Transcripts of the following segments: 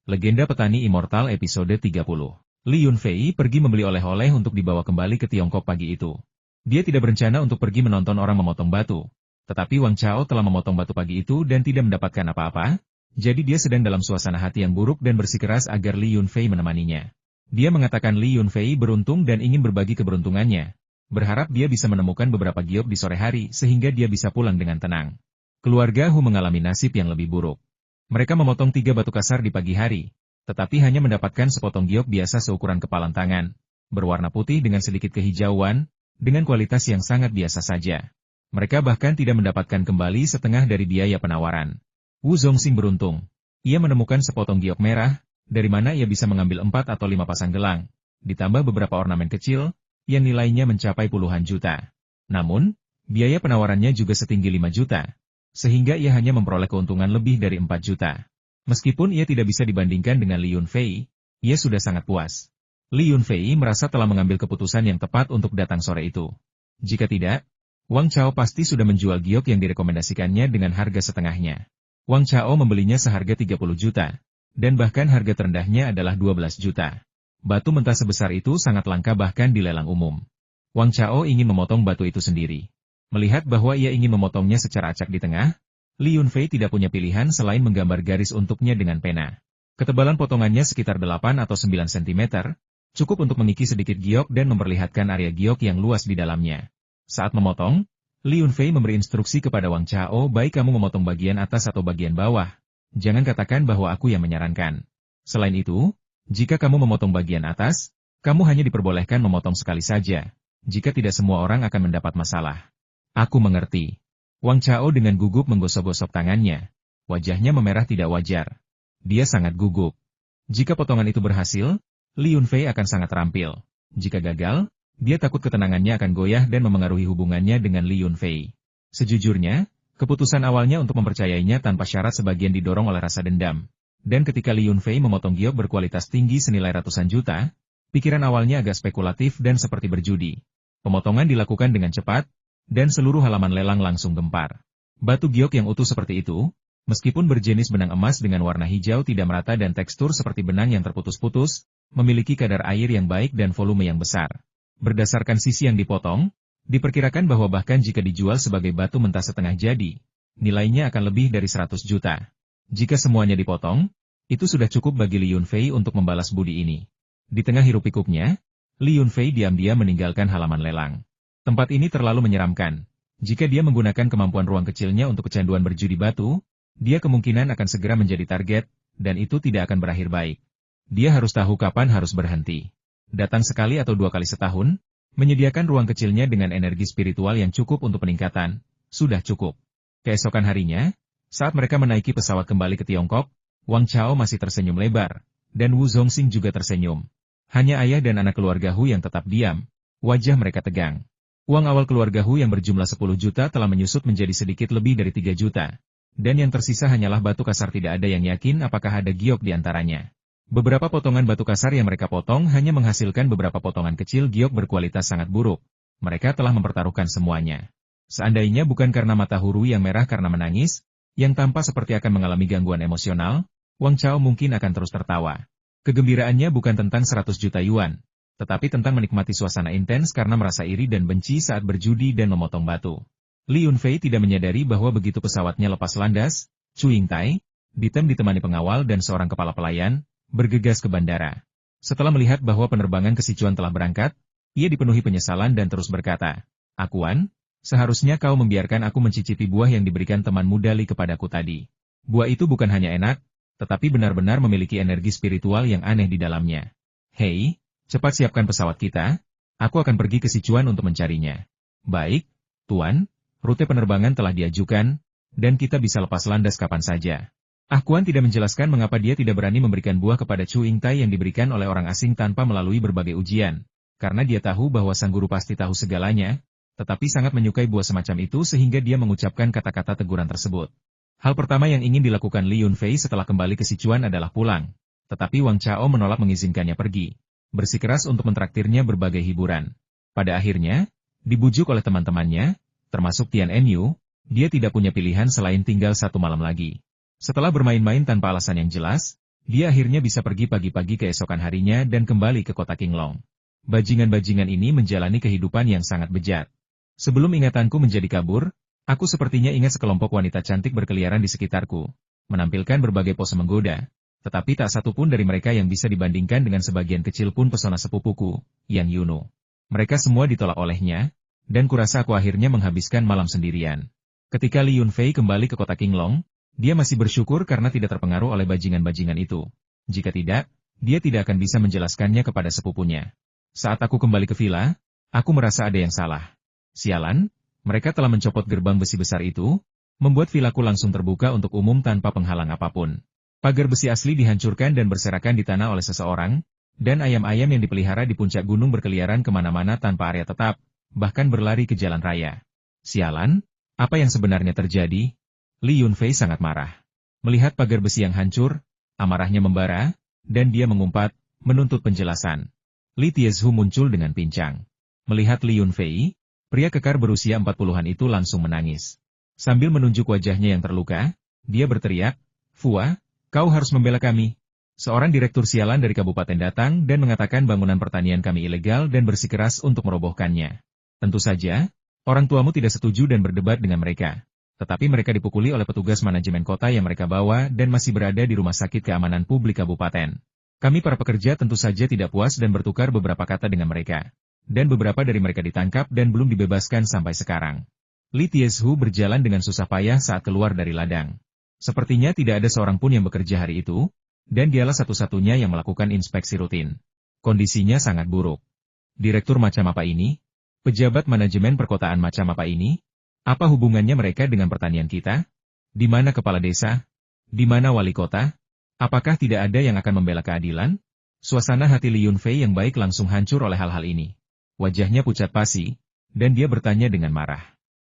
Legenda Petani Immortal episode 30. Li Yunfei pergi membeli oleh-oleh untuk dibawa kembali ke Tiongkok pagi itu. Dia tidak berencana untuk pergi menonton orang memotong batu. Tetapi Wang Chao telah memotong batu pagi itu dan tidak mendapatkan apa-apa, jadi dia sedang dalam suasana hati yang buruk dan bersikeras agar Li Yunfei menemaninya. Dia mengatakan Li Yunfei beruntung dan ingin berbagi keberuntungannya. Berharap dia bisa menemukan beberapa giok di sore hari sehingga dia bisa pulang dengan tenang. Keluarga Hu mengalami nasib yang lebih buruk. Mereka memotong 3 batu kasar di pagi hari, tetapi hanya mendapatkan sepotong giok biasa seukuran kepalan tangan, berwarna putih dengan sedikit kehijauan, dengan kualitas yang sangat biasa saja. Mereka bahkan tidak mendapatkan kembali setengah dari biaya penawaran. Wu Zongxing beruntung. Ia menemukan sepotong giok merah, dari mana ia bisa mengambil 4 atau 5 pasang gelang, ditambah beberapa ornamen kecil, yang nilainya mencapai puluhan juta. Namun, biaya penawarannya juga setinggi 5 juta. Sehingga ia hanya memperoleh keuntungan lebih dari 4 juta. Meskipun ia tidak bisa dibandingkan dengan Li Yunfei, ia sudah sangat puas. Li Yunfei merasa telah mengambil keputusan yang tepat untuk datang sore itu. Jika tidak, Wang Chao pasti sudah menjual giok yang direkomendasikannya dengan harga setengahnya. Wang Chao membelinya seharga 30 juta, dan bahkan harga terendahnya adalah 12 juta. Batu mentah sebesar itu sangat langka bahkan di lelang umum. Wang Chao ingin memotong batu itu sendiri. Melihat bahwa ia ingin memotongnya secara acak di tengah, Li Yunfei tidak punya pilihan selain menggambar garis untuknya dengan pena. Ketebalan potongannya sekitar 8 atau 9 cm, cukup untuk mengikis sedikit giok dan memperlihatkan area giok yang luas di dalamnya. Saat memotong, Li Yunfei memberi instruksi kepada Wang Chao, baik kamu memotong bagian atas atau bagian bawah, jangan katakan bahwa aku yang menyarankan. Selain itu, jika kamu memotong bagian atas, kamu hanya diperbolehkan memotong sekali saja, jika tidak semua orang akan mendapat masalah. Aku mengerti. Wang Chao dengan gugup menggosok-gosok tangannya. Wajahnya memerah tidak wajar. Dia sangat gugup. Jika potongan itu berhasil, Li Yunfei akan sangat terampil. Jika gagal, dia takut ketenangannya akan goyah dan memengaruhi hubungannya dengan Li Yunfei. Sejujurnya, keputusan awalnya untuk mempercayainya tanpa syarat sebagian didorong oleh rasa dendam. Dan ketika Li Yunfei memotong giok berkualitas tinggi senilai ratusan juta, pikiran awalnya agak spekulatif dan seperti berjudi. Pemotongan dilakukan dengan cepat, dan seluruh halaman lelang langsung gempar. Batu giok yang utuh seperti itu, meskipun berjenis benang emas dengan warna hijau tidak merata dan tekstur seperti benang yang terputus-putus, memiliki kadar air yang baik dan volume yang besar. Berdasarkan sisi yang dipotong, diperkirakan bahwa bahkan jika dijual sebagai batu mentah setengah jadi, nilainya akan lebih dari 100 juta. Jika semuanya dipotong, itu sudah cukup bagi Li Yunfei untuk membalas budi ini. Di tengah hiruk-pikuknya, Li Yunfei diam-diam meninggalkan halaman lelang. Tempat ini terlalu menyeramkan. Jika dia menggunakan kemampuan ruang kecilnya untuk kecanduan berjudi batu, dia kemungkinan akan segera menjadi target, dan itu tidak akan berakhir baik. Dia harus tahu kapan harus berhenti. Datang sekali atau 2 kali setahun, menyediakan ruang kecilnya dengan energi spiritual yang cukup untuk peningkatan, sudah cukup. Keesokan harinya, saat mereka menaiki pesawat kembali ke Tiongkok, Wang Chao masih tersenyum lebar, dan Wu Zongxing juga tersenyum. Hanya ayah dan anak keluarga Hu yang tetap diam, wajah mereka tegang. Uang awal keluarga Hu yang berjumlah 10 juta telah menyusut menjadi sedikit lebih dari 3 juta. Dan yang tersisa hanyalah batu kasar, tidak ada yang yakin apakah ada giok di antaranya. Beberapa potongan batu kasar yang mereka potong hanya menghasilkan beberapa potongan kecil giok berkualitas sangat buruk. Mereka telah mempertaruhkan semuanya. Seandainya bukan karena mata Huru yang merah karena menangis, yang tampak seperti akan mengalami gangguan emosional, Wang Chao mungkin akan terus tertawa. Kegembiraannya bukan tentang 100 juta yuan, tetapi tentang menikmati suasana intens karena merasa iri dan benci saat berjudi dan memotong batu. Li Yunfei tidak menyadari bahwa begitu pesawatnya lepas landas, Chu Yingtai, ditemani pengawal dan seorang kepala pelayan, bergegas ke bandara. Setelah melihat bahwa penerbangan ke Sichuan telah berangkat, ia dipenuhi penyesalan dan terus berkata, "Akuan, seharusnya kau membiarkan aku mencicipi buah yang diberikan teman muda Li kepadaku tadi. Buah itu bukan hanya enak, tetapi benar-benar memiliki energi spiritual yang aneh di dalamnya. Hei, cepat siapkan pesawat kita, aku akan pergi ke Sichuan untuk mencarinya." "Baik, Tuan, rute penerbangan telah diajukan, dan kita bisa lepas landas kapan saja." Akuan tidak menjelaskan mengapa dia tidak berani memberikan buah kepada Chu Yingtai yang diberikan oleh orang asing tanpa melalui berbagai ujian, karena dia tahu bahwa sang guru pasti tahu segalanya, tetapi sangat menyukai buah semacam itu sehingga dia mengucapkan kata-kata teguran tersebut. Hal pertama yang ingin dilakukan Li Yunfei setelah kembali ke Sichuan adalah pulang, tetapi Wang Chao menolak mengizinkannya pergi. Bersikeras untuk mentraktirnya berbagai hiburan. Pada akhirnya, dibujuk oleh teman-temannya, termasuk Tian Enyu, dia tidak punya pilihan selain tinggal 1 malam lagi. Setelah bermain-main tanpa alasan yang jelas, Dia akhirnya bisa pergi pagi-pagi keesokan harinya dan kembali ke kota Qinglong. Bajingan-bajingan ini menjalani kehidupan yang sangat bejat. Sebelum ingatanku menjadi kabur, aku sepertinya ingat sekelompok wanita cantik berkeliaran di sekitarku, menampilkan berbagai pose menggoda, tetapi tak satu pun dari mereka yang bisa dibandingkan dengan sebagian kecil pun pesona sepupuku, Yang Yuno. Mereka semua ditolak olehnya, dan kurasa aku akhirnya menghabiskan malam sendirian. Ketika Li Yunfei kembali ke kota Qinglong, dia masih bersyukur karena tidak terpengaruh oleh bajingan-bajingan itu. Jika tidak, dia tidak akan bisa menjelaskannya kepada sepupunya. Saat aku kembali ke villa, aku merasa ada yang salah. Sialan, mereka telah mencopot gerbang besi besar itu, membuat vilaku langsung terbuka untuk umum tanpa penghalang apapun. Pagar besi asli dihancurkan dan berserakan di tanah oleh seseorang, dan ayam-ayam yang dipelihara di puncak gunung berkeliaran kemana-mana tanpa area tetap, bahkan berlari ke jalan raya. Sialan, apa yang sebenarnya terjadi? Li Yunfei sangat marah. Melihat pagar besi yang hancur, amarahnya membara, dan dia mengumpat, menuntut penjelasan. Li Tiezhu muncul dengan pincang. Melihat Li Yunfei, pria kekar berusia 40-an itu langsung menangis. Sambil menunjuk wajahnya yang terluka, dia berteriak, "Fua, kau harus membela kami." Seorang direktur sialan dari kabupaten datang dan mengatakan bangunan pertanian kami ilegal dan bersikeras untuk merobohkannya. Tentu saja, orang tuamu tidak setuju dan berdebat dengan mereka. Tetapi mereka dipukuli oleh petugas manajemen kota yang mereka bawa dan masih berada di rumah sakit keamanan publik kabupaten. Kami para pekerja tentu saja tidak puas dan bertukar beberapa kata dengan mereka. Dan beberapa dari mereka ditangkap dan belum dibebaskan sampai sekarang. Li Tiezhu berjalan dengan susah payah saat keluar dari ladang. Sepertinya tidak ada seorang pun yang bekerja hari itu, dan dialah satu-satunya yang melakukan inspeksi rutin. Kondisinya sangat buruk. Direktur macam apa ini? Pejabat manajemen perkotaan macam apa ini? Apa hubungannya mereka dengan pertanian kita? Di mana kepala desa? Di mana wali kota? Apakah tidak ada yang akan membela keadilan? Suasana hati Li Yunfei yang baik langsung hancur oleh hal-hal ini. Wajahnya pucat pasi, dan dia bertanya dengan marah.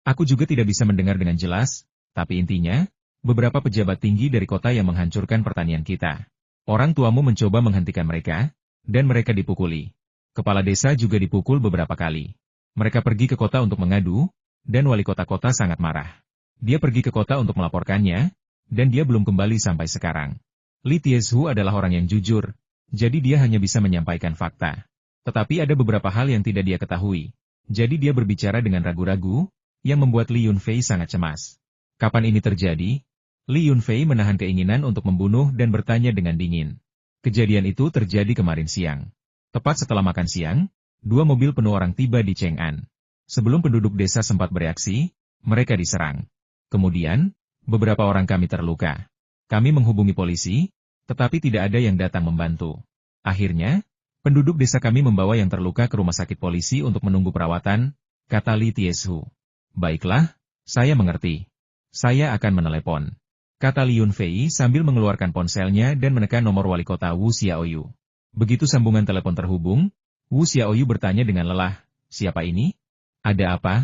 Aku juga tidak bisa mendengar dengan jelas, tapi intinya, beberapa pejabat tinggi dari kota yang menghancurkan pertanian kita. Orang tuamu mencoba menghentikan mereka, dan mereka dipukuli. Kepala desa juga dipukul beberapa kali. Mereka pergi ke kota untuk mengadu, dan wali kota-kota sangat marah. Dia pergi ke kota untuk melaporkannya, dan dia belum kembali sampai sekarang. Li Tiezhu adalah orang yang jujur, jadi dia hanya bisa menyampaikan fakta. Tetapi ada beberapa hal yang tidak dia ketahui. Jadi dia berbicara dengan ragu-ragu, yang membuat Li Yunfei sangat cemas. Kapan ini terjadi? Li Yunfei menahan keinginan untuk membunuh dan bertanya dengan dingin. Kejadian itu terjadi kemarin siang. Tepat setelah makan siang, 2 mobil penuh orang tiba di Cheng'an. Sebelum penduduk desa sempat bereaksi, mereka diserang. Kemudian, beberapa orang kami terluka. Kami menghubungi polisi, tetapi tidak ada yang datang membantu. Akhirnya, penduduk desa kami membawa yang terluka ke rumah sakit polisi untuk menunggu perawatan, kata Li Tiezhu. Baiklah, saya mengerti. Saya akan menelepon, kata Li Yunfei sambil mengeluarkan ponselnya dan menekan nomor wali kota Wu Xiaoyu. Begitu sambungan telepon terhubung, Wu Xiaoyu bertanya dengan lelah, siapa ini? Ada apa?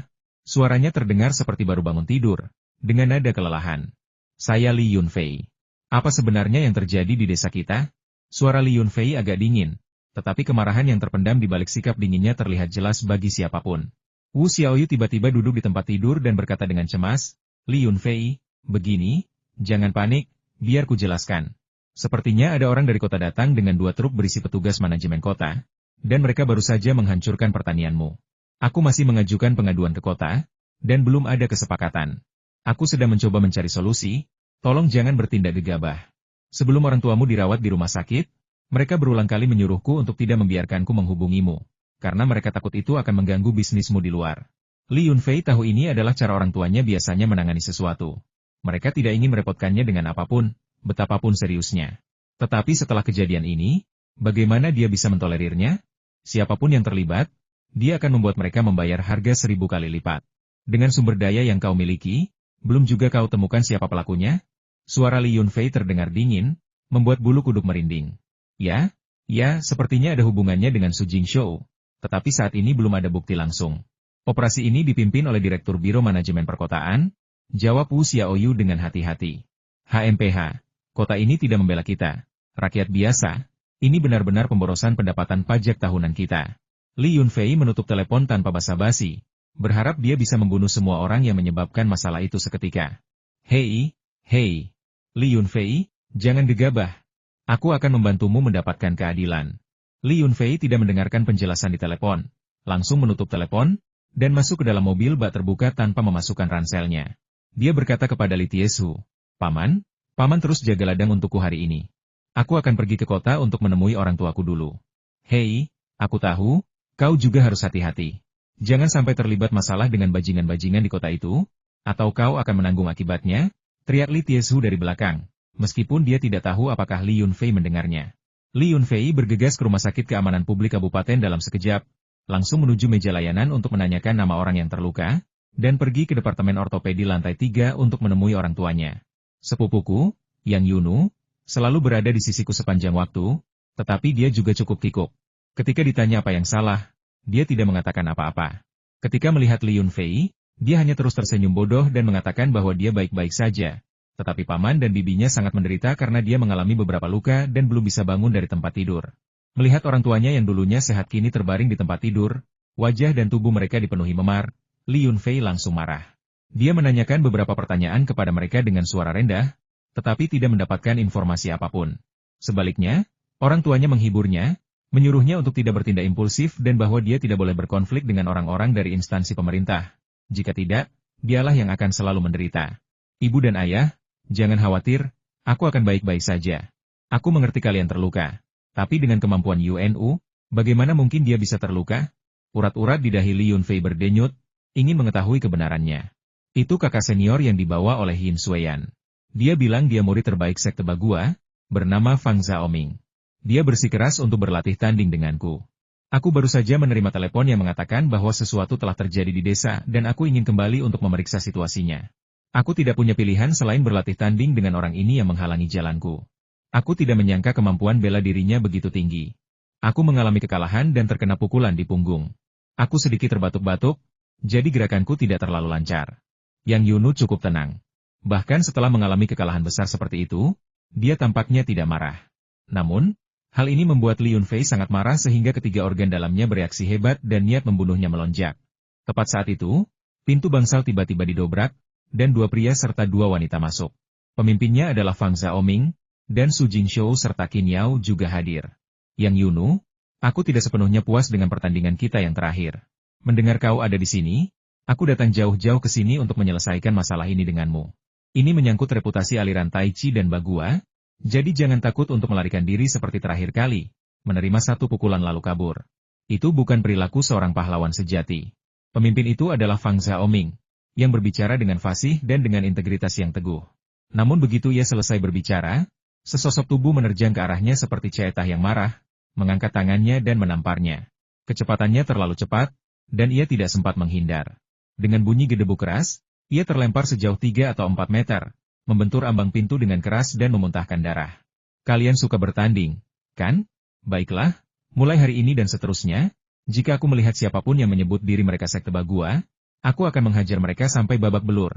Suaranya terdengar seperti baru bangun tidur, dengan nada kelelahan. Saya Li Yunfei. Apa sebenarnya yang terjadi di desa kita? Suara Li Yunfei agak dingin, tetapi kemarahan yang terpendam di balik sikap dinginnya terlihat jelas bagi siapapun. Wu Xiaoyu tiba-tiba duduk di tempat tidur dan berkata dengan cemas, Li Yunfei, begini, jangan panik, biar ku jelaskan. Sepertinya ada orang dari kota datang dengan 2 truk berisi petugas manajemen kota, dan mereka baru saja menghancurkan pertanianmu. Aku masih mengajukan pengaduan ke kota, dan belum ada kesepakatan. Aku sedang mencoba mencari solusi, tolong jangan bertindak gegabah. Sebelum orang tuamu dirawat di rumah sakit, mereka berulang kali menyuruhku untuk tidak membiarkanku menghubungimu, karena mereka takut itu akan mengganggu bisnismu di luar. Li Yunfei tahu ini adalah cara orang tuanya biasanya menangani sesuatu. Mereka tidak ingin merepotkannya dengan apapun, betapapun seriusnya. Tetapi setelah kejadian ini, bagaimana dia bisa mentolerirnya? Siapapun yang terlibat, dia akan membuat mereka membayar harga 1000 kali lipat. Dengan sumber daya yang kau miliki, belum juga kau temukan siapa pelakunya? Suara Li Yunfei terdengar dingin, membuat bulu kuduk merinding. Ya, sepertinya ada hubungannya dengan Su Jingshou, tetapi saat ini belum ada bukti langsung. Operasi ini dipimpin oleh Direktur Biro Manajemen Perkotaan, jawab Wu Xiaoyu dengan hati-hati. HMPH, kota ini tidak membela kita. Rakyat biasa, ini benar-benar pemborosan pendapatan pajak tahunan kita. Li Yunfei menutup telepon tanpa basa-basi, berharap dia bisa membunuh semua orang yang menyebabkan masalah itu seketika. Hei, Li Yunfei, jangan gegabah. Aku akan membantumu mendapatkan keadilan. Li Yunfei tidak mendengarkan penjelasan di telepon, langsung menutup telepon, dan masuk ke dalam mobil bak terbuka tanpa memasukkan ranselnya. Dia berkata kepada Li Tiesu, Paman terus jaga ladang untukku hari ini. Aku akan pergi ke kota untuk menemui orang tuaku dulu. Hei, aku tahu, kau juga harus hati-hati. Jangan sampai terlibat masalah dengan bajingan-bajingan di kota itu, atau kau akan menanggung akibatnya, teriak Li Tiesu dari belakang. Meskipun dia tidak tahu apakah Li Yunfei mendengarnya. Li Yunfei bergegas ke rumah sakit keamanan publik kabupaten dalam sekejap, langsung menuju meja layanan untuk menanyakan nama orang yang terluka, dan pergi ke departemen ortopedi lantai 3 untuk menemui orang tuanya. Sepupuku, Yang Yunu, selalu berada di sisiku sepanjang waktu, tetapi dia juga cukup kikuk. Ketika ditanya apa yang salah, dia tidak mengatakan apa-apa. Ketika melihat Li Yunfei, dia hanya terus tersenyum bodoh dan mengatakan bahwa dia baik-baik saja. Tetapi paman dan bibinya sangat menderita karena dia mengalami beberapa luka dan belum bisa bangun dari tempat tidur. Melihat orang tuanya yang dulunya sehat kini terbaring di tempat tidur, wajah dan tubuh mereka dipenuhi memar, Li Yunfei langsung marah. Dia menanyakan beberapa pertanyaan kepada mereka dengan suara rendah, tetapi tidak mendapatkan informasi apapun. Sebaliknya, orang tuanya menghiburnya, menyuruhnya untuk tidak bertindak impulsif dan bahwa dia tidak boleh berkonflik dengan orang-orang dari instansi pemerintah. Jika tidak, dialah yang akan selalu menderita. Ibu dan ayah, jangan khawatir, aku akan baik-baik saja. Aku mengerti kalian terluka. Tapi dengan kemampuan UNU, bagaimana mungkin dia bisa terluka? Urat-urat di dahi Li Yunfei berdenyut, ingin mengetahui kebenarannya. Itu kakak senior yang dibawa oleh Yin Sueyan. Dia bilang dia murid terbaik sekte Bagua, bernama Fang Xiaoming. Dia bersikeras untuk berlatih tanding denganku. Aku baru saja menerima telepon yang mengatakan bahwa sesuatu telah terjadi di desa dan aku ingin kembali untuk memeriksa situasinya. Aku tidak punya pilihan selain berlatih tanding dengan orang ini yang menghalangi jalanku. Aku tidak menyangka kemampuan bela dirinya begitu tinggi. Aku mengalami kekalahan dan terkena pukulan di punggung. Aku sedikit terbatuk-batuk, jadi gerakanku tidak terlalu lancar. Yang Yunu cukup tenang. Bahkan setelah mengalami kekalahan besar seperti itu, dia tampaknya tidak marah. Namun, hal ini membuat Li Yunfei sangat marah sehingga ketiga organ dalamnya bereaksi hebat dan niat membunuhnya melonjak. Tepat saat itu, pintu bangsal tiba-tiba didobrak, dan dua pria serta dua wanita masuk. Pemimpinnya adalah Fang Xiaoming, dan Su Jingshou serta Qin Yao juga hadir. Yang Yunu, aku tidak sepenuhnya puas dengan pertandingan kita yang terakhir. Mendengar kau ada di sini, aku datang jauh-jauh ke sini untuk menyelesaikan masalah ini denganmu. Ini menyangkut reputasi aliran Tai Chi dan Bagua, jadi jangan takut untuk melarikan diri seperti terakhir kali, menerima satu pukulan lalu kabur. Itu bukan perilaku seorang pahlawan sejati. Pemimpin itu adalah Fang Xiaoming, yang berbicara dengan fasih dan dengan integritas yang teguh. Namun begitu ia selesai berbicara, sesosok tubuh menerjang ke arahnya seperti caetah yang marah, mengangkat tangannya dan menamparnya. Kecepatannya terlalu cepat, dan ia tidak sempat menghindar. Dengan bunyi gedebuk keras, ia terlempar sejauh 3 atau 4 meter, membentur ambang pintu dengan keras dan memuntahkan darah. Kalian suka bertanding, kan? Baiklah, mulai hari ini dan seterusnya, jika aku melihat siapapun yang menyebut diri mereka sekte Bagua, aku akan menghajar mereka sampai babak belur.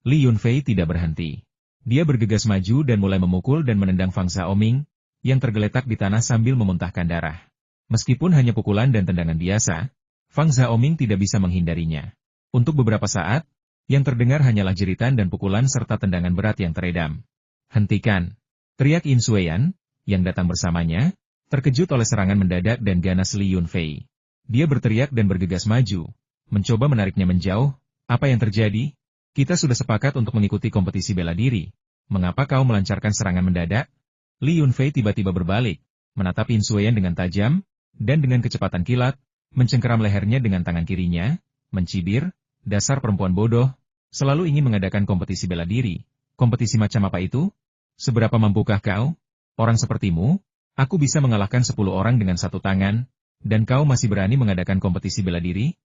Li Yunfei tidak berhenti. Dia bergegas maju dan mulai memukul dan menendang Fang Xiaoming, yang tergeletak di tanah sambil memuntahkan darah. Meskipun hanya pukulan dan tendangan biasa, Fang Xiaoming tidak bisa menghindarinya. Untuk beberapa saat, yang terdengar hanyalah jeritan dan pukulan serta tendangan berat yang teredam. Hentikan! Teriak Yin Sueyan, yang datang bersamanya, terkejut oleh serangan mendadak dan ganas Li Yunfei. Dia berteriak dan bergegas maju, mencoba menariknya menjauh. Apa yang terjadi? Kita sudah sepakat untuk mengikuti kompetisi bela diri. Mengapa kau melancarkan serangan mendadak? Li Yunfei tiba-tiba berbalik, menatap Yin Sueyan dengan tajam, dan dengan kecepatan kilat, mencengkeram lehernya dengan tangan kirinya, mencibir, dasar perempuan bodoh, selalu ingin mengadakan kompetisi bela diri. Kompetisi macam apa itu? Seberapa mampukah kau? Orang sepertimu, aku bisa mengalahkan 10 orang dengan satu tangan, dan kau masih berani mengadakan kompetisi bela diri?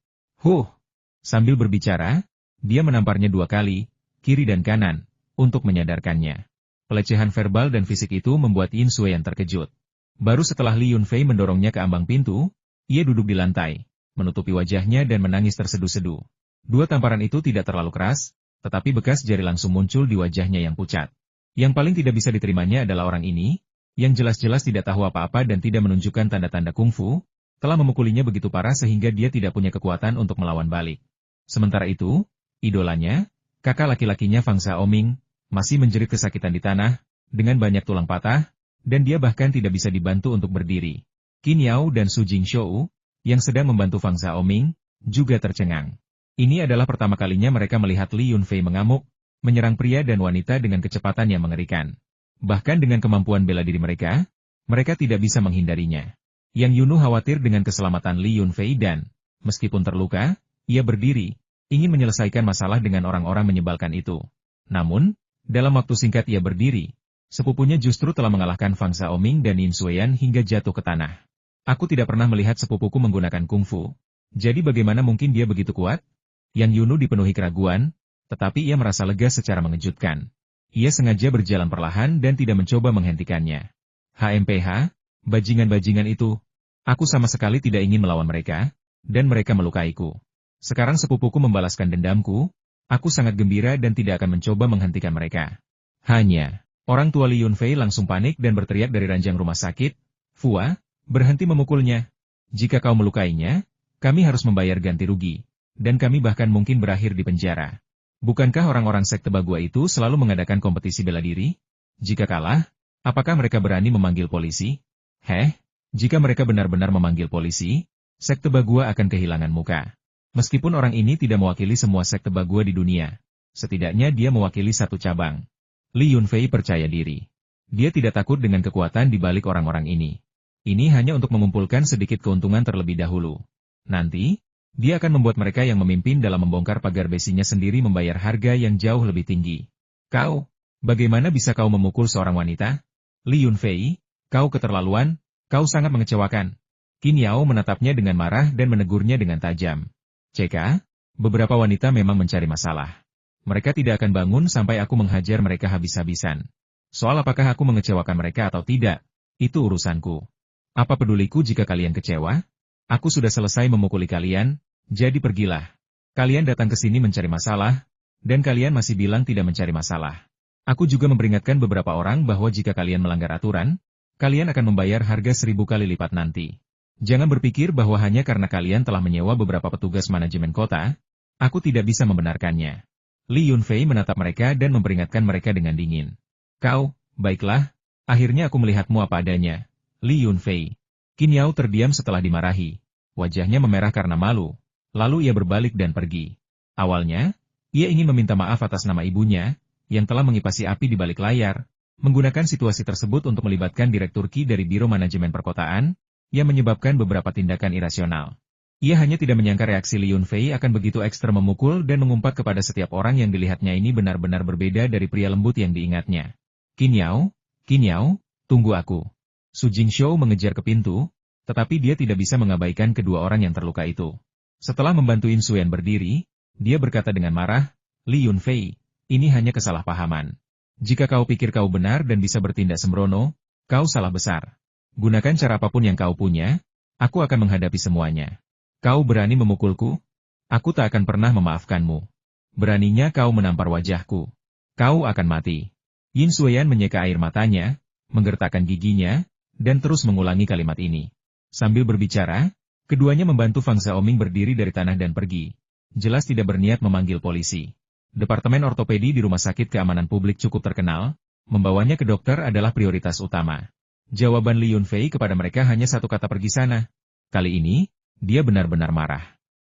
Sambil berbicara, dia menamparnya 2 kali, kiri dan kanan, untuk menyadarkannya. Pelecehan verbal dan fisik itu membuat Yin Sueyan terkejut. Baru setelah Li Yunfei mendorongnya ke ambang pintu, ia duduk di lantai, menutupi wajahnya dan menangis terseduh-seduh. 2 tamparan itu tidak terlalu keras, tetapi bekas jari langsung muncul di wajahnya yang pucat. Yang paling tidak bisa diterimanya adalah orang ini, yang jelas-jelas tidak tahu apa-apa dan tidak menunjukkan tanda-tanda kungfu, telah memukulinya begitu parah sehingga dia tidak punya kekuatan untuk melawan balik. Sementara itu, idolanya, kakak laki-lakinya Fang Xiaoming, masih menjerit kesakitan di tanah, dengan banyak tulang patah, dan dia bahkan tidak bisa dibantu untuk berdiri. Qin Yao dan Su Jingshou, yang sedang membantu Fang Xiaoming, juga tercengang. Ini adalah pertama kalinya mereka melihat Li Yunfei mengamuk, menyerang pria dan wanita dengan kecepatan yang mengerikan. Bahkan dengan kemampuan bela diri mereka tidak bisa menghindarinya. Yang Yunu khawatir dengan keselamatan Li Yunfei dan, meskipun terluka, ia berdiri, ingin menyelesaikan masalah dengan orang-orang menyebalkan itu. Namun, dalam waktu singkat ia berdiri, sepupunya justru telah mengalahkan Fang Xiaoming dan Yin Xueyan hingga jatuh ke tanah. Aku tidak pernah melihat sepupuku menggunakan kungfu. Jadi bagaimana mungkin dia begitu kuat? Yang Yunu dipenuhi keraguan, tetapi ia merasa lega secara mengejutkan. Ia sengaja berjalan perlahan dan tidak mencoba menghentikannya. HMPH, bajingan-bajingan itu. Aku sama sekali tidak ingin melawan mereka, dan mereka melukaiku. Sekarang sepupuku membalaskan dendamku, aku sangat gembira dan tidak akan mencoba menghentikan mereka. Hanya, orang tua Li Yunfei langsung panik dan berteriak dari ranjang rumah sakit, Fua, berhenti memukulnya. Jika kau melukainya, kami harus membayar ganti rugi, dan kami bahkan mungkin berakhir di penjara. Bukankah orang-orang sekte Bagua itu selalu mengadakan kompetisi bela diri? Jika kalah, apakah mereka berani memanggil polisi? Jika mereka benar-benar memanggil polisi, sekte Bagua akan kehilangan muka. Meskipun orang ini tidak mewakili semua sekte Bagua di dunia, setidaknya dia mewakili satu cabang. Li Yunfei percaya diri. Dia tidak takut dengan kekuatan di balik orang-orang ini. Ini hanya untuk mengumpulkan sedikit keuntungan terlebih dahulu. Nanti, dia akan membuat mereka yang memimpin dalam membongkar pagar besinya sendiri membayar harga yang jauh lebih tinggi. Kau, bagaimana bisa kau memukul seorang wanita? Li Yunfei, kau keterlaluan, kau sangat mengecewakan. Qin Yao menatapnya dengan marah dan menegurnya dengan tajam. CK, beberapa wanita memang mencari masalah. Mereka tidak akan bangun sampai aku menghajar mereka habis-habisan. Soal apakah aku mengecewakan mereka atau tidak, itu urusanku. Apa peduliku jika kalian kecewa? Aku sudah selesai memukuli kalian, jadi pergilah. Kalian datang ke sini mencari masalah, dan kalian masih bilang tidak mencari masalah. Aku juga memperingatkan beberapa orang bahwa jika kalian melanggar aturan, kalian akan membayar harga 1000 kali lipat nanti. Jangan berpikir bahwa hanya karena kalian telah menyewa beberapa petugas manajemen kota, aku tidak bisa membenarkannya. Li Yunfei menatap mereka dan memperingatkan mereka dengan dingin. Kau, baiklah, akhirnya aku melihatmu apa adanya. Li Yunfei. Qin Yao terdiam setelah dimarahi. Wajahnya memerah karena malu. Lalu ia berbalik dan pergi. Awalnya, ia ingin meminta maaf atas nama ibunya, yang telah mengipasi api di balik layar, menggunakan situasi tersebut untuk melibatkan Direktur Qi dari Biro Manajemen Perkotaan, yang menyebabkan beberapa tindakan irasional. Ia hanya tidak menyangka reaksi Li Yunfei akan begitu ekstrem memukul dan mengumpat kepada setiap orang yang dilihatnya ini benar-benar berbeda dari pria lembut yang diingatnya. Qin Yao, tunggu aku. Su Jingshou mengejar ke pintu, tetapi dia tidak bisa mengabaikan kedua orang yang terluka itu. Setelah membantu Yin Xueyan berdiri, dia berkata dengan marah, Li Yunfei, ini hanya kesalahpahaman. Jika kau pikir kau benar dan bisa bertindak sembrono, kau salah besar. Gunakan cara apapun yang kau punya, aku akan menghadapi semuanya. Kau berani memukulku? Aku tak akan pernah memaafkanmu. Beraninya kau menampar wajahku. Kau akan mati. Yin Xueyan menyeka air matanya, menggertakkan giginya, dan terus mengulangi kalimat ini. Sambil berbicara, keduanya membantu Fang Xiaoming berdiri dari tanah dan pergi. Jelas tidak berniat memanggil polisi. Departemen ortopedi di Rumah Sakit Keamanan Publik cukup terkenal, membawanya ke dokter adalah prioritas utama. Jawaban Li Yunfei kepada mereka hanya satu kata pergi sana. Kali ini, dia benar-benar marah.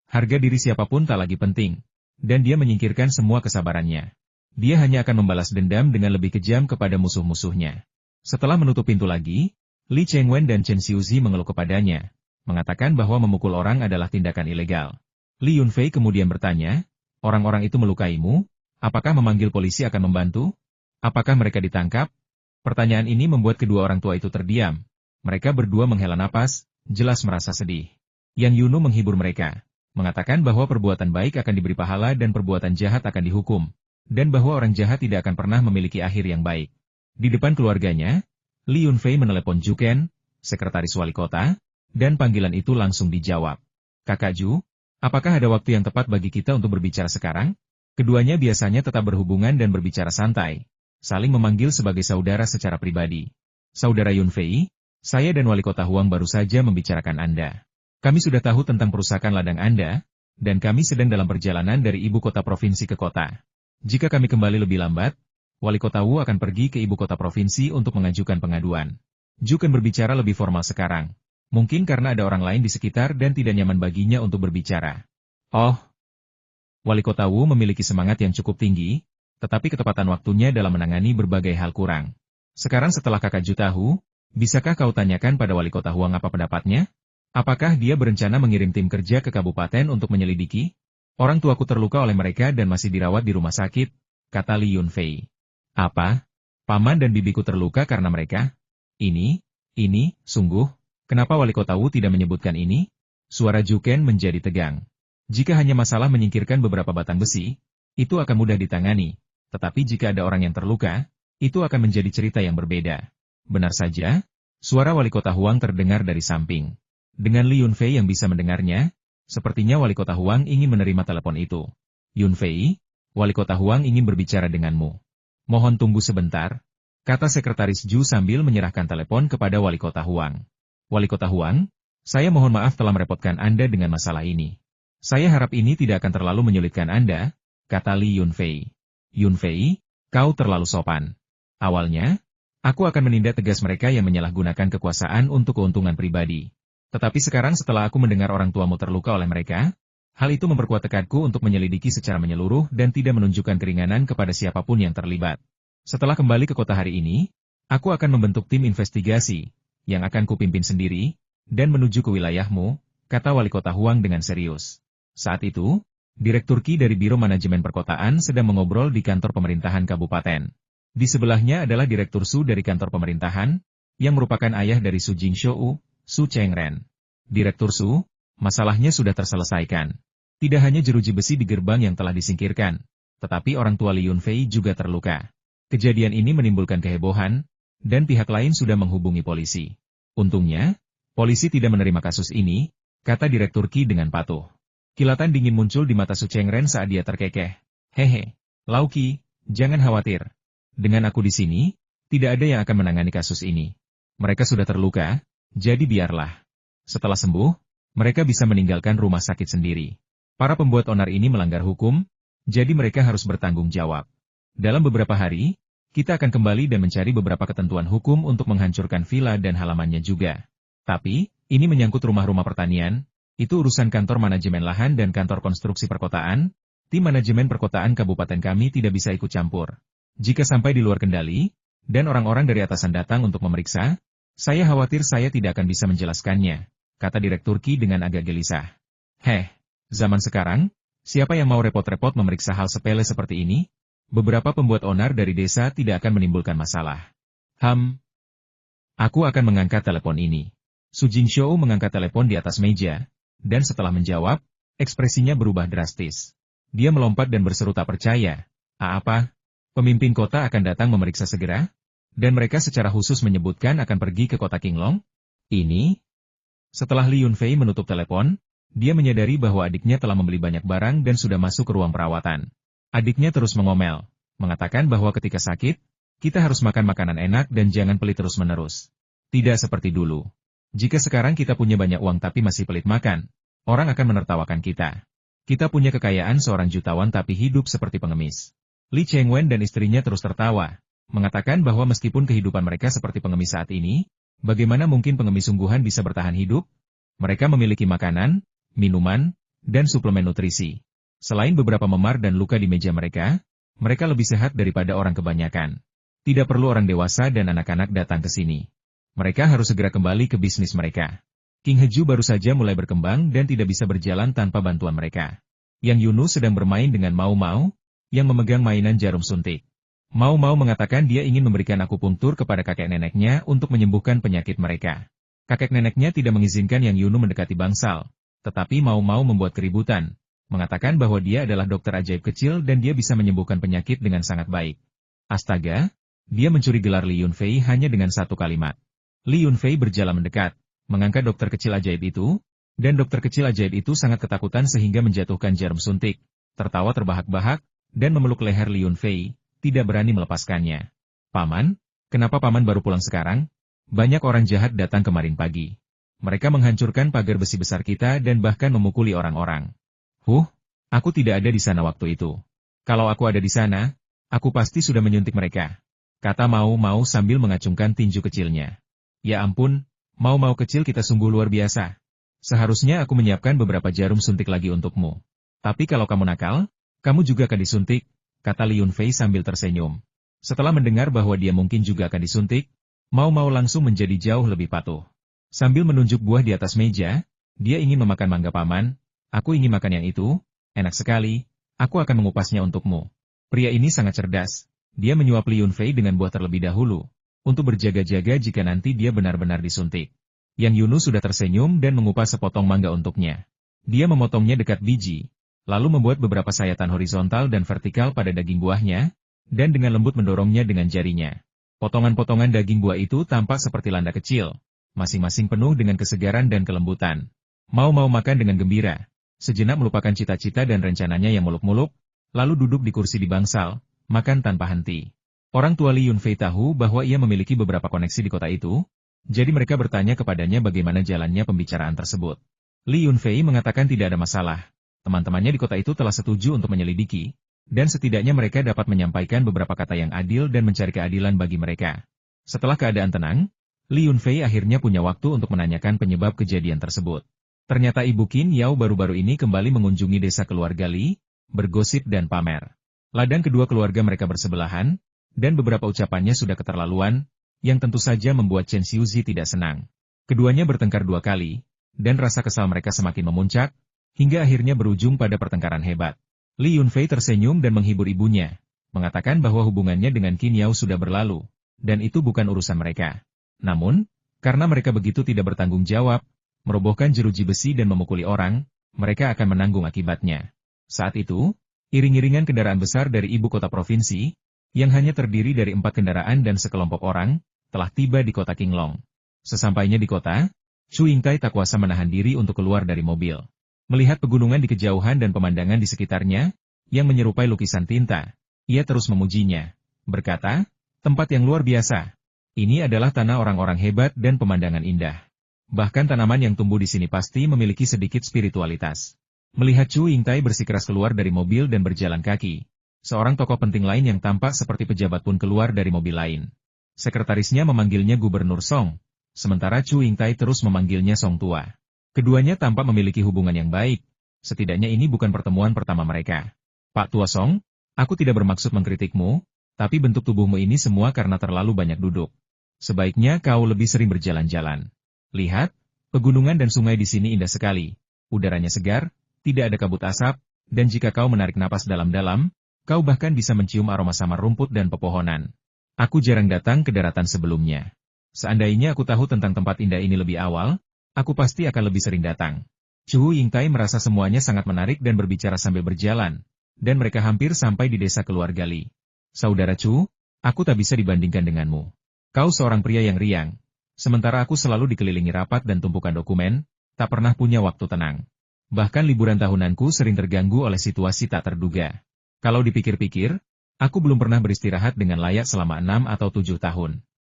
Harga diri siapapun tak lagi penting, dan dia menyingkirkan semua kesabarannya. Dia hanya akan membalas dendam dengan lebih kejam kepada musuh-musuhnya. Setelah menutup pintu lagi, Li Chengwen dan Chen Xiuzi mengeluh kepadanya, mengatakan bahwa memukul orang adalah tindakan ilegal. Li Yunfei kemudian bertanya, orang-orang itu melukaimu? Apakah memanggil polisi akan membantu? Apakah mereka ditangkap? Pertanyaan ini membuat kedua orang tua itu terdiam. Mereka berdua menghela napas, jelas merasa sedih. Yang Yunu menghibur mereka, mengatakan bahwa perbuatan baik akan diberi pahala dan perbuatan jahat akan dihukum, dan bahwa orang jahat tidak akan pernah memiliki akhir yang baik. Di depan keluarganya, Li Yunfei menelepon Juken, sekretaris wali kota, dan panggilan itu langsung dijawab. Kakak Ju, apakah ada waktu yang tepat bagi kita untuk berbicara sekarang? Keduanya biasanya tetap berhubungan dan berbicara santai, saling memanggil sebagai saudara secara pribadi. Saudara Yunfei, saya dan wali kota Huang baru saja membicarakan Anda. Kami sudah tahu tentang perusahaan ladang Anda, dan kami sedang dalam perjalanan dari ibu kota provinsi ke kota. Jika kami kembali lebih lambat, Wali kota Wu akan pergi ke ibu kota provinsi untuk mengajukan pengaduan. Juken berbicara lebih formal sekarang. Mungkin karena ada orang lain di sekitar dan tidak nyaman baginya untuk berbicara. Oh, Wali kota Wu memiliki semangat yang cukup tinggi, tetapi ketepatan waktunya dalam menangani berbagai hal kurang. Sekarang setelah kakak Ju tahu, bisakah kau tanyakan pada wali kota Huang apa pendapatnya? Apakah dia berencana mengirim tim kerja ke kabupaten untuk menyelidiki? Orang tuaku terluka oleh mereka dan masih dirawat di rumah sakit, kata Li Yunfei. Apa? Paman dan bibiku terluka karena mereka? Ini, sungguh, kenapa wali kota Wu tidak menyebutkan ini? Suara Juken menjadi tegang. Jika hanya masalah menyingkirkan beberapa batang besi, itu akan mudah ditangani. Tetapi jika ada orang yang terluka, itu akan menjadi cerita yang berbeda. Benar saja, suara wali kota Huang terdengar dari samping. Dengan Li Yunfei yang bisa mendengarnya, sepertinya wali kota Huang ingin menerima telepon itu. Yunfei, wali kota Huang ingin berbicara denganmu. Mohon tunggu sebentar, kata sekretaris Ju sambil menyerahkan telepon kepada wali kota Huang. Wali kota Huang, saya mohon maaf telah merepotkan Anda dengan masalah ini. Saya harap ini tidak akan terlalu menyulitkan Anda, kata Li Yunfei. Yunfei, kau terlalu sopan. Awalnya, aku akan menindak tegas mereka yang menyalahgunakan kekuasaan untuk keuntungan pribadi. Tetapi sekarang setelah aku mendengar orang tuamu terluka oleh mereka, hal itu memperkuat tekadku untuk menyelidiki secara menyeluruh dan tidak menunjukkan keringanan kepada siapapun yang terlibat. Setelah kembali ke kota hari ini, aku akan membentuk tim investigasi, yang akan kupimpin sendiri, dan menuju ke wilayahmu, kata wali kota Huang dengan serius. Saat itu, Direktur Qi dari Biro Manajemen Perkotaan sedang mengobrol di kantor pemerintahan kabupaten. Di sebelahnya adalah Direktur Su dari kantor pemerintahan, yang merupakan ayah dari Su Jingshou, Su Chengren. Direktur Su, masalahnya sudah terselesaikan. Tidak hanya jeruji besi di gerbang yang telah disingkirkan, tetapi orang tua Li Yunfei juga terluka. Kejadian ini menimbulkan kehebohan, dan pihak lain sudah menghubungi polisi. Untungnya, polisi tidak menerima kasus ini, kata Direktur Qi dengan patuh. Kilatan dingin muncul di mata Su Chengren saat dia terkekeh. Hehe, Lau Qi, jangan khawatir. Dengan aku di sini, tidak ada yang akan menangani kasus ini. Mereka sudah terluka, jadi biarlah. Setelah sembuh, mereka bisa meninggalkan rumah sakit sendiri. Para pembuat onar ini melanggar hukum, jadi mereka harus bertanggung jawab. Dalam beberapa hari, kita akan kembali dan mencari beberapa ketentuan hukum untuk menghancurkan villa dan halamannya juga. Tapi, ini menyangkut rumah-rumah pertanian, itu urusan kantor manajemen lahan dan kantor konstruksi perkotaan, tim manajemen perkotaan kabupaten kami tidak bisa ikut campur. Jika sampai di luar kendali, dan orang-orang dari atasan datang untuk memeriksa, saya khawatir saya tidak akan bisa menjelaskannya, kata Direktur Qi dengan agak gelisah. Zaman sekarang, siapa yang mau repot-repot memeriksa hal sepele seperti ini? Beberapa pembuat onar dari desa tidak akan menimbulkan masalah. Aku akan mengangkat telepon ini. Su Jingshou mengangkat telepon di atas meja, dan setelah menjawab, ekspresinya berubah drastis. Dia melompat dan berseru tak percaya. Apa? Pemimpin kota akan datang memeriksa segera? Dan mereka secara khusus menyebutkan akan pergi ke kota Qinglong? Ini? Setelah Li Yunfei menutup telepon, dia menyadari bahwa adiknya telah membeli banyak barang dan sudah masuk ke ruang perawatan. Adiknya terus mengomel, mengatakan bahwa ketika sakit, kita harus makan makanan enak dan jangan pelit terus-menerus. Tidak seperti dulu. Jika sekarang kita punya banyak uang tapi masih pelit makan, orang akan menertawakan kita. Kita punya kekayaan seorang jutawan tapi hidup seperti pengemis. Li Chengwen dan istrinya terus tertawa, mengatakan bahwa meskipun kehidupan mereka seperti pengemis saat ini, bagaimana mungkin pengemis sungguhan bisa bertahan hidup? Mereka memiliki makanan, minuman, dan suplemen nutrisi. Selain beberapa memar dan luka di meja mereka, mereka lebih sehat daripada orang kebanyakan. Tidak perlu orang dewasa dan anak-anak datang ke sini. Mereka harus segera kembali ke bisnis mereka. King Heju baru saja mulai berkembang dan tidak bisa berjalan tanpa bantuan mereka. Yang Yunu sedang bermain dengan Mau Mau, yang memegang mainan jarum suntik. Mau Mau mengatakan dia ingin memberikan akupunktur kepada kakek neneknya untuk menyembuhkan penyakit mereka. Kakek neneknya tidak mengizinkan Yang Yunu mendekati bangsal, tetapi Mau Mau membuat keributan, mengatakan bahwa dia adalah dokter ajaib kecil dan dia bisa menyembuhkan penyakit dengan sangat baik. Astaga, dia mencuri gelar Li Yunfei hanya dengan satu kalimat. Li Yunfei berjalan mendekat, mengangkat dokter kecil ajaib itu, dan dokter kecil ajaib itu sangat ketakutan sehingga menjatuhkan jarum suntik, tertawa terbahak-bahak, dan memeluk leher Li Yunfei, tidak berani melepaskannya. Paman, kenapa paman baru pulang sekarang? Banyak orang jahat datang kemarin pagi. Mereka menghancurkan pagar besi besar kita dan bahkan memukuli orang-orang. Aku tidak ada di sana waktu itu. Kalau aku ada di sana, Aku pasti sudah menyuntik mereka. Kata Mau sambil mengacungkan tinju kecilnya. Ya ampun, Mau kecil kita sungguh luar biasa. Seharusnya aku menyiapkan beberapa jarum suntik lagi untukmu. Tapi kalau kamu nakal, kamu juga akan disuntik, kata Li Yunfei sambil tersenyum. Setelah mendengar bahwa dia mungkin juga akan disuntik, Mau langsung menjadi jauh lebih patuh. Sambil menunjuk buah di atas meja, dia ingin memakan mangga paman. Aku ingin makan yang itu, enak sekali, aku akan mengupasnya untukmu. Pria ini sangat cerdas. Dia menyuap Li Yunfei dengan buah terlebih dahulu, untuk berjaga-jaga jika nanti dia benar-benar disuntik. Yang Yunu sudah tersenyum dan mengupas sepotong mangga untuknya. Dia memotongnya dekat biji, lalu membuat beberapa sayatan horizontal dan vertikal pada daging buahnya, dan dengan lembut mendorongnya dengan jarinya. Potongan-potongan daging buah itu tampak seperti landa kecil, masing-masing penuh dengan kesegaran dan kelembutan. Mau makan dengan gembira, sejenak melupakan cita-cita dan rencananya yang muluk-muluk, lalu duduk di kursi di bangsal, makan tanpa henti. Orang tua Li Yunfei tahu bahwa ia memiliki beberapa koneksi di kota itu, jadi mereka bertanya kepadanya bagaimana jalannya pembicaraan tersebut. Li Yunfei mengatakan tidak ada masalah. Teman-temannya di kota itu telah setuju untuk menyelidiki, dan setidaknya mereka dapat menyampaikan beberapa kata yang adil dan mencari keadilan bagi mereka. Setelah keadaan tenang, Li Yunfei akhirnya punya waktu untuk menanyakan penyebab kejadian tersebut. Ternyata Ibu Qin Yao baru-baru ini kembali mengunjungi desa keluarga Li, bergosip dan pamer. Ladang kedua keluarga mereka bersebelahan, dan beberapa ucapannya sudah keterlaluan, yang tentu saja membuat Chen Xiuzi tidak senang. Keduanya bertengkar 2 kali, dan rasa kesal mereka semakin memuncak, hingga akhirnya berujung pada pertengkaran hebat. Li Yunfei tersenyum dan menghibur ibunya, mengatakan bahwa hubungannya dengan Qin Yao sudah berlalu, dan itu bukan urusan mereka. Namun, karena mereka begitu tidak bertanggung jawab, merobohkan jeruji besi dan memukuli orang, mereka akan menanggung akibatnya. Saat itu, iring-iringan kendaraan besar dari ibu kota provinsi, yang hanya terdiri dari 4 kendaraan dan sekelompok orang, telah tiba di kota Qinglong. Sesampainya di kota, Chu Yingtai tak kuasa menahan diri untuk keluar dari mobil. Melihat pegunungan di kejauhan dan pemandangan di sekitarnya, yang menyerupai lukisan tinta, ia terus memujinya, berkata, tempat yang luar biasa. Ini adalah tanah orang-orang hebat dan pemandangan indah. Bahkan tanaman yang tumbuh di sini pasti memiliki sedikit spiritualitas. Melihat Chu Yingtai bersikeras keluar dari mobil dan berjalan kaki, seorang tokoh penting lain yang tampak seperti pejabat pun keluar dari mobil lain. Sekretarisnya memanggilnya Gubernur Song, sementara Chu Yingtai terus memanggilnya Song Tua. Keduanya tampak memiliki hubungan yang baik, setidaknya ini bukan pertemuan pertama mereka. Pak Tua Song, aku tidak bermaksud mengkritikmu, tapi bentuk tubuhmu ini semua karena terlalu banyak duduk. Sebaiknya kau lebih sering berjalan-jalan. Lihat, pegunungan dan sungai di sini indah sekali, udaranya segar, tidak ada kabut asap, dan jika kau menarik napas dalam-dalam, kau bahkan bisa mencium aroma samar rumput dan pepohonan. Aku jarang datang ke daratan sebelumnya. Seandainya aku tahu tentang tempat indah ini lebih awal, aku pasti akan lebih sering datang. Chu Yingtai merasa semuanya sangat menarik dan berbicara sambil berjalan, dan mereka hampir sampai di desa keluarga Li. Saudara Chu, aku tak bisa dibandingkan denganmu. Kau seorang pria yang riang, sementara aku selalu dikelilingi rapat dan tumpukan dokumen, tak pernah punya waktu tenang. Bahkan liburan tahunanku sering terganggu oleh situasi tak terduga. Kalau dipikir-pikir, aku belum pernah beristirahat dengan layak selama 6 atau 7 tahun.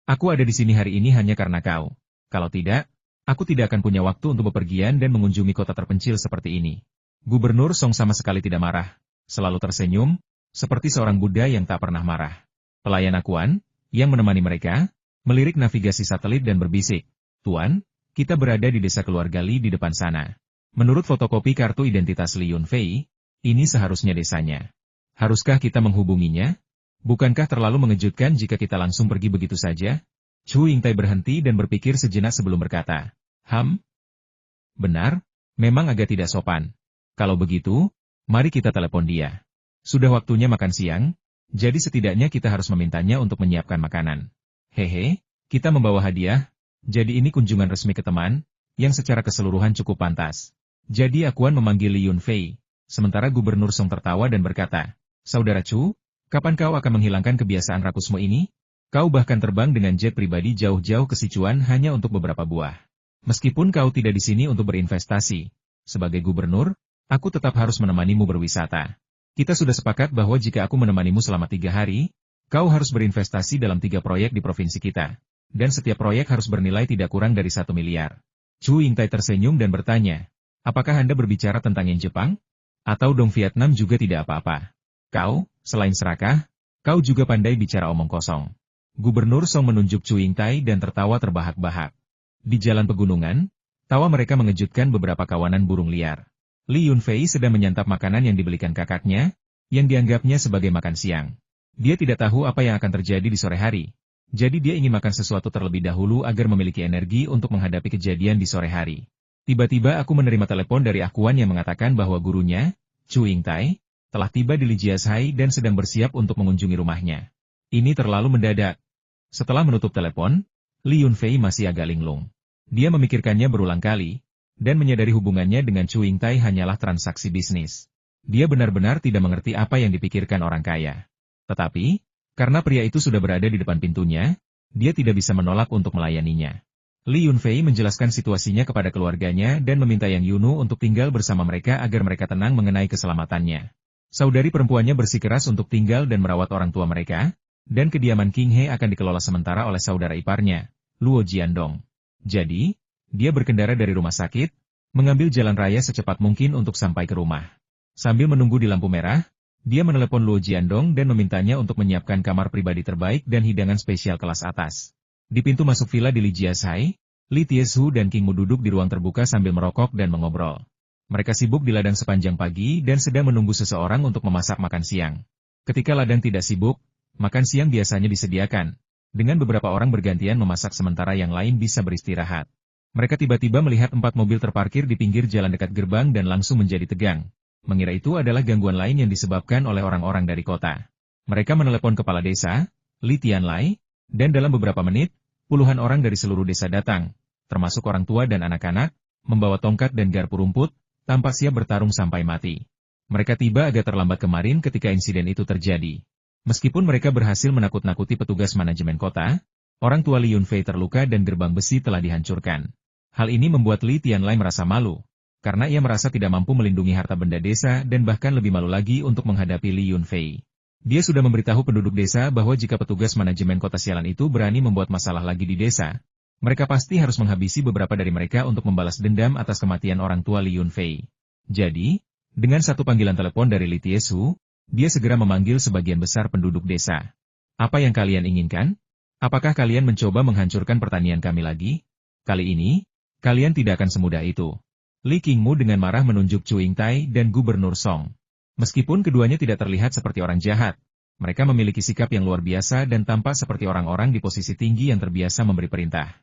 Aku ada di sini hari ini hanya karena kau. Kalau tidak, aku tidak akan punya waktu untuk bepergian dan mengunjungi kota terpencil seperti ini. Gubernur Song sama sekali tidak marah, selalu tersenyum, seperti seorang Buddha yang tak pernah marah. Pelayan Akuan, yang menemani mereka, melirik navigasi satelit dan berbisik, Tuan, kita berada di desa keluarga Li di depan sana. Menurut fotokopi kartu identitas Li Yunfei, ini seharusnya desanya. Haruskah kita menghubunginya? Bukankah terlalu mengejutkan jika kita langsung pergi begitu saja? Chu Yingtai berhenti dan berpikir sejenak sebelum berkata, benar, memang agak tidak sopan. Kalau begitu, mari kita telepon dia. Sudah waktunya makan siang, jadi setidaknya kita harus memintanya untuk menyiapkan makanan. Hehe, kita membawa hadiah, jadi ini kunjungan resmi ke teman, yang secara keseluruhan cukup pantas. Jadi Akuan memanggil Li Yunfei, sementara Gubernur Song tertawa dan berkata, Saudara Chu, kapan kau akan menghilangkan kebiasaan rakusmu ini? Kau bahkan terbang dengan jet pribadi jauh-jauh ke Sichuan hanya untuk beberapa buah. Meskipun kau tidak di sini untuk berinvestasi, sebagai gubernur, aku tetap harus menemanimu berwisata. Kita sudah sepakat bahwa jika aku menemanimu selama 3 hari, kau harus berinvestasi dalam 3 proyek di provinsi kita, dan setiap proyek harus bernilai tidak kurang dari 1 miliar. Chu Yingtai tersenyum dan bertanya, apakah Anda berbicara tentang yen Jepang? Atau dong Vietnam juga tidak apa-apa? Kau, selain serakah, Kau juga pandai bicara omong kosong. Gubernur Song menunjuk Chu Yingtai dan tertawa terbahak-bahak. Di jalan pegunungan, tawa mereka mengejutkan beberapa kawanan burung liar. Li Yunfei sedang menyantap makanan yang dibelikan kakaknya, yang dianggapnya sebagai makan siang. Dia tidak tahu apa yang akan terjadi di sore hari. Jadi dia ingin makan sesuatu terlebih dahulu agar memiliki energi untuk menghadapi kejadian di sore hari. Tiba-tiba aku menerima telepon dari Akuan yang mengatakan bahwa gurunya, Chu Yingtai, telah tiba di Lijiashai dan sedang bersiap untuk mengunjungi rumahnya. Ini terlalu mendadak. Setelah menutup telepon, Li Yunfei masih agak linglung. Dia memikirkannya berulang kali, dan menyadari hubungannya dengan Chu Yingtai hanyalah transaksi bisnis. Dia benar-benar tidak mengerti apa yang dipikirkan orang kaya. Tetapi, karena pria itu sudah berada di depan pintunya, dia tidak bisa menolak untuk melayaninya. Li Yunfei menjelaskan situasinya kepada keluarganya dan meminta Yang Yunu untuk tinggal bersama mereka agar mereka tenang mengenai keselamatannya. Saudari perempuannya bersikeras untuk tinggal dan merawat orang tua mereka, dan kediaman King He akan dikelola sementara oleh saudara iparnya, Luo Jiandong. Jadi, dia berkendara dari rumah sakit, mengambil jalan raya secepat mungkin untuk sampai ke rumah. Sambil menunggu di lampu merah, dia menelepon Luo Jiandong dan memintanya untuk menyiapkan kamar pribadi terbaik dan hidangan spesial kelas atas. Di pintu masuk villa di Lijiashai, Li Tiesu dan King Mu duduk di ruang terbuka sambil merokok dan mengobrol. Mereka sibuk di ladang sepanjang pagi dan sedang menunggu seseorang untuk memasak makan siang. Ketika ladang tidak sibuk, makan siang biasanya disediakan, dengan beberapa orang bergantian memasak sementara yang lain bisa beristirahat. Mereka tiba-tiba melihat 4 mobil terparkir di pinggir jalan dekat gerbang dan langsung menjadi tegang. Mengira itu adalah gangguan lain yang disebabkan oleh orang-orang dari kota. Mereka menelepon kepala desa, Li Tianlai, dan dalam beberapa menit, puluhan orang dari seluruh desa datang, termasuk orang tua dan anak-anak, membawa tongkat dan garpu rumput, tampak siap bertarung sampai mati. Mereka tiba agak terlambat kemarin ketika insiden itu terjadi. Meskipun mereka berhasil menakut-nakuti petugas manajemen kota, orang tua Li Yunfei terluka dan gerbang besi telah dihancurkan. Hal ini membuat Li Tianlai merasa malu, karena ia merasa tidak mampu melindungi harta benda desa dan bahkan lebih malu lagi untuk menghadapi Li Yunfei. Dia sudah memberitahu penduduk desa bahwa jika petugas manajemen kota sialan itu berani membuat masalah lagi di desa, mereka pasti harus menghabisi beberapa dari mereka untuk membalas dendam atas kematian orang tua Li Yunfei. Jadi, dengan satu panggilan telepon dari Li Tiesu, dia segera memanggil sebagian besar penduduk desa. Apa yang kalian inginkan? Apakah kalian mencoba menghancurkan pertanian kami lagi? Kali ini, kalian tidak akan semudah itu. Li Qingmu dengan marah menunjuk Chu Yingtai dan Gubernur Song. Meskipun keduanya tidak terlihat seperti orang jahat, mereka memiliki sikap yang luar biasa dan tampak seperti orang-orang di posisi tinggi yang terbiasa memberi perintah.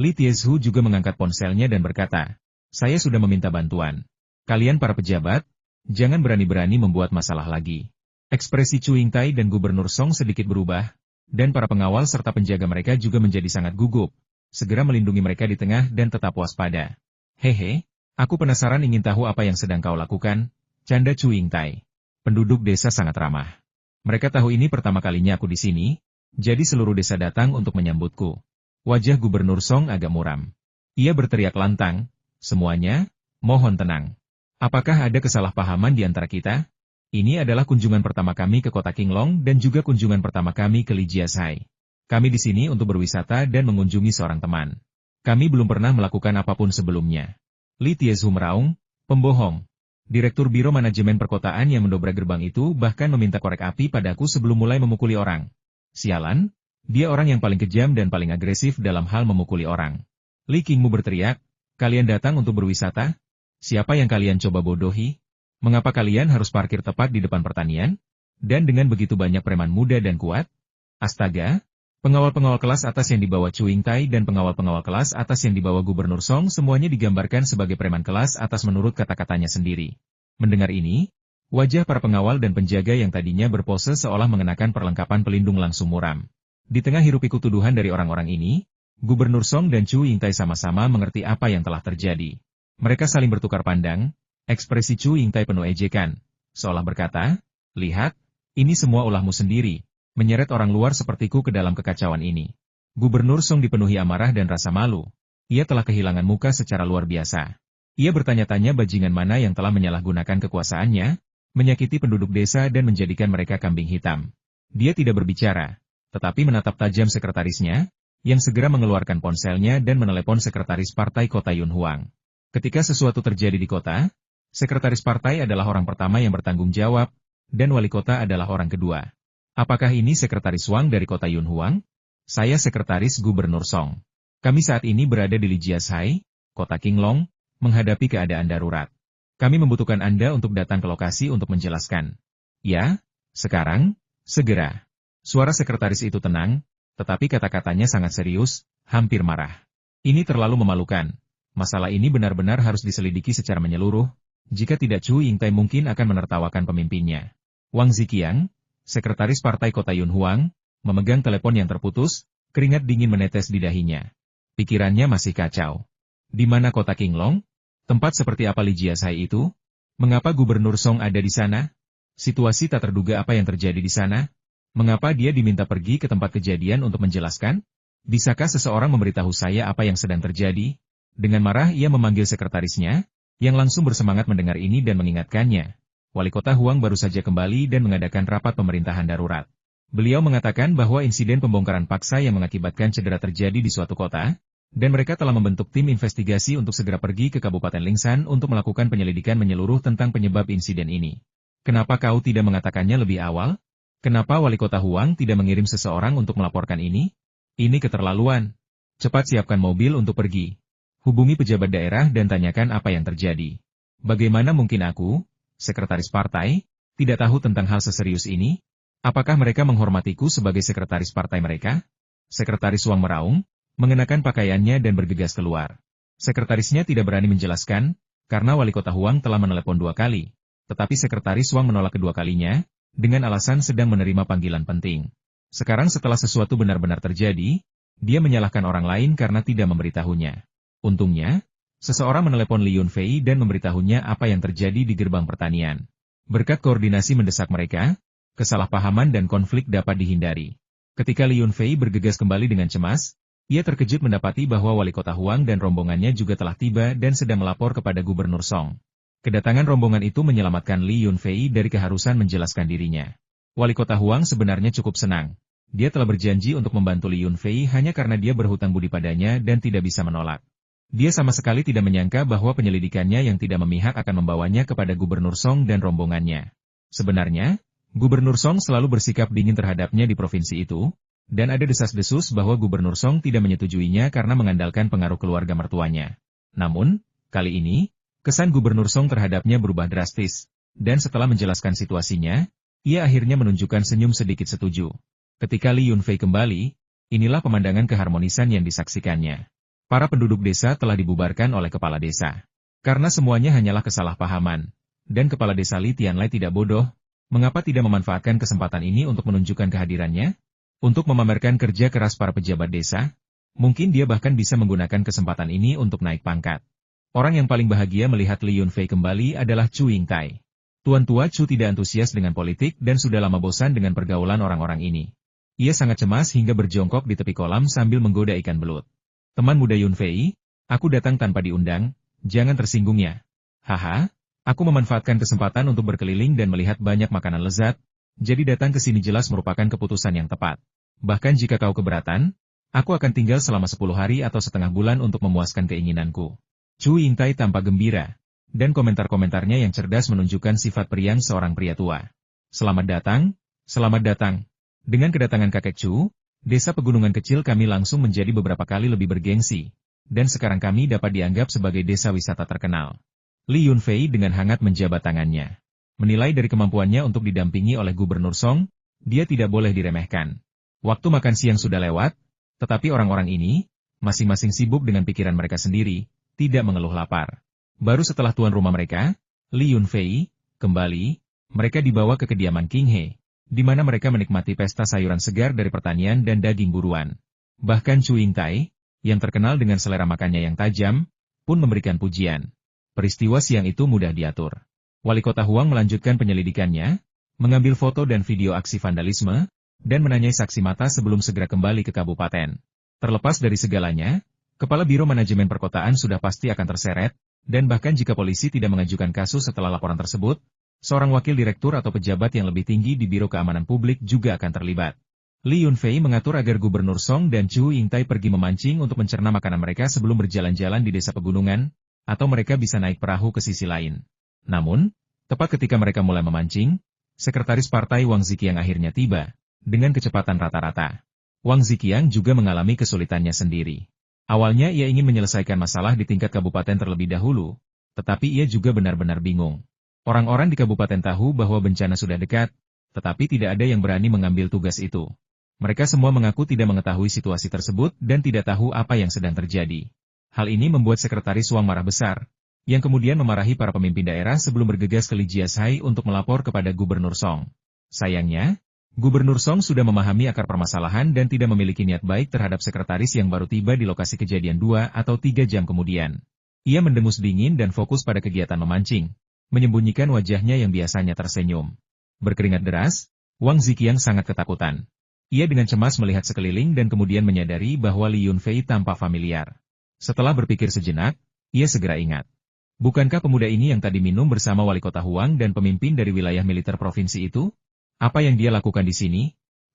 Li Tiesu juga mengangkat ponselnya dan berkata, "Saya sudah meminta bantuan. Kalian para pejabat, jangan berani-berani membuat masalah lagi." Ekspresi Chu Yingtai dan Gubernur Song sedikit berubah, dan para pengawal serta penjaga mereka juga menjadi sangat gugup, segera melindungi mereka di tengah dan tetap waspada. "Hehe, aku penasaran ingin tahu apa yang sedang kau lakukan," canda Chu Yingtai. Penduduk desa sangat ramah. Mereka tahu ini pertama kalinya aku di sini, jadi seluruh desa datang untuk menyambutku. Wajah Gubernur Song agak muram. Ia berteriak lantang, "Semuanya, mohon tenang. Apakah ada kesalahpahaman di antara kita? Ini adalah kunjungan pertama kami ke kota Qinglong dan juga kunjungan pertama kami ke Lijiashai. Kami di sini untuk berwisata dan mengunjungi seorang teman. Kami belum pernah melakukan apapun sebelumnya." Li Tiesu meraung, "Pembohong. Direktur Biro Manajemen Perkotaan yang mendobrak gerbang itu bahkan meminta korek api padaku sebelum mulai memukuli orang. Sialan, dia orang yang paling kejam dan paling agresif dalam hal memukuli orang." Li Qingmu berteriak, "Kalian datang untuk berwisata? Siapa yang kalian coba bodohi? Mengapa kalian harus parkir tepat di depan pertanian? Dan dengan begitu banyak preman muda dan kuat? Astaga! Pengawal-pengawal kelas atas yang dibawa Chu Yingtai dan pengawal-pengawal kelas atas yang dibawa Gubernur Song semuanya digambarkan sebagai preman kelas atas menurut kata-katanya sendiri." Mendengar ini, wajah para pengawal dan penjaga yang tadinya berpose seolah mengenakan perlengkapan pelindung langsung muram. Di tengah hiruk-pikuk tuduhan dari orang-orang ini, Gubernur Song dan Chu Yingtai sama-sama mengerti apa yang telah terjadi. Mereka saling bertukar pandang, ekspresi Chu Yingtai penuh ejekan, seolah berkata, "Lihat, ini semua ulahmu sendiri, menyeret orang luar sepertiku ke dalam kekacauan ini." Gubernur Song dipenuhi amarah dan rasa malu. Ia telah kehilangan muka secara luar biasa. Ia bertanya-tanya bajingan mana yang telah menyalahgunakan kekuasaannya, menyakiti penduduk desa dan menjadikan mereka kambing hitam. Dia tidak berbicara, tetapi menatap tajam sekretarisnya, yang segera mengeluarkan ponselnya dan menelepon sekretaris partai kota Yun Huang. Ketika sesuatu terjadi di kota, sekretaris partai adalah orang pertama yang bertanggung jawab, dan wali kota adalah orang kedua. Apakah ini Sekretaris Wang dari kota Yunhuang? Saya Sekretaris Gubernur Song. Kami saat ini berada di Lijiashai, kota Qinglong, menghadapi keadaan darurat. Kami membutuhkan Anda untuk datang ke lokasi untuk menjelaskan. Ya, sekarang, segera. Suara sekretaris itu tenang, tetapi kata-katanya sangat serius, hampir marah. Ini terlalu memalukan. Masalah ini benar-benar harus diselidiki secara menyeluruh. Jika tidak, Chu Yingtai mungkin akan menertawakan pemimpinnya. Wang Ziqiang, Sekretaris Partai Kota Yunhuang, memegang telepon yang terputus, keringat dingin menetes di dahinya. Pikirannya masih kacau. Di mana kota Qinglong? Tempat seperti apa Lijiashai itu? Mengapa Gubernur Song ada di sana? Situasi tak terduga apa yang terjadi di sana? Mengapa dia diminta pergi ke tempat kejadian untuk menjelaskan? Bisakah seseorang memberitahu saya apa yang sedang terjadi? Dengan marah ia memanggil sekretarisnya, yang langsung bersemangat mendengar ini dan mengingatkannya. Wali kota Huang baru saja kembali dan mengadakan rapat pemerintahan darurat. Beliau mengatakan bahwa insiden pembongkaran paksa yang mengakibatkan cedera terjadi di suatu kota, dan mereka telah membentuk tim investigasi untuk segera pergi ke Kabupaten Lingshan untuk melakukan penyelidikan menyeluruh tentang penyebab insiden ini. Kenapa kau tidak mengatakannya lebih awal? Kenapa wali kota Huang tidak mengirim seseorang untuk melaporkan ini? Ini keterlaluan. Cepat siapkan mobil untuk pergi. Hubungi pejabat daerah dan tanyakan apa yang terjadi. Bagaimana mungkin aku, sekretaris partai, tidak tahu tentang hal seserius ini? Apakah mereka menghormatiku sebagai sekretaris partai mereka? Sekretaris Wang meraung, mengenakan pakaiannya dan bergegas keluar. Sekretarisnya tidak berani menjelaskan, karena wali kota Huang telah menelepon 2 kali. Tetapi sekretaris Wang menolak kedua kalinya, dengan alasan sedang menerima panggilan penting. Sekarang setelah sesuatu benar-benar terjadi, dia menyalahkan orang lain karena tidak memberitahunya. Untungnya, seseorang menelepon Li Yunfei dan memberitahunya apa yang terjadi di gerbang pertanian. Berkat koordinasi mendesak mereka, kesalahpahaman dan konflik dapat dihindari. Ketika Li Yunfei bergegas kembali dengan cemas, ia terkejut mendapati bahwa wali kota Huang dan rombongannya juga telah tiba dan sedang melapor kepada Gubernur Song. Kedatangan rombongan itu menyelamatkan Li Yunfei dari keharusan menjelaskan dirinya. Wali kota Huang sebenarnya cukup senang. Dia telah berjanji untuk membantu Li Yunfei hanya karena dia berhutang budi padanya dan tidak bisa menolak. Dia sama sekali tidak menyangka bahwa penyelidikannya yang tidak memihak akan membawanya kepada Gubernur Song dan rombongannya. Sebenarnya, Gubernur Song selalu bersikap dingin terhadapnya di provinsi itu, dan ada desas-desus bahwa Gubernur Song tidak menyetujuinya karena mengandalkan pengaruh keluarga mertuanya. Namun, kali ini, kesan Gubernur Song terhadapnya berubah drastis, dan setelah menjelaskan situasinya, ia akhirnya menunjukkan senyum sedikit setuju. Ketika Li Yunfei kembali, inilah pemandangan keharmonisan yang disaksikannya. Para penduduk desa telah dibubarkan oleh kepala desa. Karena semuanya hanyalah kesalahpahaman, dan kepala desa Li Tianlai tidak bodoh, mengapa tidak memanfaatkan kesempatan ini untuk menunjukkan kehadirannya? Untuk memamerkan kerja keras para pejabat desa? Mungkin dia bahkan bisa menggunakan kesempatan ini untuk naik pangkat. Orang yang paling bahagia melihat Li Yunfei kembali adalah Chu Yingtai. Tuan tua Chu tidak antusias dengan politik dan sudah lama bosan dengan pergaulan orang-orang ini. Ia sangat cemas hingga berjongkok di tepi kolam sambil menggoda ikan belut. Teman muda Yunfei, aku datang tanpa diundang, jangan tersinggung ya. Haha, aku memanfaatkan kesempatan untuk berkeliling dan melihat banyak makanan lezat, jadi datang ke sini jelas merupakan keputusan yang tepat. Bahkan jika kau keberatan, aku akan tinggal selama 10 hari atau setengah bulan untuk memuaskan keinginanku. Chu Yingtai tampak gembira, dan komentar-komentarnya yang cerdas menunjukkan sifat periang seorang pria tua. Selamat datang, selamat datang. Dengan kedatangan kakek Chu, desa pegunungan kecil kami langsung menjadi beberapa kali lebih bergengsi, dan sekarang kami dapat dianggap sebagai desa wisata terkenal. Li Yunfei dengan hangat menjabat tangannya. Menilai dari kemampuannya untuk didampingi oleh Gubernur Song, dia tidak boleh diremehkan. Waktu makan siang sudah lewat, tetapi orang-orang ini, masing-masing sibuk dengan pikiran mereka sendiri, tidak mengeluh lapar. Baru setelah tuan rumah mereka, Li Yunfei, kembali, mereka dibawa ke kediaman King He, di mana mereka menikmati pesta sayuran segar dari pertanian dan daging buruan. Bahkan Chu Yingtai, yang terkenal dengan selera makannya yang tajam, pun memberikan pujian. Peristiwa siang itu mudah diatur. Wali kota Huang melanjutkan penyelidikannya, mengambil foto dan video aksi vandalisme, dan menanyai saksi mata sebelum segera kembali ke kabupaten. Terlepas dari segalanya, Kepala Biro Manajemen Perkotaan sudah pasti akan terseret, dan bahkan jika polisi tidak mengajukan kasus setelah laporan tersebut, seorang wakil direktur atau pejabat yang lebih tinggi di Biro Keamanan Publik juga akan terlibat. Li Yunfei mengatur agar Gubernur Song dan Chu Yingtai pergi memancing untuk mencerna makanan mereka sebelum berjalan-jalan di desa pegunungan, atau mereka bisa naik perahu ke sisi lain. Namun, tepat ketika mereka mulai memancing, Sekretaris Partai Wang Ziqiang akhirnya tiba, dengan kecepatan rata-rata. Wang Ziqiang juga mengalami kesulitannya sendiri. Awalnya ia ingin menyelesaikan masalah di tingkat kabupaten terlebih dahulu, tetapi ia juga benar-benar bingung. Orang-orang di kabupaten tahu bahwa bencana sudah dekat, tetapi tidak ada yang berani mengambil tugas itu. Mereka semua mengaku tidak mengetahui situasi tersebut dan tidak tahu apa yang sedang terjadi. Hal ini membuat Sekretaris Wang marah besar, yang kemudian memarahi para pemimpin daerah sebelum bergegas ke Li Jiashai untuk melapor kepada Gubernur Song. Sayangnya, Gubernur Song sudah memahami akar permasalahan dan tidak memiliki niat baik terhadap sekretaris yang baru tiba di lokasi kejadian 2 atau 3 jam kemudian. Ia mendengus dingin dan fokus pada kegiatan memancing, menyembunyikan wajahnya yang biasanya tersenyum. Berkeringat deras, Wang Ziqiang sangat ketakutan. Ia dengan cemas melihat sekeliling dan kemudian menyadari bahwa Li Yunfei tampak familiar. Setelah berpikir sejenak, ia segera ingat. Bukankah pemuda ini yang tadi minum bersama wali kota Huang dan pemimpin dari wilayah militer provinsi itu? Apa yang dia lakukan di sini?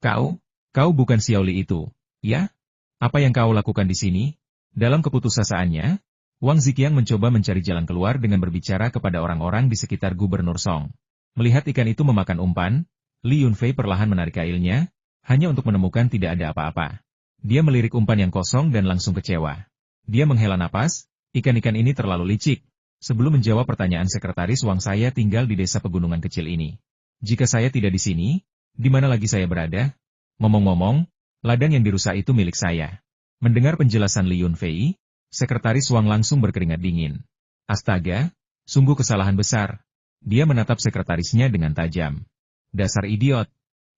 Kau bukan Xiao Li itu, ya? Apa yang kau lakukan di sini? Dalam keputusasaannya, Wang Ziqiang mencoba mencari jalan keluar dengan berbicara kepada orang-orang di sekitar Gubernur Song. Melihat ikan itu memakan umpan, Li Yunfei perlahan menarik kailnya, hanya untuk menemukan tidak ada apa-apa. Dia melirik umpan yang kosong dan langsung kecewa. Dia menghela napas, ikan-ikan ini terlalu licik. Sebelum menjawab pertanyaan Sekretaris Wang, saya tinggal di desa pegunungan kecil ini. Jika saya tidak di sini, di mana lagi saya berada? Ngomong-ngomong, ladang yang dirusak itu milik saya. Mendengar penjelasan Li Yunfei, Sekretaris Wang langsung berkeringat dingin. Astaga, sungguh kesalahan besar. Dia menatap sekretarisnya dengan tajam. Dasar idiot.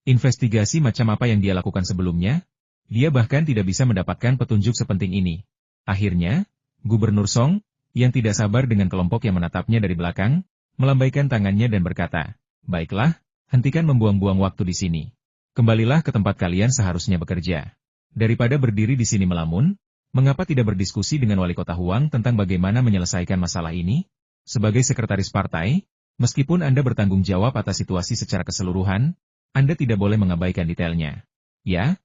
Investigasi macam apa yang dia lakukan sebelumnya? Dia bahkan tidak bisa mendapatkan petunjuk sepenting ini. Akhirnya, Gubernur Song, yang tidak sabar dengan kelompok yang menatapnya dari belakang, melambaikan tangannya dan berkata, "Baiklah, hentikan membuang-buang waktu di sini. Kembalilah ke tempat kalian seharusnya bekerja. Daripada berdiri di sini melamun, mengapa tidak berdiskusi dengan wali kota Huang tentang bagaimana menyelesaikan masalah ini? Sebagai sekretaris partai, meskipun Anda bertanggung jawab atas situasi secara keseluruhan, Anda tidak boleh mengabaikan detailnya." Ya,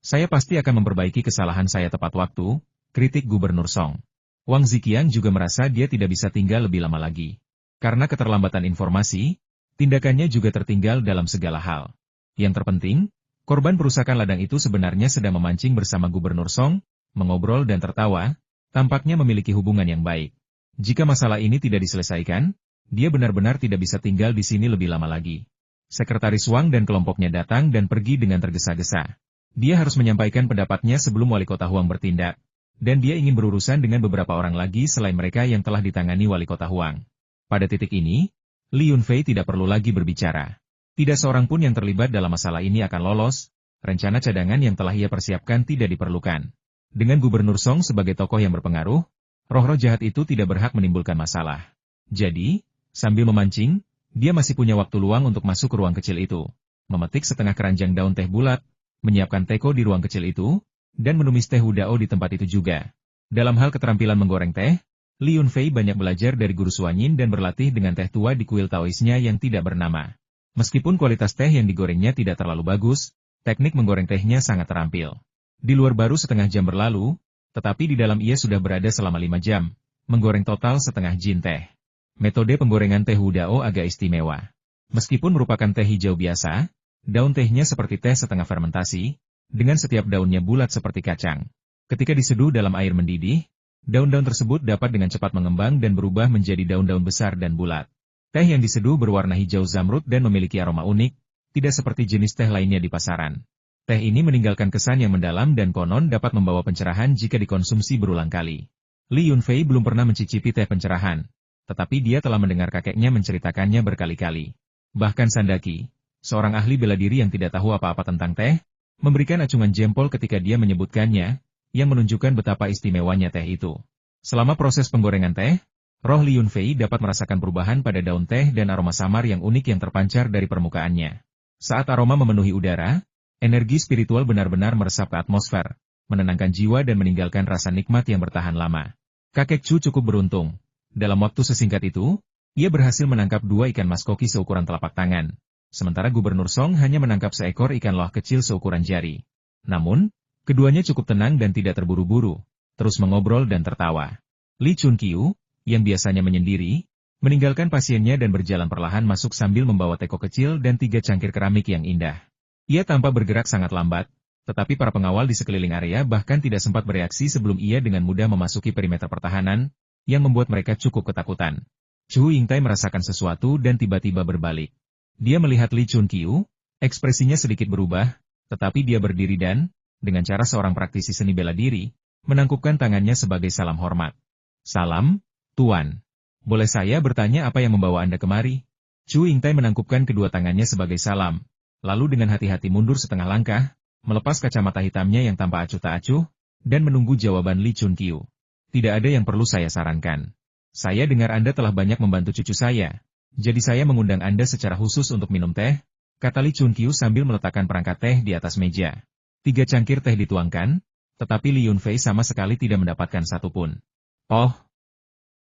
saya pasti akan memperbaiki kesalahan saya tepat waktu, kritik Gubernur Song. Wang Ziqiang juga merasa dia tidak bisa tinggal lebih lama lagi. Karena keterlambatan informasi, tindakannya juga tertinggal dalam segala hal. Yang terpenting, korban perusakan ladang itu sebenarnya sedang memancing bersama Gubernur Song, mengobrol dan tertawa, tampaknya memiliki hubungan yang baik. Jika masalah ini tidak diselesaikan, dia benar-benar tidak bisa tinggal di sini lebih lama lagi. Sekretaris Wang dan kelompoknya datang dan pergi dengan tergesa-gesa. Dia harus menyampaikan pendapatnya sebelum wali kota Huang bertindak. Dan dia ingin berurusan dengan beberapa orang lagi selain mereka yang telah ditangani wali kota Huang. Pada titik ini, Li Yunfei tidak perlu lagi berbicara. Tidak seorang pun yang terlibat dalam masalah ini akan lolos, rencana cadangan yang telah ia persiapkan tidak diperlukan. Dengan Gubernur Song sebagai tokoh yang berpengaruh, roh-roh jahat itu tidak berhak menimbulkan masalah. Jadi, sambil memancing, dia masih punya waktu luang untuk masuk ke ruang kecil itu, memetik setengah keranjang daun teh bulat, menyiapkan teko di ruang kecil itu, dan menumis teh hudao di tempat itu juga. Dalam hal keterampilan menggoreng teh, Li Yunfei banyak belajar dari guru Suanyin dan berlatih dengan teh tua di kuil Taoisnya yang tidak bernama. Meskipun kualitas teh yang digorengnya tidak terlalu bagus, teknik menggoreng tehnya sangat terampil. Di luar baru setengah jam berlalu, tetapi di dalam ia sudah berada selama 5 jam, menggoreng total setengah jin teh. Metode penggorengan teh hudao agak istimewa. Meskipun merupakan teh hijau biasa, daun tehnya seperti teh setengah fermentasi, dengan setiap daunnya bulat seperti kacang. Ketika diseduh dalam air mendidih, daun-daun tersebut dapat dengan cepat mengembang dan berubah menjadi daun-daun besar dan bulat. Teh yang diseduh berwarna hijau zamrud dan memiliki aroma unik, tidak seperti jenis teh lainnya di pasaran. Teh ini meninggalkan kesan yang mendalam dan konon dapat membawa pencerahan jika dikonsumsi berulang kali. Li Yunfei belum pernah mencicipi teh pencerahan, tetapi dia telah mendengar kakeknya menceritakannya berkali-kali. Bahkan Sandaki, seorang ahli bela diri yang tidak tahu apa-apa tentang teh, memberikan acungan jempol ketika dia menyebutkannya, yang menunjukkan betapa istimewanya teh itu. Selama proses penggorengan teh, roh Li Yunfei dapat merasakan perubahan pada daun teh dan aroma samar yang unik yang terpancar dari permukaannya. Saat aroma memenuhi udara, energi spiritual benar-benar meresap ke atmosfer, menenangkan jiwa dan meninggalkan rasa nikmat yang bertahan lama. Kakek Chu cukup beruntung. Dalam waktu sesingkat itu, ia berhasil menangkap 2 ikan mas koki seukuran telapak tangan. Sementara Gubernur Song hanya menangkap seekor ikan loh kecil seukuran jari. Namun, keduanya cukup tenang dan tidak terburu-buru, terus mengobrol dan tertawa. Li Chunqiu, yang biasanya menyendiri, meninggalkan pasiennya dan berjalan perlahan masuk sambil membawa teko kecil dan 3 cangkir keramik yang indah. Ia tampak bergerak sangat lambat, tetapi para pengawal di sekeliling area bahkan tidak sempat bereaksi sebelum ia dengan mudah memasuki perimeter pertahanan, yang membuat mereka cukup ketakutan. Chu Yingtai merasakan sesuatu dan tiba-tiba berbalik. Dia melihat Li Chunqiu, ekspresinya sedikit berubah, tetapi dia berdiri dan, dengan cara seorang praktisi seni bela diri, menangkupkan tangannya sebagai salam hormat. Salam, Tuan. Boleh saya bertanya apa yang membawa Anda kemari? Chu Yingtai menangkupkan kedua tangannya sebagai salam, lalu dengan hati-hati mundur setengah langkah, melepas kacamata hitamnya yang tanpa acuh tak acuh, dan menunggu jawaban Li Chunqiu. Tidak ada yang perlu saya sarankan. Saya dengar Anda telah banyak membantu cucu saya, jadi saya mengundang Anda secara khusus untuk minum teh, kata Li Chunqiu sambil meletakkan perangkat teh di atas meja. 3 cangkir teh dituangkan, tetapi Li Yunfei sama sekali tidak mendapatkan satupun. Oh,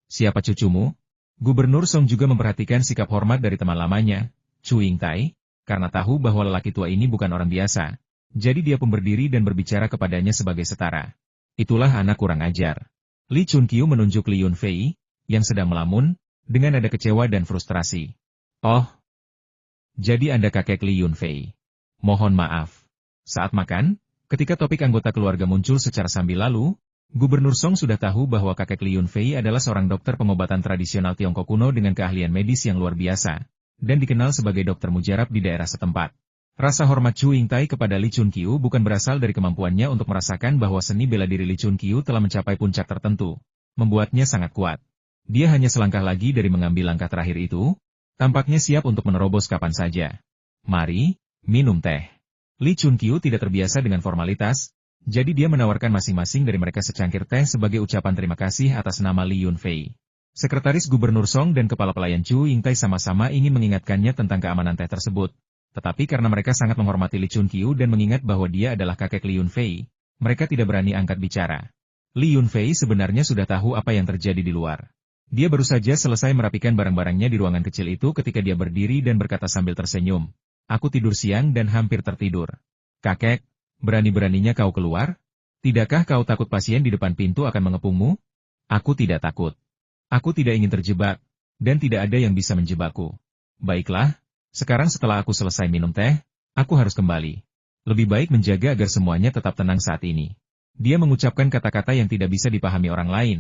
siapa cucumu? Gubernur Song juga memperhatikan sikap hormat dari teman lamanya, Chu Yingtai, karena tahu bahwa lelaki tua ini bukan orang biasa. Jadi dia pun berdiri dan berbicara kepadanya sebagai setara. Itulah anak kurang ajar. Li Chunqiu menunjuk Li Yunfei, yang sedang melamun, dengan nada kecewa dan frustrasi. Oh, jadi Anda kakek Li Yunfei. Mohon maaf. Saat makan, ketika topik anggota keluarga muncul secara sambil lalu, Gubernur Song sudah tahu bahwa kakek Li Yunfei adalah seorang dokter pengobatan tradisional Tiongkok kuno dengan keahlian medis yang luar biasa, dan dikenal sebagai dokter mujarab di daerah setempat. Rasa hormat Chu Yingtai kepada Li Chunqiu bukan berasal dari kemampuannya untuk merasakan bahwa seni bela diri Li Chunqiu telah mencapai puncak tertentu, membuatnya sangat kuat. Dia hanya selangkah lagi dari mengambil langkah terakhir itu, tampaknya siap untuk menerobos kapan saja. Mari, minum teh. Li Chunqiu tidak terbiasa dengan formalitas, jadi dia menawarkan masing-masing dari mereka secangkir teh sebagai ucapan terima kasih atas nama Li Yunfei. Sekretaris Gubernur Song dan kepala pelayan Chu Yingtai sama-sama ingin mengingatkannya tentang keamanan teh tersebut. Tetapi karena mereka sangat menghormati Li Chunqiu dan mengingat bahwa dia adalah kakek Li Yunfei, mereka tidak berani angkat bicara. Li Yunfei sebenarnya sudah tahu apa yang terjadi di luar. Dia baru saja selesai merapikan barang-barangnya di ruangan kecil itu ketika dia berdiri dan berkata sambil tersenyum. Aku tidur siang dan hampir tertidur. Kakek, berani-beraninya kau keluar? Tidakkah kau takut pasien di depan pintu akan mengepungmu? Aku tidak takut. Aku tidak ingin terjebak, dan tidak ada yang bisa menjebakku. Baiklah. Sekarang setelah aku selesai minum teh, aku harus kembali. Lebih baik menjaga agar semuanya tetap tenang saat ini. Dia mengucapkan kata-kata yang tidak bisa dipahami orang lain,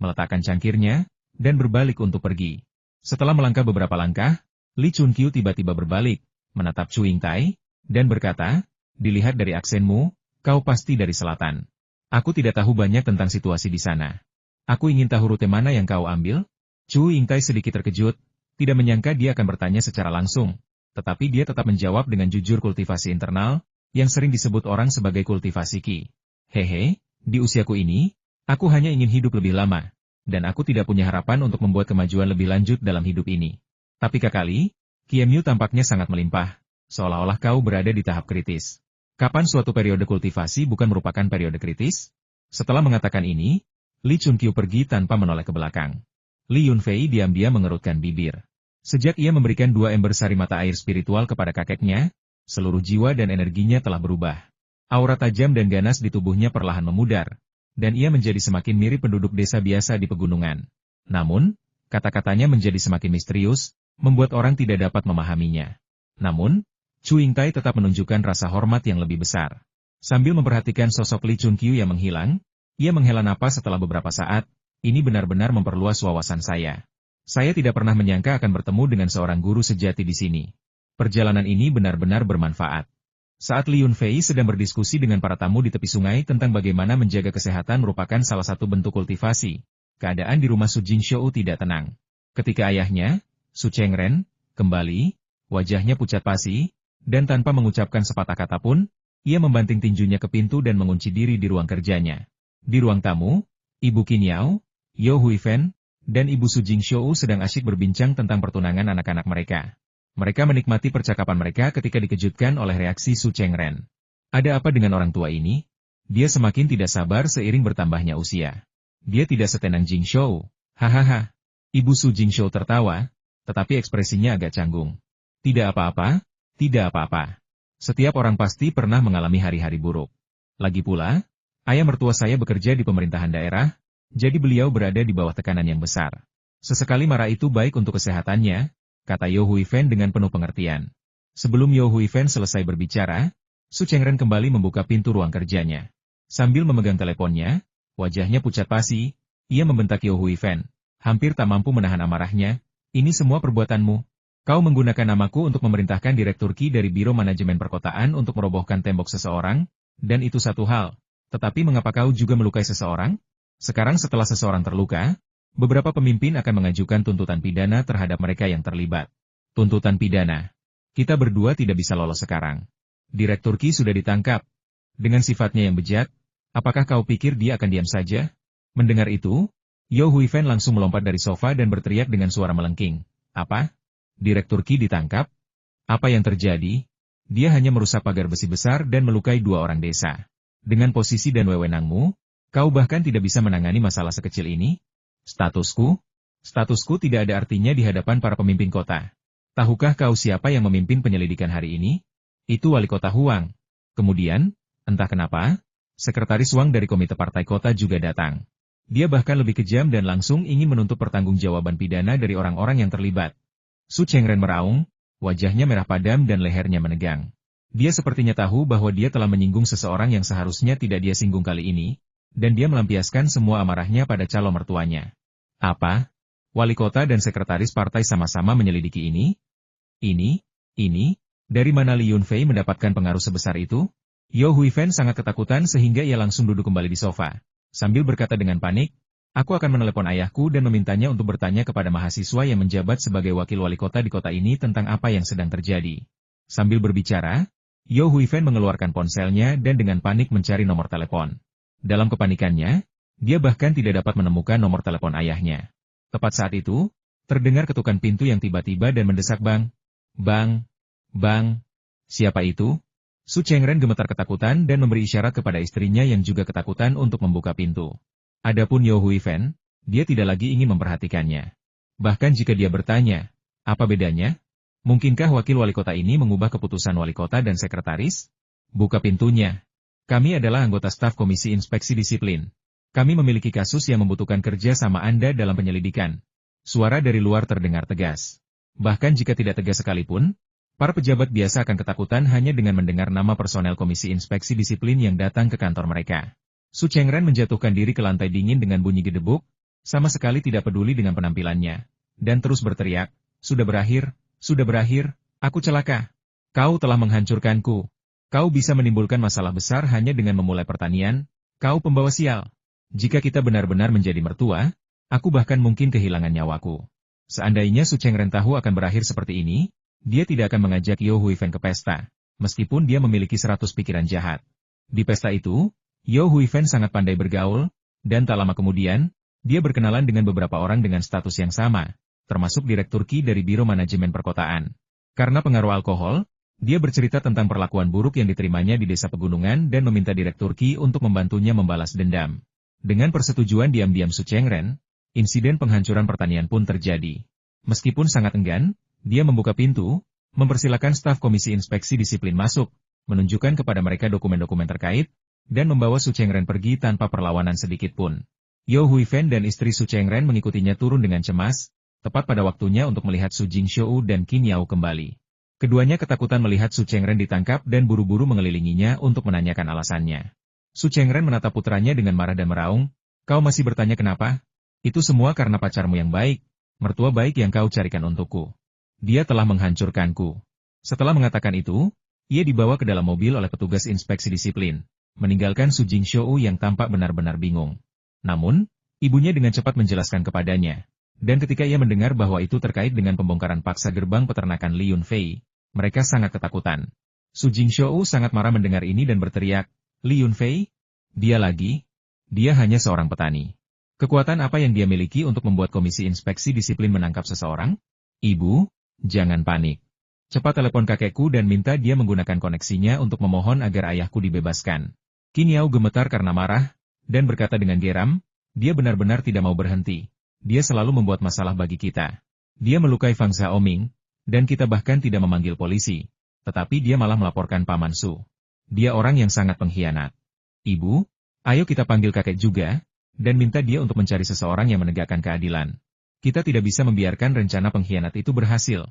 meletakkan cangkirnya, dan berbalik untuk pergi. Setelah melangkah beberapa langkah, Li Chunqiu tiba-tiba berbalik, menatap Chu Yingtai, dan berkata, dilihat dari aksenmu, kau pasti dari selatan. Aku tidak tahu banyak tentang situasi di sana. Aku ingin tahu rute mana yang kau ambil? Chu Yingtai sedikit terkejut. Tidak menyangka dia akan bertanya secara langsung, tetapi dia tetap menjawab dengan jujur kultivasi internal, yang sering disebut orang sebagai kultivasi Qi. Hehe, di usiaku ini, aku hanya ingin hidup lebih lama, dan aku tidak punya harapan untuk membuat kemajuan lebih lanjut dalam hidup ini. Tapi Kakali, Qi tampaknya sangat melimpah, seolah-olah kau berada di tahap kritis. Kapan suatu periode kultivasi bukan merupakan periode kritis? Setelah mengatakan ini, Li Chunqiu pergi tanpa menoleh ke belakang. Li Yunfei diam-diam mengerutkan bibir. Sejak ia memberikan 2 ember sari mata air spiritual kepada kakeknya, seluruh jiwa dan energinya telah berubah. Aura tajam dan ganas di tubuhnya perlahan memudar, dan ia menjadi semakin mirip penduduk desa biasa di pegunungan. Namun, kata-katanya menjadi semakin misterius, membuat orang tidak dapat memahaminya. Namun, Chu Yingtai tetap menunjukkan rasa hormat yang lebih besar. Sambil memperhatikan sosok Li Chunqiu yang menghilang, ia menghela napas setelah beberapa saat. Ini benar-benar memperluas wawasan saya. Saya tidak pernah menyangka akan bertemu dengan seorang guru sejati di sini. Perjalanan ini benar-benar bermanfaat. Saat Li Yunfei sedang berdiskusi dengan para tamu di tepi sungai tentang bagaimana menjaga kesehatan merupakan salah satu bentuk kultivasi, keadaan di rumah Su Jingshou tidak tenang. Ketika ayahnya, Su Chengren, kembali, wajahnya pucat pasi, dan tanpa mengucapkan sepatah kata pun, ia membanting tinjunya ke pintu dan mengunci diri di ruang kerjanya. Di ruang tamu, Ibu Qinyao, Yo Huifen, dan Ibu Su Jingshou sedang asyik berbincang tentang pertunangan anak-anak mereka. Mereka menikmati percakapan mereka ketika dikejutkan oleh reaksi Su Chengren. Ada apa dengan orang tua ini? Dia semakin tidak sabar seiring bertambahnya usia. Dia tidak setenang Jingshou. Hahaha. Ibu Su Jingshou tertawa, tetapi ekspresinya agak canggung. Tidak apa-apa, tidak apa-apa. Setiap orang pasti pernah mengalami hari-hari buruk. Lagi pula, ayah mertua saya bekerja di pemerintahan daerah, jadi beliau berada di bawah tekanan yang besar. Sesekali marah itu baik untuk kesehatannya, kata Yo Huifen dengan penuh pengertian. Sebelum Yao Huifan selesai berbicara, Su Chengren kembali membuka pintu ruang kerjanya. Sambil memegang teleponnya, wajahnya pucat pasi, ia membentak Yao Huifan, hampir tak mampu menahan amarahnya. Ini semua perbuatanmu. Kau menggunakan namaku untuk memerintahkan Direktur Ki dari Biro Manajemen Perkotaan untuk merobohkan tembok seseorang, dan itu satu hal. Tetapi mengapa kau juga melukai seseorang? Sekarang setelah seseorang terluka, beberapa pemimpin akan mengajukan tuntutan pidana terhadap mereka yang terlibat. Tuntutan pidana. Kita berdua tidak bisa lolos sekarang. Direktur Ki sudah ditangkap. Dengan sifatnya yang bejat, apakah kau pikir dia akan diam saja? Mendengar itu, Yao Huifan langsung melompat dari sofa dan berteriak dengan suara melengking. Apa? Direktur Ki ditangkap? Apa yang terjadi? Dia hanya merusak pagar besi besar dan melukai 2 orang desa. Dengan posisi dan wewenangmu, kau bahkan tidak bisa menangani masalah sekecil ini? Statusku? Statusku tidak ada artinya di hadapan para pemimpin kota. Tahukah kau siapa yang memimpin penyelidikan hari ini? Itu Wali Kota Huang. Kemudian, entah kenapa, Sekretaris Wang dari Komite Partai Kota juga datang. Dia bahkan lebih kejam dan langsung ingin menuntut pertanggungjawaban pidana dari orang-orang yang terlibat. Su Chengren meraung, wajahnya merah padam dan lehernya menegang. Dia sepertinya tahu bahwa dia telah menyinggung seseorang yang seharusnya tidak dia singgung kali ini, dan dia melampiaskan semua amarahnya pada calon mertuanya. Apa? Wali kota dan sekretaris partai sama-sama menyelidiki ini? Ini? Dari mana Li Yunfei mendapatkan pengaruh sebesar itu? Yao Huifan sangat ketakutan sehingga ia langsung duduk kembali di sofa. Sambil berkata dengan panik, aku akan menelepon ayahku dan memintanya untuk bertanya kepada mahasiswa yang menjabat sebagai wakil wali kota di kota ini tentang apa yang sedang terjadi. Sambil berbicara, Yao Huifan mengeluarkan ponselnya dan dengan panik mencari nomor telepon. Dalam kepanikannya, dia bahkan tidak dapat menemukan nomor telepon ayahnya. Tepat saat itu, terdengar ketukan pintu yang tiba-tiba dan mendesak bang. Bang. Bang. Siapa itu? Su Chengren gemetar ketakutan dan memberi isyarat kepada istrinya yang juga ketakutan untuk membuka pintu. Adapun Yao Huifan, dia tidak lagi ingin memperhatikannya. Bahkan jika dia bertanya, apa bedanya? Mungkinkah wakil wali kota ini mengubah keputusan wali kota dan sekretaris? Buka pintunya. Kami adalah anggota staf Komisi Inspeksi Disiplin. Kami memiliki kasus yang membutuhkan kerja sama Anda dalam penyelidikan. Suara dari luar terdengar tegas. Bahkan jika tidak tegas sekalipun, para pejabat biasa akan ketakutan hanya dengan mendengar nama personel Komisi Inspeksi Disiplin yang datang ke kantor mereka. Su Chengren menjatuhkan diri ke lantai dingin dengan bunyi gedebuk, sama sekali tidak peduli dengan penampilannya, dan terus berteriak, sudah berakhir, aku celaka. Kau telah menghancurkanku. Kau bisa menimbulkan masalah besar hanya dengan memulai pertanian, kau pembawa sial. Jika kita benar-benar menjadi mertua, aku bahkan mungkin kehilangan nyawaku. Seandainya Su Chengren tahu akan berakhir seperti ini, dia tidak akan mengajak Yao Huifan ke pesta, meskipun dia memiliki 100 pikiran jahat. Di pesta itu, Yao Huifan sangat pandai bergaul, dan tak lama kemudian, dia berkenalan dengan beberapa orang dengan status yang sama, termasuk Direktur Ki dari Biro Manajemen Perkotaan. Karena pengaruh alkohol, dia bercerita tentang perlakuan buruk yang diterimanya di desa pegunungan dan meminta Direktur Ki untuk membantunya membalas dendam. Dengan persetujuan diam-diam Su Chengren, insiden penghancuran pertanian pun terjadi. Meskipun sangat enggan, dia membuka pintu, mempersilakan staf Komisi Inspeksi Disiplin masuk, menunjukkan kepada mereka dokumen-dokumen terkait, dan membawa Su Chengren pergi tanpa perlawanan sedikit pun. Yao Huifan dan istri Su Chengren mengikutinya turun dengan cemas, tepat pada waktunya untuk melihat Su Jingxiu dan Qin Yao kembali. Keduanya ketakutan melihat Su Chengren ditangkap dan buru-buru mengelilinginya untuk menanyakan alasannya. Su Chengren menatap putranya dengan marah dan meraung, kau masih bertanya kenapa? Itu semua karena pacarmu yang baik, mertua baik yang kau carikan untukku. Dia telah menghancurkanku. Setelah mengatakan itu, ia dibawa ke dalam mobil oleh petugas inspeksi disiplin, meninggalkan Su Jingxiu yang tampak benar-benar bingung. Namun, ibunya dengan cepat menjelaskan kepadanya. Dan ketika ia mendengar bahwa itu terkait dengan pembongkaran paksa gerbang peternakan Li Yunfei, mereka sangat ketakutan. Su Jingxiu sangat marah mendengar ini dan berteriak, Li Yunfei? Dia lagi? Dia hanya seorang petani. Kekuatan apa yang dia miliki untuk membuat komisi inspeksi disiplin menangkap seseorang? Ibu, jangan panik. Cepat telepon kakekku dan minta dia menggunakan koneksinya untuk memohon agar ayahku dibebaskan. Qin Yao gemetar karena marah, dan berkata dengan geram, dia benar-benar tidak mau berhenti. Dia selalu membuat masalah bagi kita. Dia melukai Fang Xiaoming, dan kita bahkan tidak memanggil polisi. Tetapi dia malah melaporkan Paman Su. Dia orang yang sangat pengkhianat. Ibu, ayo kita panggil kakek juga, dan minta dia untuk mencari seseorang yang menegakkan keadilan. Kita tidak bisa membiarkan rencana pengkhianat itu berhasil.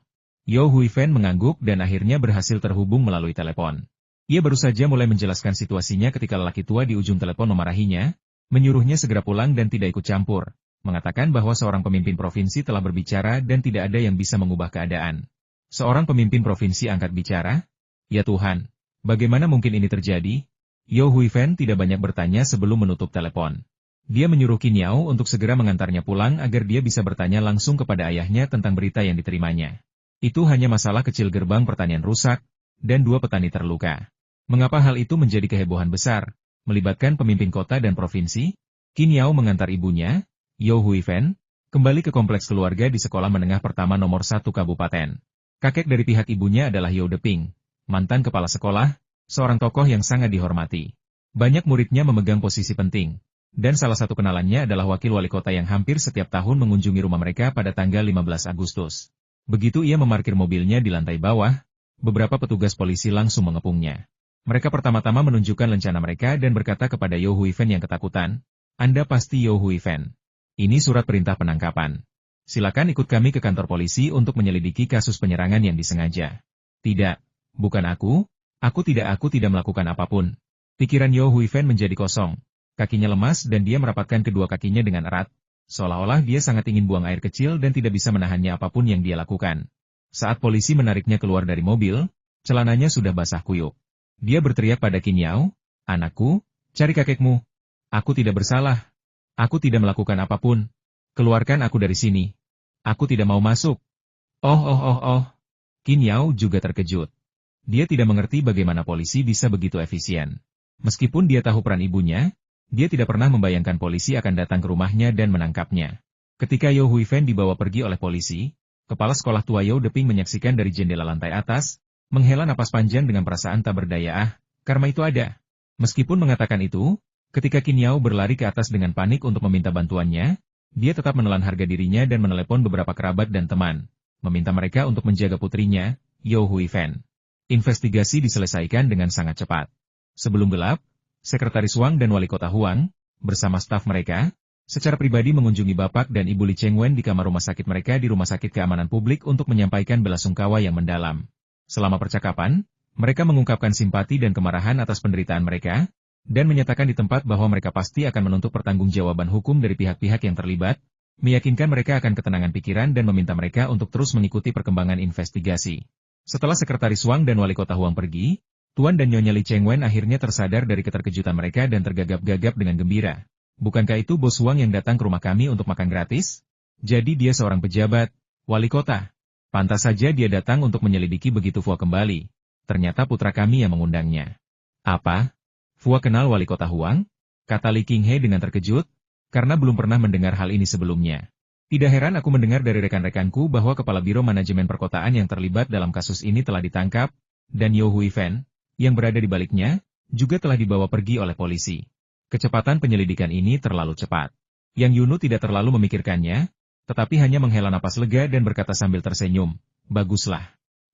Yao Huifan mengangguk dan akhirnya berhasil terhubung melalui telepon. Ia baru saja mulai menjelaskan situasinya ketika lelaki tua di ujung telepon memarahinya, menyuruhnya segera pulang dan tidak ikut campur, mengatakan bahwa seorang pemimpin provinsi telah berbicara dan tidak ada yang bisa mengubah keadaan. Seorang pemimpin provinsi angkat bicara? Ya Tuhan, bagaimana mungkin ini terjadi? Yao Huifan tidak banyak bertanya sebelum menutup telepon. Dia menyuruh Qin Yao untuk segera mengantarnya pulang agar dia bisa bertanya langsung kepada ayahnya tentang berita yang diterimanya. Itu hanya masalah kecil, gerbang pertanian rusak, dan 2 petani terluka. Mengapa hal itu menjadi kehebohan besar, melibatkan pemimpin kota dan provinsi? Qin Yao mengantar ibunya, Yao Huifan, kembali ke kompleks keluarga di sekolah menengah pertama nomor 1 kabupaten. Kakek dari pihak ibunya adalah Yao Deping, mantan kepala sekolah, seorang tokoh yang sangat dihormati. Banyak muridnya memegang posisi penting, dan salah satu kenalannya adalah wakil wali kota yang hampir setiap tahun mengunjungi rumah mereka pada tanggal 15 Agustus. Begitu ia memarkir mobilnya di lantai bawah, beberapa petugas polisi langsung mengepungnya. Mereka pertama-tama menunjukkan lencana mereka dan berkata kepada Yao Huifan yang ketakutan, "Anda pasti Yao Huifan. Ini surat perintah penangkapan. Silakan ikut kami ke kantor polisi untuk menyelidiki kasus penyerangan yang disengaja." "Tidak, bukan aku tidak melakukan apapun." Pikiran Yao Huifan menjadi kosong. Kakinya lemas dan dia merapatkan kedua kakinya dengan erat. Seolah-olah dia sangat ingin buang air kecil dan tidak bisa menahannya apapun yang dia lakukan. Saat polisi menariknya keluar dari mobil, celananya sudah basah kuyup. Dia berteriak pada Qin Yao, "Anakku, cari kakekmu. Aku tidak bersalah. Aku tidak melakukan apapun. Keluarkan aku dari sini. Aku tidak mau masuk." Oh. Qin Yao juga terkejut. Dia tidak mengerti bagaimana polisi bisa begitu efisien. Meskipun dia tahu peran ibunya, dia tidak pernah membayangkan polisi akan datang ke rumahnya dan menangkapnya. Ketika Yao Huifan dibawa pergi oleh polisi, kepala sekolah tua Yao Deping menyaksikan dari jendela lantai atas, menghela napas panjang dengan perasaan tak berdaya. Karma itu ada. Meskipun mengatakan itu, ketika Qin Yao berlari ke atas dengan panik untuk meminta bantuannya, dia tetap menelan harga dirinya dan menelepon beberapa kerabat dan teman, meminta mereka untuk menjaga putrinya, Yao Huifan. Investigasi diselesaikan dengan sangat cepat. Sebelum gelap, Sekretaris Wang dan Wali Kota Huang, bersama staf mereka, secara pribadi mengunjungi Bapak dan Ibu Li Chengwen di kamar rumah sakit mereka di Rumah Sakit Keamanan Publik untuk menyampaikan belasungkawa yang mendalam. Selama percakapan, mereka mengungkapkan simpati dan kemarahan atas penderitaan mereka, dan menyatakan di tempat bahwa mereka pasti akan menuntut pertanggungjawaban hukum dari pihak-pihak yang terlibat, meyakinkan mereka akan ketenangan pikiran dan meminta mereka untuk terus mengikuti perkembangan investigasi. Setelah Sekretaris Wang dan Wali Kota Huang pergi, Tuan dan Nyonya Li Chengwen akhirnya tersadar dari keterkejutan mereka dan tergagap-gagap dengan gembira. "Bukankah itu bos Wang yang datang ke rumah kami untuk makan gratis? Jadi dia seorang pejabat, wali kota. Pantas saja dia datang untuk menyelidiki begitu Fua kembali. Ternyata putra kami yang mengundangnya." "Apa? Fua kenal wali kota Huang?" kata Li Qinghe dengan terkejut, karena belum pernah mendengar hal ini sebelumnya. "Tidak heran aku mendengar dari rekan-rekanku bahwa Kepala Biro Manajemen Perkotaan yang terlibat dalam kasus ini telah ditangkap, dan Yao Huifan, yang berada di baliknya, juga telah dibawa pergi oleh polisi. Kecepatan penyelidikan ini terlalu cepat." Yang Yunu tidak terlalu memikirkannya, tetapi hanya menghela napas lega dan berkata sambil tersenyum, "Baguslah.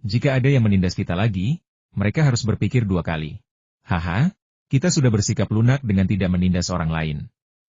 Jika ada yang menindas kita lagi, mereka harus berpikir 2 kali. Haha, kita sudah bersikap lunak dengan tidak menindas orang lain."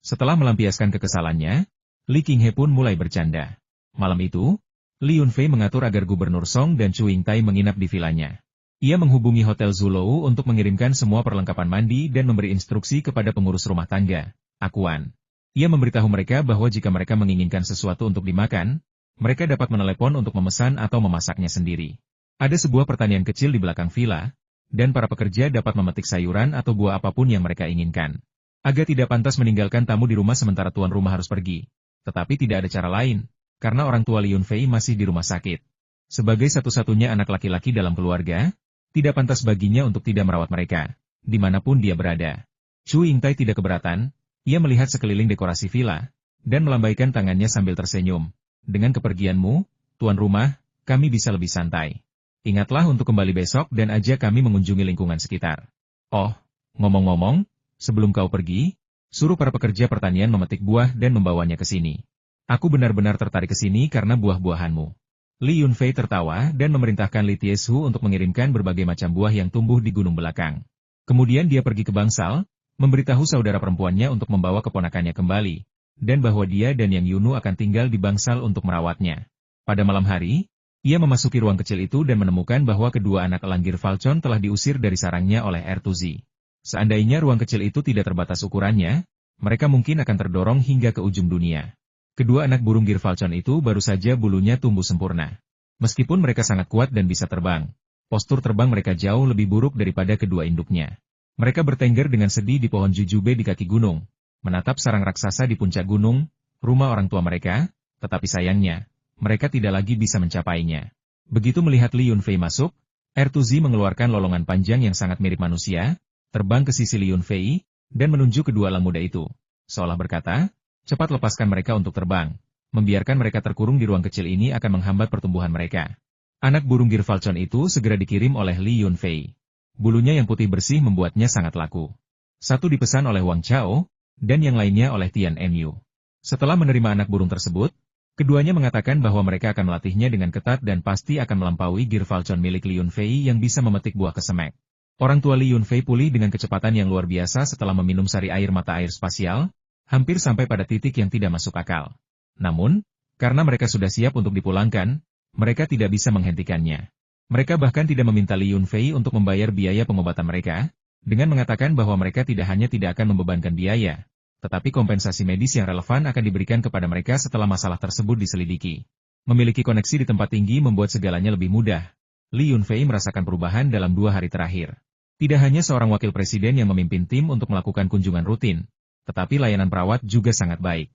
Setelah melampiaskan kekesalannya, Li Qinghe pun mulai bercanda. Malam itu, Li Yunfei mengatur agar Gubernur Song dan Chu Yingtai menginap di vilanya. Ia menghubungi Hotel Zulou untuk mengirimkan semua perlengkapan mandi dan memberi instruksi kepada pengurus rumah tangga, Akuan. Ia memberitahu mereka bahwa jika mereka menginginkan sesuatu untuk dimakan, mereka dapat menelepon untuk memesan atau memasaknya sendiri. Ada sebuah pertanian kecil di belakang villa, dan para pekerja dapat memetik sayuran atau buah apapun yang mereka inginkan. Agak tidak pantas meninggalkan tamu di rumah sementara tuan rumah harus pergi. Tetapi tidak ada cara lain, karena orang tua Li Yunfei masih di rumah sakit. Sebagai satu-satunya anak laki-laki dalam keluarga, tidak pantas baginya untuk tidak merawat mereka, dimanapun dia berada. Chu Yingtai tidak keberatan, ia melihat sekeliling dekorasi villa, dan melambaikan tangannya sambil tersenyum. "Dengan kepergianmu, tuan rumah, kami bisa lebih santai. Ingatlah untuk kembali besok dan ajak kami mengunjungi lingkungan sekitar. Oh, ngomong-ngomong, sebelum kau pergi, suruh para pekerja pertanian memetik buah dan membawanya ke sini. Aku benar-benar tertarik ke sini karena buah-buahanmu." Li Yunfei tertawa dan memerintahkan Li Tiesu untuk mengirimkan berbagai macam buah yang tumbuh di gunung belakang. Kemudian dia pergi ke Bangsal, memberitahu saudara perempuannya untuk membawa keponakannya kembali, dan bahwa dia dan Yang Yunu akan tinggal di Bangsal untuk merawatnya. Pada malam hari, Ia memasuki ruang kecil itu dan menemukan bahwa kedua anak elang Girfalcon telah diusir dari sarangnya oleh Ertuzi. Seandainya ruang kecil itu tidak terbatas ukurannya, mereka mungkin akan terdorong hingga ke ujung dunia. Kedua anak burung Girfalcon itu baru saja bulunya tumbuh sempurna. Meskipun mereka sangat kuat dan bisa terbang, postur terbang mereka jauh lebih buruk daripada kedua induknya. Mereka bertengger dengan sedih di pohon jujube di kaki gunung, menatap sarang raksasa di puncak gunung, rumah orang tua mereka, tetapi sayangnya, mereka tidak lagi bisa mencapainya. Begitu melihat Li Yunfei masuk, Ertuzi mengeluarkan lolongan panjang yang sangat mirip manusia, terbang ke sisi Li Yunfei, dan menunjuk kedua elang muda itu, seolah berkata, cepat lepaskan mereka untuk terbang. Membiarkan mereka terkurung di ruang kecil ini akan menghambat pertumbuhan mereka. Anak burung Girfalcon itu segera dikirim oleh Li Yunfei. Bulunya yang putih bersih membuatnya sangat laku. Satu dipesan oleh Wang Chao, dan yang lainnya oleh Tian Mu. Setelah menerima anak burung tersebut, keduanya mengatakan bahwa mereka akan melatihnya dengan ketat dan pasti akan melampaui Girfalcon milik Li Yunfei yang bisa memetik buah kesemek. Orang tua Li Yunfei pulih dengan kecepatan yang luar biasa setelah meminum sari air mata air spasial, hampir sampai pada titik yang tidak masuk akal. Namun, karena mereka sudah siap untuk dipulangkan, mereka tidak bisa menghentikannya. Mereka bahkan tidak meminta Li Yunfei untuk membayar biaya pengobatan mereka, dengan mengatakan bahwa mereka tidak hanya tidak akan membebankan biaya, tetapi kompensasi medis yang relevan akan diberikan kepada mereka setelah masalah tersebut diselidiki. Memiliki koneksi di tempat tinggi membuat segalanya lebih mudah. Li Yunfei merasakan perubahan dalam 2 hari terakhir. Tidak hanya seorang wakil presiden yang memimpin tim untuk melakukan kunjungan rutin, tetapi layanan perawat juga sangat baik.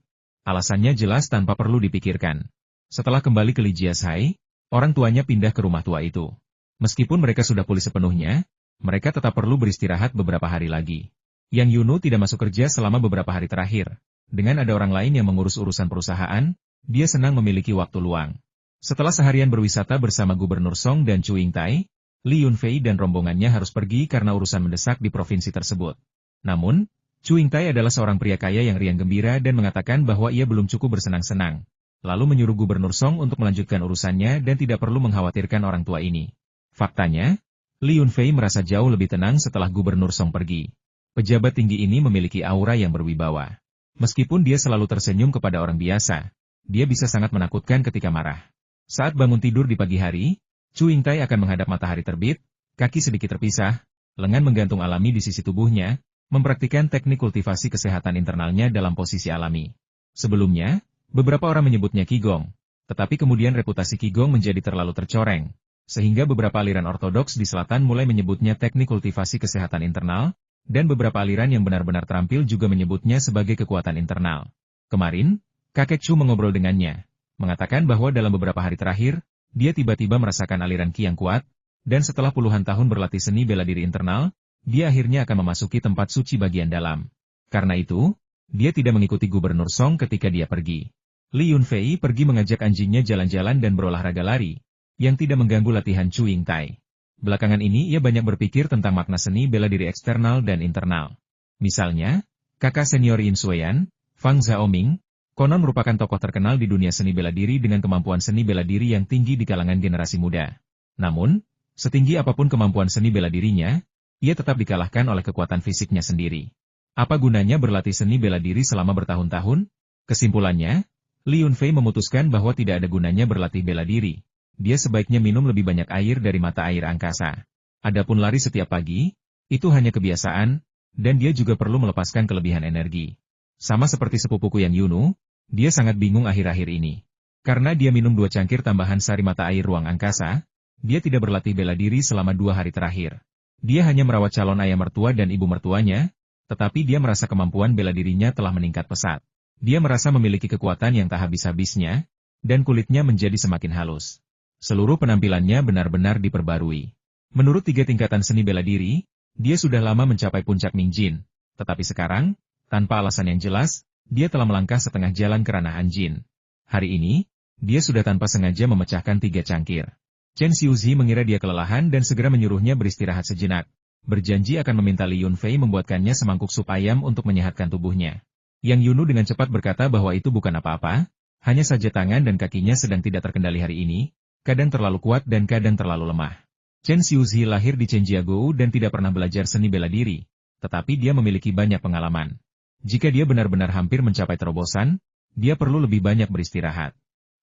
Alasannya jelas tanpa perlu dipikirkan. Setelah kembali ke Li Jiashai, orang tuanya pindah ke rumah tua itu. Meskipun mereka sudah pulih sepenuhnya, mereka tetap perlu beristirahat beberapa hari lagi. Yang Yunu tidak masuk kerja selama beberapa hari terakhir. Dengan ada orang lain yang mengurus urusan perusahaan, dia senang memiliki waktu luang. Setelah seharian berwisata bersama Gubernur Song dan Chu Yingtai, Li Yunfei dan rombongannya harus pergi karena urusan mendesak di provinsi tersebut. Namun, Chu Yingtai adalah seorang pria kaya yang riang gembira dan mengatakan bahwa ia belum cukup bersenang-senang. Lalu menyuruh Gubernur Song untuk melanjutkan urusannya dan tidak perlu mengkhawatirkan orang tua ini. Faktanya, Li Yunfei merasa jauh lebih tenang setelah Gubernur Song pergi. Pejabat tinggi ini memiliki aura yang berwibawa. Meskipun dia selalu tersenyum kepada orang biasa, dia bisa sangat menakutkan ketika marah. Saat bangun tidur di pagi hari, Chu Yingtai akan menghadap matahari terbit, kaki sedikit terpisah, lengan menggantung alami di sisi tubuhnya, mempraktikkan teknik kultivasi kesehatan internalnya dalam posisi alami. Sebelumnya, beberapa orang menyebutnya Qigong, tetapi kemudian reputasi Qigong menjadi terlalu tercoreng, sehingga beberapa aliran ortodoks di selatan mulai menyebutnya teknik kultivasi kesehatan internal, dan beberapa aliran yang benar-benar terampil juga menyebutnya sebagai kekuatan internal. Kemarin, kakek Chu mengobrol dengannya, mengatakan bahwa dalam beberapa hari terakhir, dia tiba-tiba merasakan aliran Qi yang kuat, dan setelah puluhan tahun berlatih seni bela diri internal, dia akhirnya akan memasuki tempat suci bagian dalam. Karena itu, dia tidak mengikuti Gubernur Song ketika dia pergi. Li Yunfei pergi mengajak anjingnya jalan-jalan dan berolahraga lari, yang tidak mengganggu latihan Chu Yingtai. Belakangan ini ia banyak berpikir tentang makna seni bela diri eksternal dan internal. Misalnya, kakak senior Yin Sueyan, Fang Xiaoming, konon merupakan tokoh terkenal di dunia seni bela diri dengan kemampuan seni bela diri yang tinggi di kalangan generasi muda. Namun, setinggi apapun kemampuan seni bela dirinya, ia tetap dikalahkan oleh kekuatan fisiknya sendiri. Apa gunanya berlatih seni bela diri selama bertahun-tahun? Kesimpulannya, Li Yunfei memutuskan bahwa tidak ada gunanya berlatih bela diri. Dia sebaiknya minum lebih banyak air dari mata air angkasa. Adapun lari setiap pagi, itu hanya kebiasaan, dan dia juga perlu melepaskan kelebihan energi. Sama seperti sepupuku yang Yunu, dia sangat bingung akhir-akhir ini. Karena dia minum 2 cangkir tambahan sari mata air ruang angkasa, dia tidak berlatih bela diri selama 2 hari terakhir. Dia hanya merawat calon ayah mertua dan ibu mertuanya, tetapi dia merasa kemampuan bela dirinya telah meningkat pesat. Dia merasa memiliki kekuatan yang tak habis-habisnya, dan kulitnya menjadi semakin halus. Seluruh penampilannya benar-benar diperbarui. Menurut 3 tingkatan seni bela diri, dia sudah lama mencapai puncak Mingjin. Tetapi sekarang, tanpa alasan yang jelas, dia telah melangkah setengah jalan ke ranah Anjin. Hari ini, dia sudah tanpa sengaja memecahkan 3 cangkir. Chen Xiuzi mengira dia kelelahan dan segera menyuruhnya beristirahat sejenak. Berjanji akan meminta Li Yunfei membuatkannya semangkuk sup ayam untuk menyehatkan tubuhnya. Yang Yunu dengan cepat berkata bahwa itu bukan apa-apa, hanya saja tangan dan kakinya sedang tidak terkendali hari ini, kadang terlalu kuat dan kadang terlalu lemah. Chen Xiuzi lahir di Chenjiagou dan tidak pernah belajar seni bela diri, tetapi dia memiliki banyak pengalaman. Jika dia benar-benar hampir mencapai terobosan, dia perlu lebih banyak beristirahat.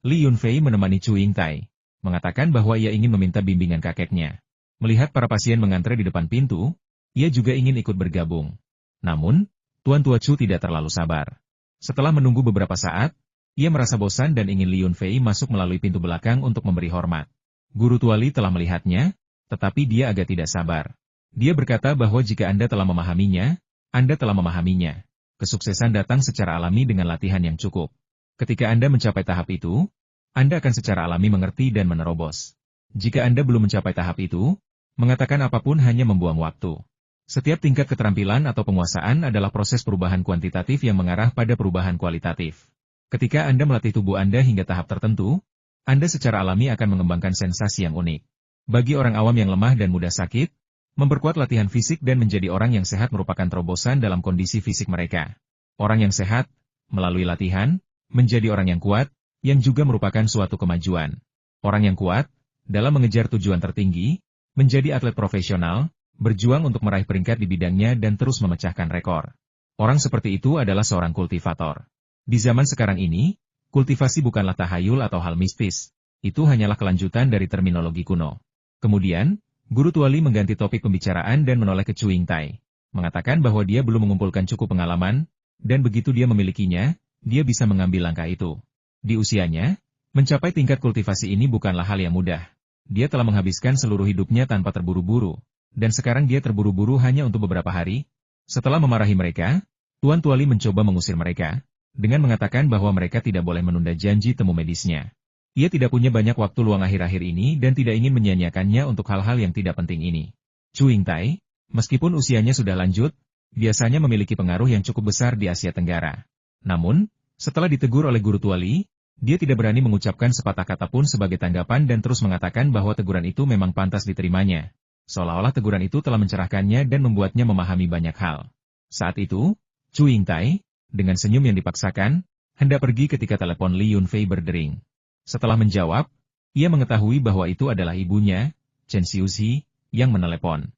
Li Yunfei menemani Chu Yingtai. mengatakan bahwa ia ingin meminta bimbingan kakeknya. Melihat para pasien mengantre di depan pintu, ia juga ingin ikut bergabung. Namun, Tuan Tua Chu tidak terlalu sabar. Setelah menunggu beberapa saat, ia merasa bosan dan ingin Liyun Fei masuk melalui pintu belakang untuk memberi hormat. Guru Tuali telah melihatnya, tetapi dia agak tidak sabar. Dia berkata bahwa jika Anda telah memahaminya, Anda telah memahaminya. Kesuksesan datang secara alami dengan latihan yang cukup. Ketika Anda mencapai tahap itu, Anda akan secara alami mengerti dan menerobos. Jika Anda belum mencapai tahap itu, mengatakan apapun hanya membuang waktu. Setiap tingkat keterampilan atau penguasaan adalah proses perubahan kuantitatif yang mengarah pada perubahan kualitatif. Ketika Anda melatih tubuh Anda hingga tahap tertentu, Anda secara alami akan mengembangkan sensasi yang unik. Bagi orang awam yang lemah dan mudah sakit, memperkuat latihan fisik dan menjadi orang yang sehat merupakan terobosan dalam kondisi fisik mereka. Orang yang sehat, melalui latihan, menjadi orang yang kuat, yang juga merupakan suatu kemajuan. Orang yang kuat, dalam mengejar tujuan tertinggi, menjadi atlet profesional, berjuang untuk meraih peringkat di bidangnya dan terus memecahkan rekor. Orang seperti itu adalah seorang kultivator. Di zaman sekarang ini, kultivasi bukanlah tahayul atau hal mistis. Itu hanyalah kelanjutan dari terminologi kuno. Kemudian, Guru Tuali mengganti topik pembicaraan dan menoleh ke Chu Yingtai, mengatakan bahwa dia belum mengumpulkan cukup pengalaman, dan begitu dia memilikinya, dia bisa mengambil langkah itu. Di usianya, mencapai tingkat kultivasi ini bukanlah hal yang mudah. Dia telah menghabiskan seluruh hidupnya tanpa terburu-buru, dan sekarang dia terburu-buru hanya untuk beberapa hari. Setelah memarahi mereka, Tuan Tuali mencoba mengusir mereka, dengan mengatakan bahwa mereka tidak boleh menunda janji temu medisnya. Ia tidak punya banyak waktu luang akhir-akhir ini dan tidak ingin menyia-nyiakannya untuk hal-hal yang tidak penting ini. Chu Yingtai, meskipun usianya sudah lanjut, biasanya memiliki pengaruh yang cukup besar di Asia Tenggara. Namun, setelah ditegur oleh Guru Tuali, dia tidak berani mengucapkan sepatah kata pun sebagai tanggapan dan terus mengatakan bahwa teguran itu memang pantas diterimanya. Seolah-olah teguran itu telah mencerahkannya dan membuatnya memahami banyak hal. Saat itu, Chu Yingtai, dengan senyum yang dipaksakan, hendak pergi ketika telepon Liyun Fei berdering. Setelah menjawab, ia mengetahui bahwa itu adalah ibunya, Chen Xiuzi, yang menelepon.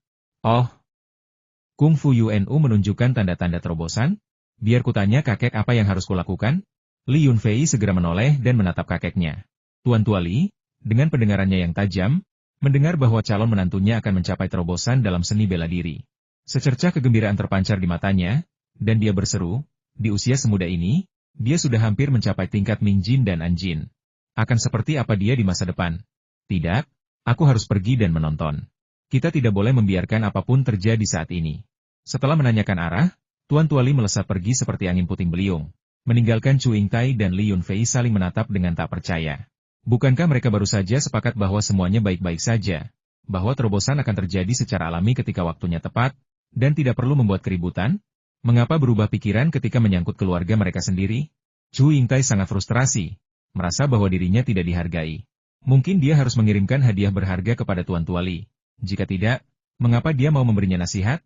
Oh, Kung Fu Yunu menunjukkan tanda-tanda terobosan? Biar kutanya kakek apa yang harus kulakukan? Liyun Fei segera menoleh dan menatap kakeknya. Tuan Tuali, dengan pendengarannya yang tajam, mendengar bahwa calon menantunya akan mencapai terobosan dalam seni bela diri. Secercah kegembiraan terpancar di matanya, dan dia berseru, di usia semuda ini, dia sudah hampir mencapai tingkat Mingjin dan Anjin. Akan seperti apa dia di masa depan? Tidak, aku harus pergi dan menonton. Kita tidak boleh membiarkan apapun terjadi saat ini. Setelah menanyakan arah, Tuan Tuali melesat pergi seperti angin puting beliung, meninggalkan Chu Yingtai dan Liyun Fei saling menatap dengan tak percaya. Bukankah mereka baru saja sepakat bahwa semuanya baik-baik saja, bahwa terobosan akan terjadi secara alami ketika waktunya tepat, dan tidak perlu membuat keributan? Mengapa berubah pikiran ketika menyangkut keluarga mereka sendiri? Chu Yingtai sangat frustrasi, merasa bahwa dirinya tidak dihargai. Mungkin dia harus mengirimkan hadiah berharga kepada Tuan Tuali. Jika tidak, mengapa dia mau memberinya nasihat?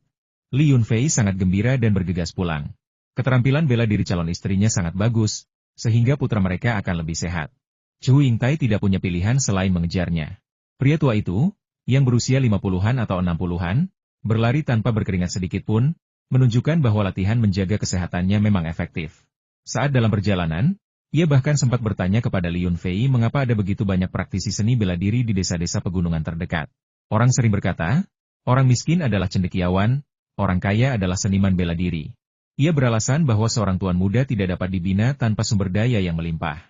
Liyun Fei sangat gembira dan bergegas pulang. Keterampilan bela diri calon istrinya sangat bagus, sehingga putra mereka akan lebih sehat. Chu Yingtai tidak punya pilihan selain mengejarnya. Pria tua itu, yang berusia 50-an atau 60-an, berlari tanpa berkeringat sedikit pun, menunjukkan bahwa latihan menjaga kesehatannya memang efektif. Saat dalam perjalanan, ia bahkan sempat bertanya kepada Liyun Fei mengapa ada begitu banyak praktisi seni bela diri di desa-desa pegunungan terdekat. Orang sering berkata, orang miskin adalah cendekiawan, orang kaya adalah seniman bela diri. Ia beralasan bahwa seorang tuan muda tidak dapat dibina tanpa sumber daya yang melimpah.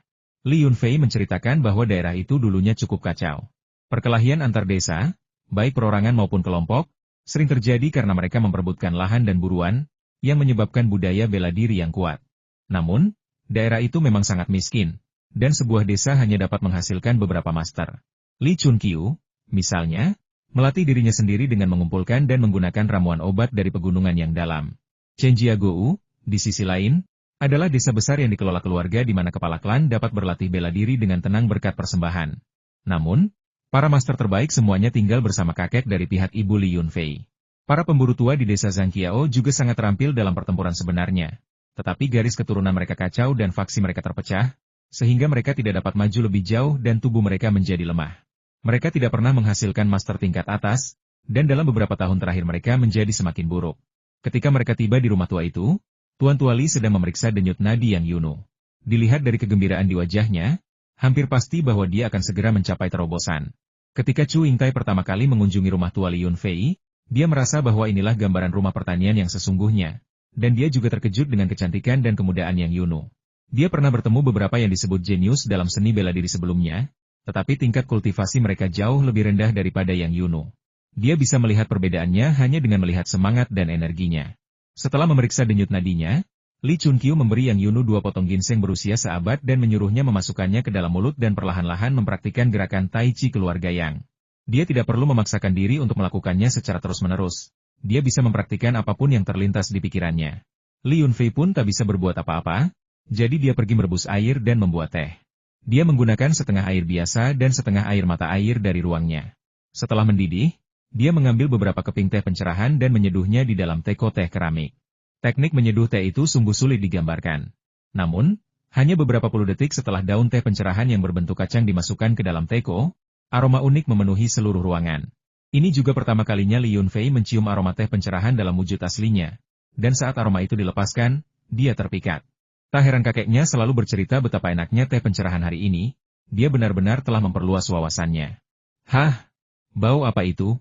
Liyun Fei menceritakan bahwa daerah itu dulunya cukup kacau. Perkelahian antar desa, baik perorangan maupun kelompok, sering terjadi karena mereka memperebutkan lahan dan buruan, yang menyebabkan budaya bela diri yang kuat. Namun, daerah itu memang sangat miskin, dan sebuah desa hanya dapat menghasilkan beberapa master. Li Chunqiu, misalnya, melatih dirinya sendiri dengan mengumpulkan dan menggunakan ramuan obat dari pegunungan yang dalam. Chenjiagou, di sisi lain, adalah desa besar yang dikelola keluarga di mana kepala klan dapat berlatih bela diri dengan tenang berkat persembahan. Namun, para master terbaik semuanya tinggal bersama kakek dari pihak ibu Liyun Fei. Para pemburu tua di desa Zhangqiao juga sangat terampil dalam pertempuran sebenarnya. Tetapi garis keturunan mereka kacau dan faksi mereka terpecah, sehingga mereka tidak dapat maju lebih jauh dan tubuh mereka menjadi lemah. Mereka tidak pernah menghasilkan master tingkat atas, dan dalam beberapa tahun terakhir mereka menjadi semakin buruk. Ketika mereka tiba di rumah tua itu, Tuan Tuali sedang memeriksa denyut nadi Yang Yunu. Dilihat dari kegembiraan di wajahnya, Hampir pasti bahwa dia akan segera mencapai terobosan. Ketika Chu Yingtai pertama kali mengunjungi rumah tua Li Yunfei, dia merasa bahwa inilah gambaran rumah pertanian yang sesungguhnya. Dan dia juga terkejut dengan kecantikan dan kemudaan Yang Yunu. Dia pernah bertemu beberapa yang disebut jenius dalam seni bela diri sebelumnya, tetapi tingkat kultivasi mereka jauh lebih rendah daripada Yang Yunu. Dia bisa melihat perbedaannya hanya dengan melihat semangat dan energinya. Setelah memeriksa denyut nadinya, Li Chunqiu memberi Yang Yunu 2 potong ginseng berusia seabad dan menyuruhnya memasukkannya ke dalam mulut dan perlahan-lahan mempraktikkan gerakan Tai Chi keluarga Yang. Dia tidak perlu memaksakan diri untuk melakukannya secara terus-menerus. Dia bisa mempraktikkan apapun yang terlintas di pikirannya. Li Yunfei pun tak bisa berbuat apa-apa, jadi dia pergi merebus air dan membuat teh. Dia menggunakan setengah air biasa dan setengah air mata air dari ruangnya. Setelah mendidih, dia mengambil beberapa keping teh pencerahan dan menyeduhnya di dalam teko teh keramik. Teknik menyeduh teh itu sungguh sulit digambarkan. Namun, hanya beberapa puluh detik setelah daun teh pencerahan yang berbentuk kacang dimasukkan ke dalam teko, aroma unik memenuhi seluruh ruangan. Ini juga pertama kalinya Li Yunfei mencium aroma teh pencerahan dalam wujud aslinya. Dan saat aroma itu dilepaskan, dia terpikat. Tak heran kakeknya selalu bercerita betapa enaknya teh pencerahan hari ini, dia benar-benar telah memperluas wawasannya. Hah? Bau apa itu?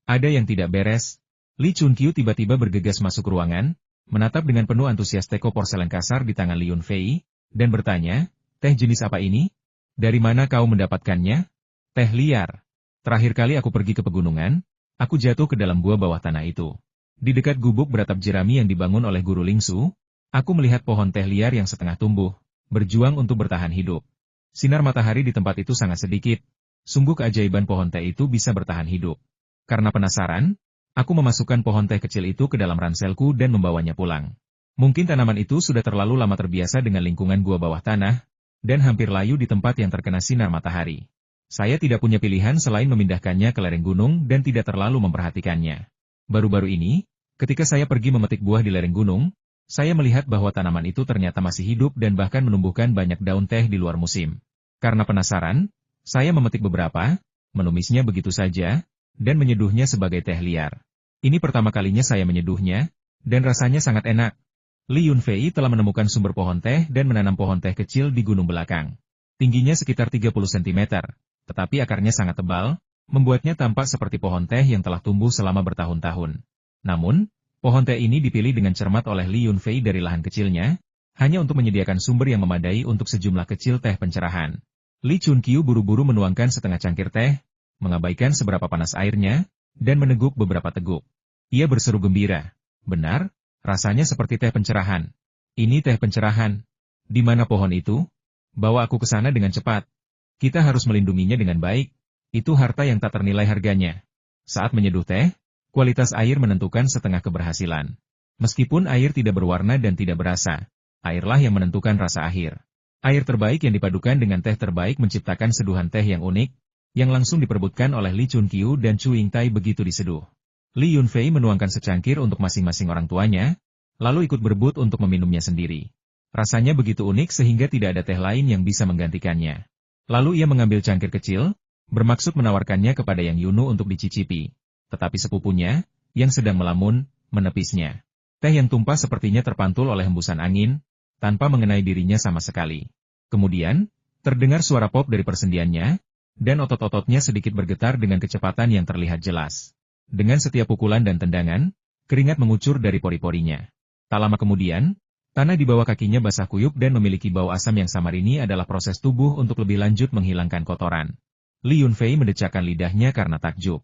Ada yang tidak beres? Li Chunqiu tiba-tiba bergegas masuk ruangan, menatap dengan penuh antusias teko porselen kasar di tangan Li Yunfei, dan bertanya, teh jenis apa ini? Dari mana kau mendapatkannya? Teh liar. Terakhir kali aku pergi ke pegunungan, aku jatuh ke dalam gua bawah tanah itu. Di dekat gubuk beratap jerami yang dibangun oleh Guru Lingsu, aku melihat pohon teh liar yang setengah tumbuh, berjuang untuk bertahan hidup. Sinar matahari di tempat itu sangat sedikit, sungguh keajaiban pohon teh itu bisa bertahan hidup. Karena penasaran, aku memasukkan pohon teh kecil itu ke dalam ranselku dan membawanya pulang. Mungkin tanaman itu sudah terlalu lama terbiasa dengan lingkungan gua bawah tanah, dan hampir layu di tempat yang terkena sinar matahari. Saya tidak punya pilihan selain memindahkannya ke lereng gunung dan tidak terlalu memperhatikannya. Baru-baru ini, ketika saya pergi memetik buah di lereng gunung, saya melihat bahwa tanaman itu ternyata masih hidup dan bahkan menumbuhkan banyak daun teh di luar musim. Karena penasaran, saya memetik beberapa, menumisnya begitu saja, dan menyeduhnya sebagai teh liar. Ini pertama kalinya saya menyeduhnya, dan rasanya sangat enak. Li Yunfei telah menemukan sumber pohon teh dan menanam pohon teh kecil di gunung belakang. Tingginya sekitar 30 cm, tetapi akarnya sangat tebal, membuatnya tampak seperti pohon teh yang telah tumbuh selama bertahun-tahun. Namun, pohon teh ini dipilih dengan cermat oleh Li Yunfei dari lahan kecilnya, hanya untuk menyediakan sumber yang memadai untuk sejumlah kecil teh pencerahan. Li Chunqiu buru-buru menuangkan setengah cangkir teh, mengabaikan seberapa panas airnya, dan meneguk beberapa teguk. Ia berseru gembira. Benar, rasanya seperti teh pencerahan. Ini teh pencerahan. Di mana pohon itu? Bawa aku ke sana dengan cepat. Kita harus melindunginya dengan baik. Itu harta yang tak ternilai harganya. Saat menyeduh teh, kualitas air menentukan setengah keberhasilan. Meskipun air tidak berwarna dan tidak berasa, airlah yang menentukan rasa akhir. Air terbaik yang dipadukan dengan teh terbaik menciptakan seduhan teh yang unik, yang langsung diperebutkan oleh Li Chunqiu dan Chu Yingtai begitu diseduh. Li Yunfei menuangkan secangkir untuk masing-masing orang tuanya, lalu ikut berebut untuk meminumnya sendiri. Rasanya begitu unik sehingga tidak ada teh lain yang bisa menggantikannya. Lalu ia mengambil cangkir kecil, bermaksud menawarkannya kepada Yang Yunu untuk dicicipi. Tetapi sepupunya, yang sedang melamun, menepisnya. Teh yang tumpah sepertinya terpantul oleh hembusan angin, tanpa mengenai dirinya sama sekali. Kemudian, terdengar suara pop dari persendiannya, dan otot-ototnya sedikit bergetar dengan kecepatan yang terlihat jelas. Dengan setiap pukulan dan tendangan, keringat mengucur dari pori-porinya. Tak lama kemudian, tanah di bawah kakinya basah kuyup dan memiliki bau asam yang samar. Ini adalah proses tubuh untuk lebih lanjut menghilangkan kotoran. Li Yunfei mendecakkan lidahnya karena takjub.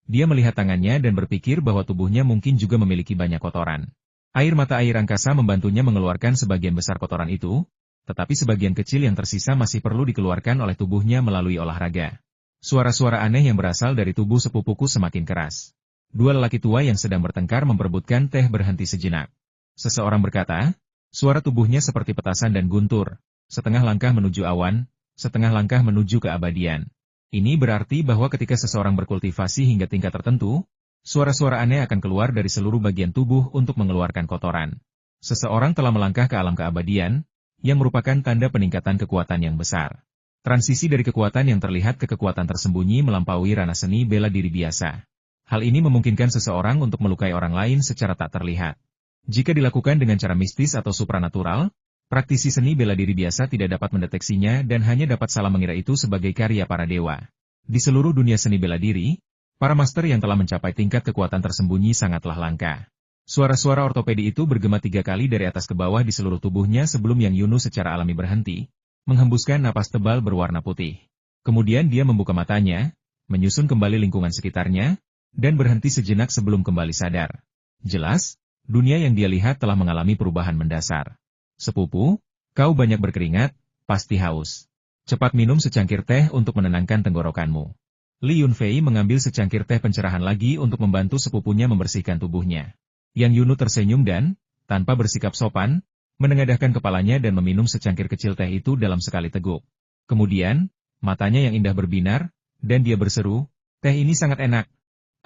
Dia melihat tangannya dan berpikir bahwa tubuhnya mungkin juga memiliki banyak kotoran. Air mata air angkasa membantunya mengeluarkan sebagian besar kotoran itu, tetapi sebagian kecil yang tersisa masih perlu dikeluarkan oleh tubuhnya melalui olahraga. Suara-suara aneh yang berasal dari tubuh sepupuku semakin keras. Dua lelaki tua yang sedang bertengkar memperebutkan teh berhenti sejenak. Seseorang berkata, suara tubuhnya seperti petasan dan guntur, setengah langkah menuju awan, setengah langkah menuju keabadian. Ini berarti bahwa ketika seseorang berkultivasi hingga tingkat tertentu, suara-suara aneh akan keluar dari seluruh bagian tubuh untuk mengeluarkan kotoran. Seseorang telah melangkah ke alam keabadian, yang merupakan tanda peningkatan kekuatan yang besar. Transisi dari kekuatan yang terlihat ke kekuatan tersembunyi melampaui ranah seni bela diri biasa. Hal ini memungkinkan seseorang untuk melukai orang lain secara tak terlihat. Jika dilakukan dengan cara mistis atau supranatural, Praktisi seni bela diri biasa tidak dapat mendeteksinya dan hanya dapat salah mengira itu sebagai karya para dewa. Di seluruh dunia seni bela diri, para master yang telah mencapai tingkat kekuatan tersembunyi sangatlah langka. Suara-suara ortopedi itu bergema 3 kali dari atas ke bawah di seluruh tubuhnya sebelum Yang Yunus secara alami berhenti, menghembuskan napas tebal berwarna putih. Kemudian dia membuka matanya, menyusun kembali lingkungan sekitarnya, dan berhenti sejenak sebelum kembali sadar. Jelas, dunia yang dia lihat telah mengalami perubahan mendasar. Sepupu, kau banyak berkeringat, pasti haus. Cepat minum secangkir teh untuk menenangkan tenggorokanmu. Li Yunfei mengambil secangkir teh pencerahan lagi untuk membantu sepupunya membersihkan tubuhnya. Yang Yunu tersenyum dan, tanpa bersikap sopan, menengadahkan kepalanya dan meminum secangkir kecil teh itu dalam sekali teguk. Kemudian, matanya yang indah berbinar, dan dia berseru, teh ini sangat enak.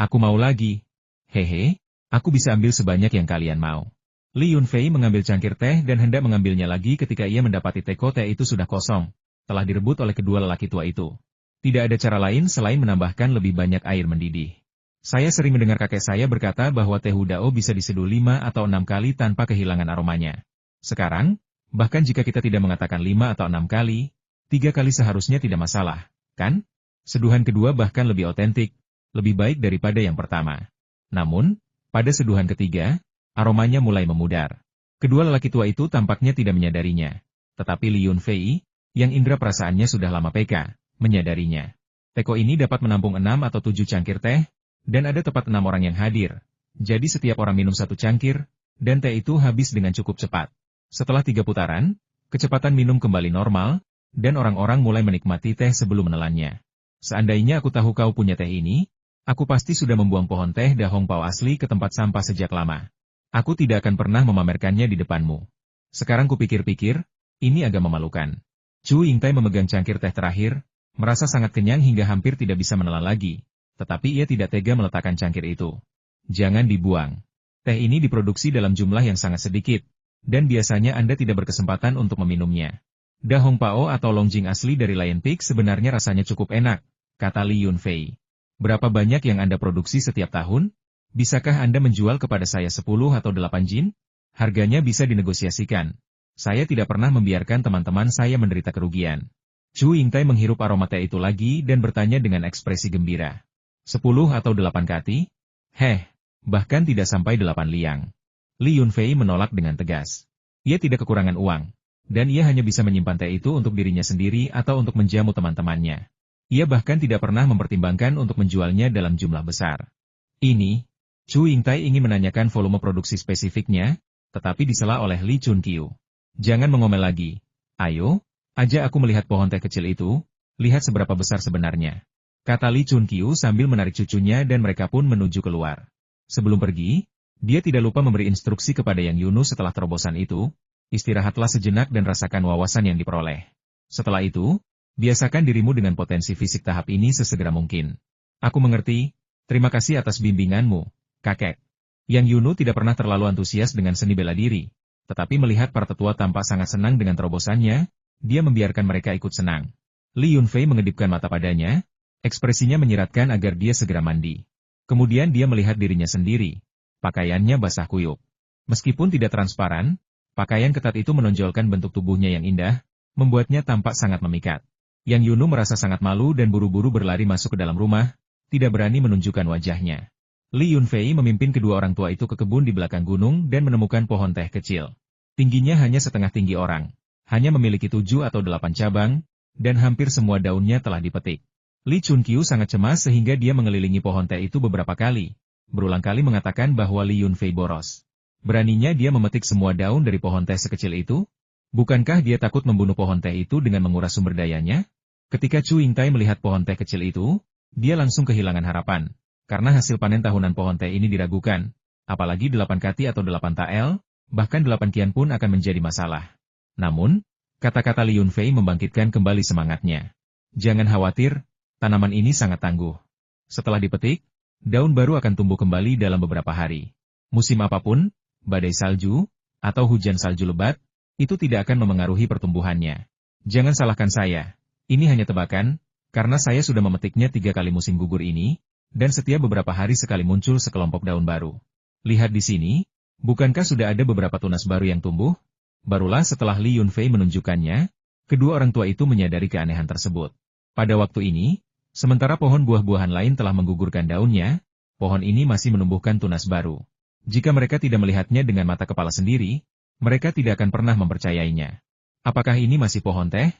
Aku mau lagi. Hehe, aku bisa ambil sebanyak yang kalian mau. Li Yunfei mengambil cangkir teh dan hendak mengambilnya lagi ketika ia mendapati teko teh itu sudah kosong, telah direbut oleh kedua lelaki tua itu. Tidak ada cara lain selain menambahkan lebih banyak air mendidih. Saya sering mendengar kakek saya berkata bahwa teh hudao bisa diseduh 5 atau 6 kali tanpa kehilangan aromanya. Sekarang, bahkan jika kita tidak mengatakan 5 atau 6 kali, 3 kali seharusnya tidak masalah, kan? Seduhan kedua bahkan lebih otentik, lebih baik daripada yang pertama. Namun, pada seduhan ketiga, aromanya mulai memudar. Kedua lelaki tua itu tampaknya tidak menyadarinya. Tetapi Li Yunfei, yang indera perasaannya sudah lama peka, menyadarinya. Teko ini dapat menampung 6 atau 7 cangkir teh, dan ada tepat 6 orang yang hadir. Jadi setiap orang minum 1 cangkir, dan teh itu habis dengan cukup cepat. Setelah 3 putaran, kecepatan minum kembali normal, dan orang-orang mulai menikmati teh sebelum menelannya. Seandainya aku tahu kau punya teh ini, aku pasti sudah membuang pohon teh Da Hong Pao asli ke tempat sampah sejak lama. Aku tidak akan pernah memamerkannya di depanmu. Sekarang kupikir-pikir, ini agak memalukan. Chu Yingtai memegang cangkir teh terakhir, merasa sangat kenyang hingga hampir tidak bisa menelan lagi. Tetapi ia tidak tega meletakkan cangkir itu. Jangan dibuang. Teh ini diproduksi dalam jumlah yang sangat sedikit, dan biasanya Anda tidak berkesempatan untuk meminumnya. Da Hong Pao atau Longjing asli dari Lion Peak sebenarnya rasanya cukup enak, kata Li Yunfei. Berapa banyak yang Anda produksi setiap tahun? Bisakah Anda menjual kepada saya 10 atau 8 jin? Harganya bisa dinegosiasikan. Saya tidak pernah membiarkan teman-teman saya menderita kerugian. Chu Yingtai menghirup aroma teh itu lagi dan bertanya dengan ekspresi gembira. 10 atau 8 kati? Bahkan tidak sampai 8 liang. Li Yunfei menolak dengan tegas. Ia tidak kekurangan uang, dan ia hanya bisa menyimpan teh itu untuk dirinya sendiri atau untuk menjamu teman-temannya. Ia bahkan tidak pernah mempertimbangkan untuk menjualnya dalam jumlah besar. Ini, Chu Yingtai ingin menanyakan volume produksi spesifiknya, tetapi disela oleh Li Chunqiu. Jangan mengomel lagi. Ayo, ajak aku melihat pohon teh kecil itu, lihat seberapa besar sebenarnya. Kata Li Chunqiu sambil menarik cucunya dan mereka pun menuju keluar. Sebelum pergi, dia tidak lupa memberi instruksi kepada Yang Yunus setelah terobosan itu, istirahatlah sejenak dan rasakan wawasan yang diperoleh. Setelah itu, biasakan dirimu dengan potensi fisik tahap ini sesegera mungkin. Aku mengerti, terima kasih atas bimbinganmu, kakek. Yang Yunu tidak pernah terlalu antusias dengan seni bela diri, tetapi melihat para tetua tampak sangat senang dengan terobosannya, dia membiarkan mereka ikut senang. Li Yunfei mengedipkan mata padanya, ekspresinya menyiratkan agar dia segera mandi. Kemudian dia melihat dirinya sendiri. Pakaiannya basah kuyup. Meskipun tidak transparan, pakaian ketat itu menonjolkan bentuk tubuhnya yang indah, membuatnya tampak sangat memikat. Yang Yunu merasa sangat malu dan buru-buru berlari masuk ke dalam rumah, tidak berani menunjukkan wajahnya. Li Yunfei memimpin kedua orang tua itu ke kebun di belakang gunung dan menemukan pohon teh kecil. Tingginya hanya setengah tinggi orang. Hanya memiliki 7 atau 8 cabang, dan hampir semua daunnya telah dipetik. Li Chunqiu sangat cemas sehingga dia mengelilingi pohon teh itu beberapa kali, berulang kali mengatakan bahwa Li Yunfei boros. Beraninya dia memetik semua daun dari pohon teh sekecil itu? Bukankah dia takut membunuh pohon teh itu dengan menguras sumber dayanya? Ketika Chu Yingtai melihat pohon teh kecil itu, dia langsung kehilangan harapan, karena hasil panen tahunan pohon teh ini diragukan, apalagi 8 kati atau 8 tael, bahkan 8 kian pun akan menjadi masalah. Namun, kata-kata Li Yunfei membangkitkan kembali semangatnya. Jangan khawatir, tanaman ini sangat tangguh. Setelah dipetik, daun baru akan tumbuh kembali dalam beberapa hari. Musim apapun, badai salju, atau hujan salju lebat, itu tidak akan memengaruhi pertumbuhannya. Jangan salahkan saya, ini hanya tebakan, karena saya sudah memetiknya 3 kali musim gugur ini, dan setiap beberapa hari sekali muncul sekelompok daun baru. Lihat di sini, bukankah sudah ada beberapa tunas baru yang tumbuh? Barulah setelah Li Yunfei menunjukkannya, kedua orang tua itu menyadari keanehan tersebut. Pada waktu ini, sementara pohon buah-buahan lain telah menggugurkan daunnya, pohon ini masih menumbuhkan tunas baru. Jika mereka tidak melihatnya dengan mata kepala sendiri, mereka tidak akan pernah mempercayainya. Apakah ini masih pohon teh?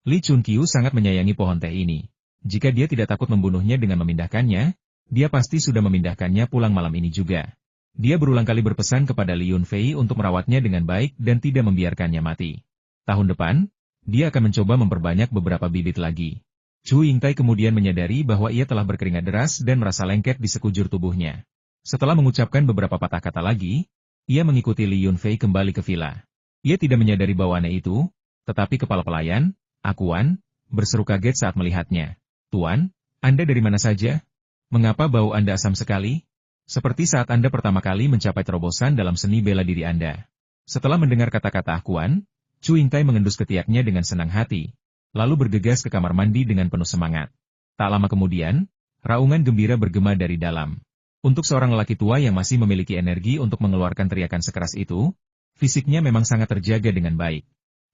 Li Chunqiu sangat menyayangi pohon teh ini. Jika dia tidak takut membunuhnya dengan memindahkannya, dia pasti sudah memindahkannya pulang malam ini juga. Dia berulang kali berpesan kepada Li Yunfei untuk merawatnya dengan baik dan tidak membiarkannya mati. Tahun depan, dia akan mencoba memperbanyak beberapa bibit lagi. Chu Yingtai kemudian menyadari bahwa ia telah berkeringat deras dan merasa lengket di sekujur tubuhnya. Setelah mengucapkan beberapa patah kata lagi, ia mengikuti Li Yunfei kembali ke villa. Ia tidak menyadari bawaannya itu, tetapi kepala pelayan, Akuan, berseru kaget saat melihatnya. "Tuan, Anda dari mana saja? Mengapa bau Anda asam sekali? Seperti saat Anda pertama kali mencapai terobosan dalam seni bela diri Anda." Setelah mendengar kata-kata Akuan, Chu Yingtai mengendus ketiaknya dengan senang hati, lalu bergegas ke kamar mandi dengan penuh semangat. Tak lama kemudian, raungan gembira bergema dari dalam. Untuk seorang lelaki tua yang masih memiliki energi untuk mengeluarkan teriakan sekeras itu, fisiknya memang sangat terjaga dengan baik.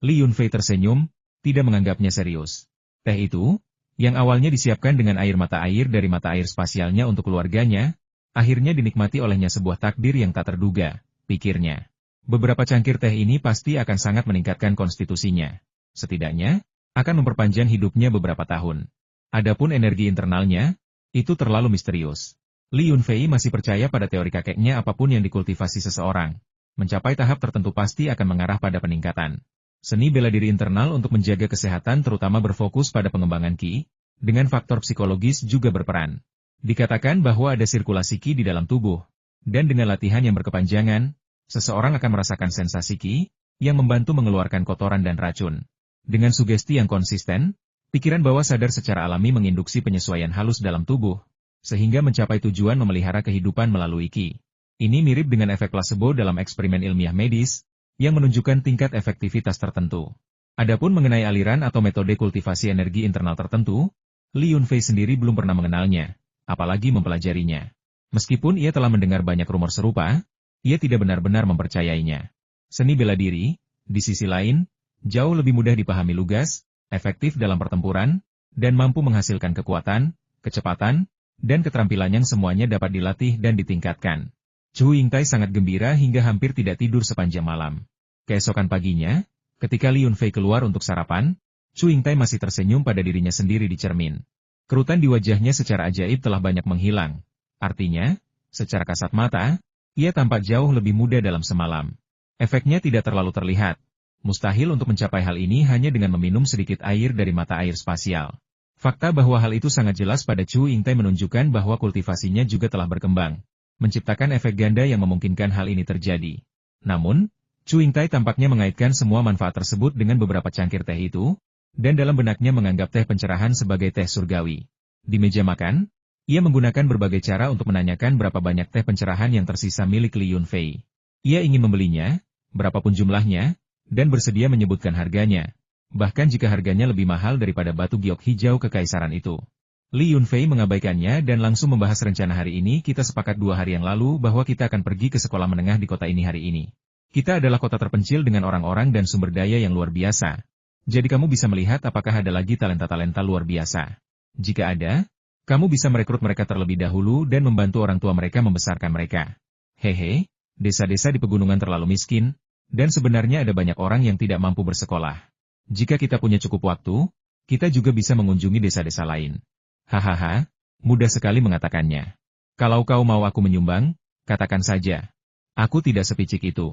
Li Yunfei tersenyum, tidak menganggapnya serius. Teh itu, yang awalnya disiapkan dengan air dari mata air spasialnya untuk keluarganya, akhirnya dinikmati olehnya sebuah takdir yang tak terduga, pikirnya. Beberapa cangkir teh ini pasti akan sangat meningkatkan konstitusinya. Setidaknya, akan memperpanjang hidupnya beberapa tahun. Adapun energi internalnya, itu terlalu misterius. Li Yunfei masih percaya pada teori kakeknya apapun yang dikultivasi seseorang. Mencapai tahap tertentu pasti akan mengarah pada peningkatan. Seni bela diri internal untuk menjaga kesehatan terutama berfokus pada pengembangan Qi, dengan faktor psikologis juga berperan. Dikatakan bahwa ada sirkulasi Qi di dalam tubuh, dan dengan latihan yang berkepanjangan, seseorang akan merasakan sensasi Qi, yang membantu mengeluarkan kotoran dan racun. Dengan sugesti yang konsisten, pikiran bawah sadar secara alami menginduksi penyesuaian halus dalam tubuh, sehingga mencapai tujuan memelihara kehidupan melalui Qi. Ini mirip dengan efek placebo dalam eksperimen ilmiah medis, yang menunjukkan tingkat efektivitas tertentu. Adapun mengenai aliran atau metode kultivasi energi internal tertentu, Li Yunfei sendiri belum pernah mengenalnya, apalagi mempelajarinya. Meskipun ia telah mendengar banyak rumor serupa, ia tidak benar-benar mempercayainya. Seni bela diri, di sisi lain, jauh lebih mudah dipahami lugas, efektif dalam pertempuran, dan mampu menghasilkan kekuatan, kecepatan, dan keterampilan yang semuanya dapat dilatih dan ditingkatkan. Chu Yingtai sangat gembira hingga hampir tidak tidur sepanjang malam. Keesokan paginya, ketika Li Yunfei keluar untuk sarapan, Chu Yingtai masih tersenyum pada dirinya sendiri di cermin. Kerutan di wajahnya secara ajaib telah banyak menghilang. Artinya, secara kasat mata, ia tampak jauh lebih muda dalam semalam. Efeknya tidak terlalu terlihat. Mustahil untuk mencapai hal ini hanya dengan meminum sedikit air dari mata air spasial. Fakta bahwa hal itu sangat jelas pada Chu Yingtai menunjukkan bahwa kultivasinya juga telah berkembang, menciptakan efek ganda yang memungkinkan hal ini terjadi. Namun, Chu Yingtai tampaknya mengaitkan semua manfaat tersebut dengan beberapa cangkir teh itu, dan dalam benaknya menganggap teh pencerahan sebagai teh surgawi. Di meja makan, ia menggunakan berbagai cara untuk menanyakan berapa banyak teh pencerahan yang tersisa milik Li Yunfei. Ia ingin membelinya, berapapun jumlahnya, dan bersedia menyebutkan harganya, bahkan jika harganya lebih mahal daripada batu giok hijau kekaisaran itu. Li Yunfei mengabaikannya dan langsung membahas rencana hari ini. Kita sepakat 2 hari yang lalu bahwa kita akan pergi ke sekolah menengah di kota ini hari ini. Kita adalah kota terpencil dengan orang-orang dan sumber daya yang luar biasa. Jadi kamu bisa melihat apakah ada lagi talenta-talenta luar biasa. Jika ada, kamu bisa merekrut mereka terlebih dahulu dan membantu orang tua mereka membesarkan mereka. Hehe, desa-desa di pegunungan terlalu miskin, dan sebenarnya ada banyak orang yang tidak mampu bersekolah. Jika kita punya cukup waktu, kita juga bisa mengunjungi desa-desa lain. Hahaha, mudah sekali mengatakannya. Kalau kau mau aku menyumbang, katakan saja. Aku tidak sepicik itu.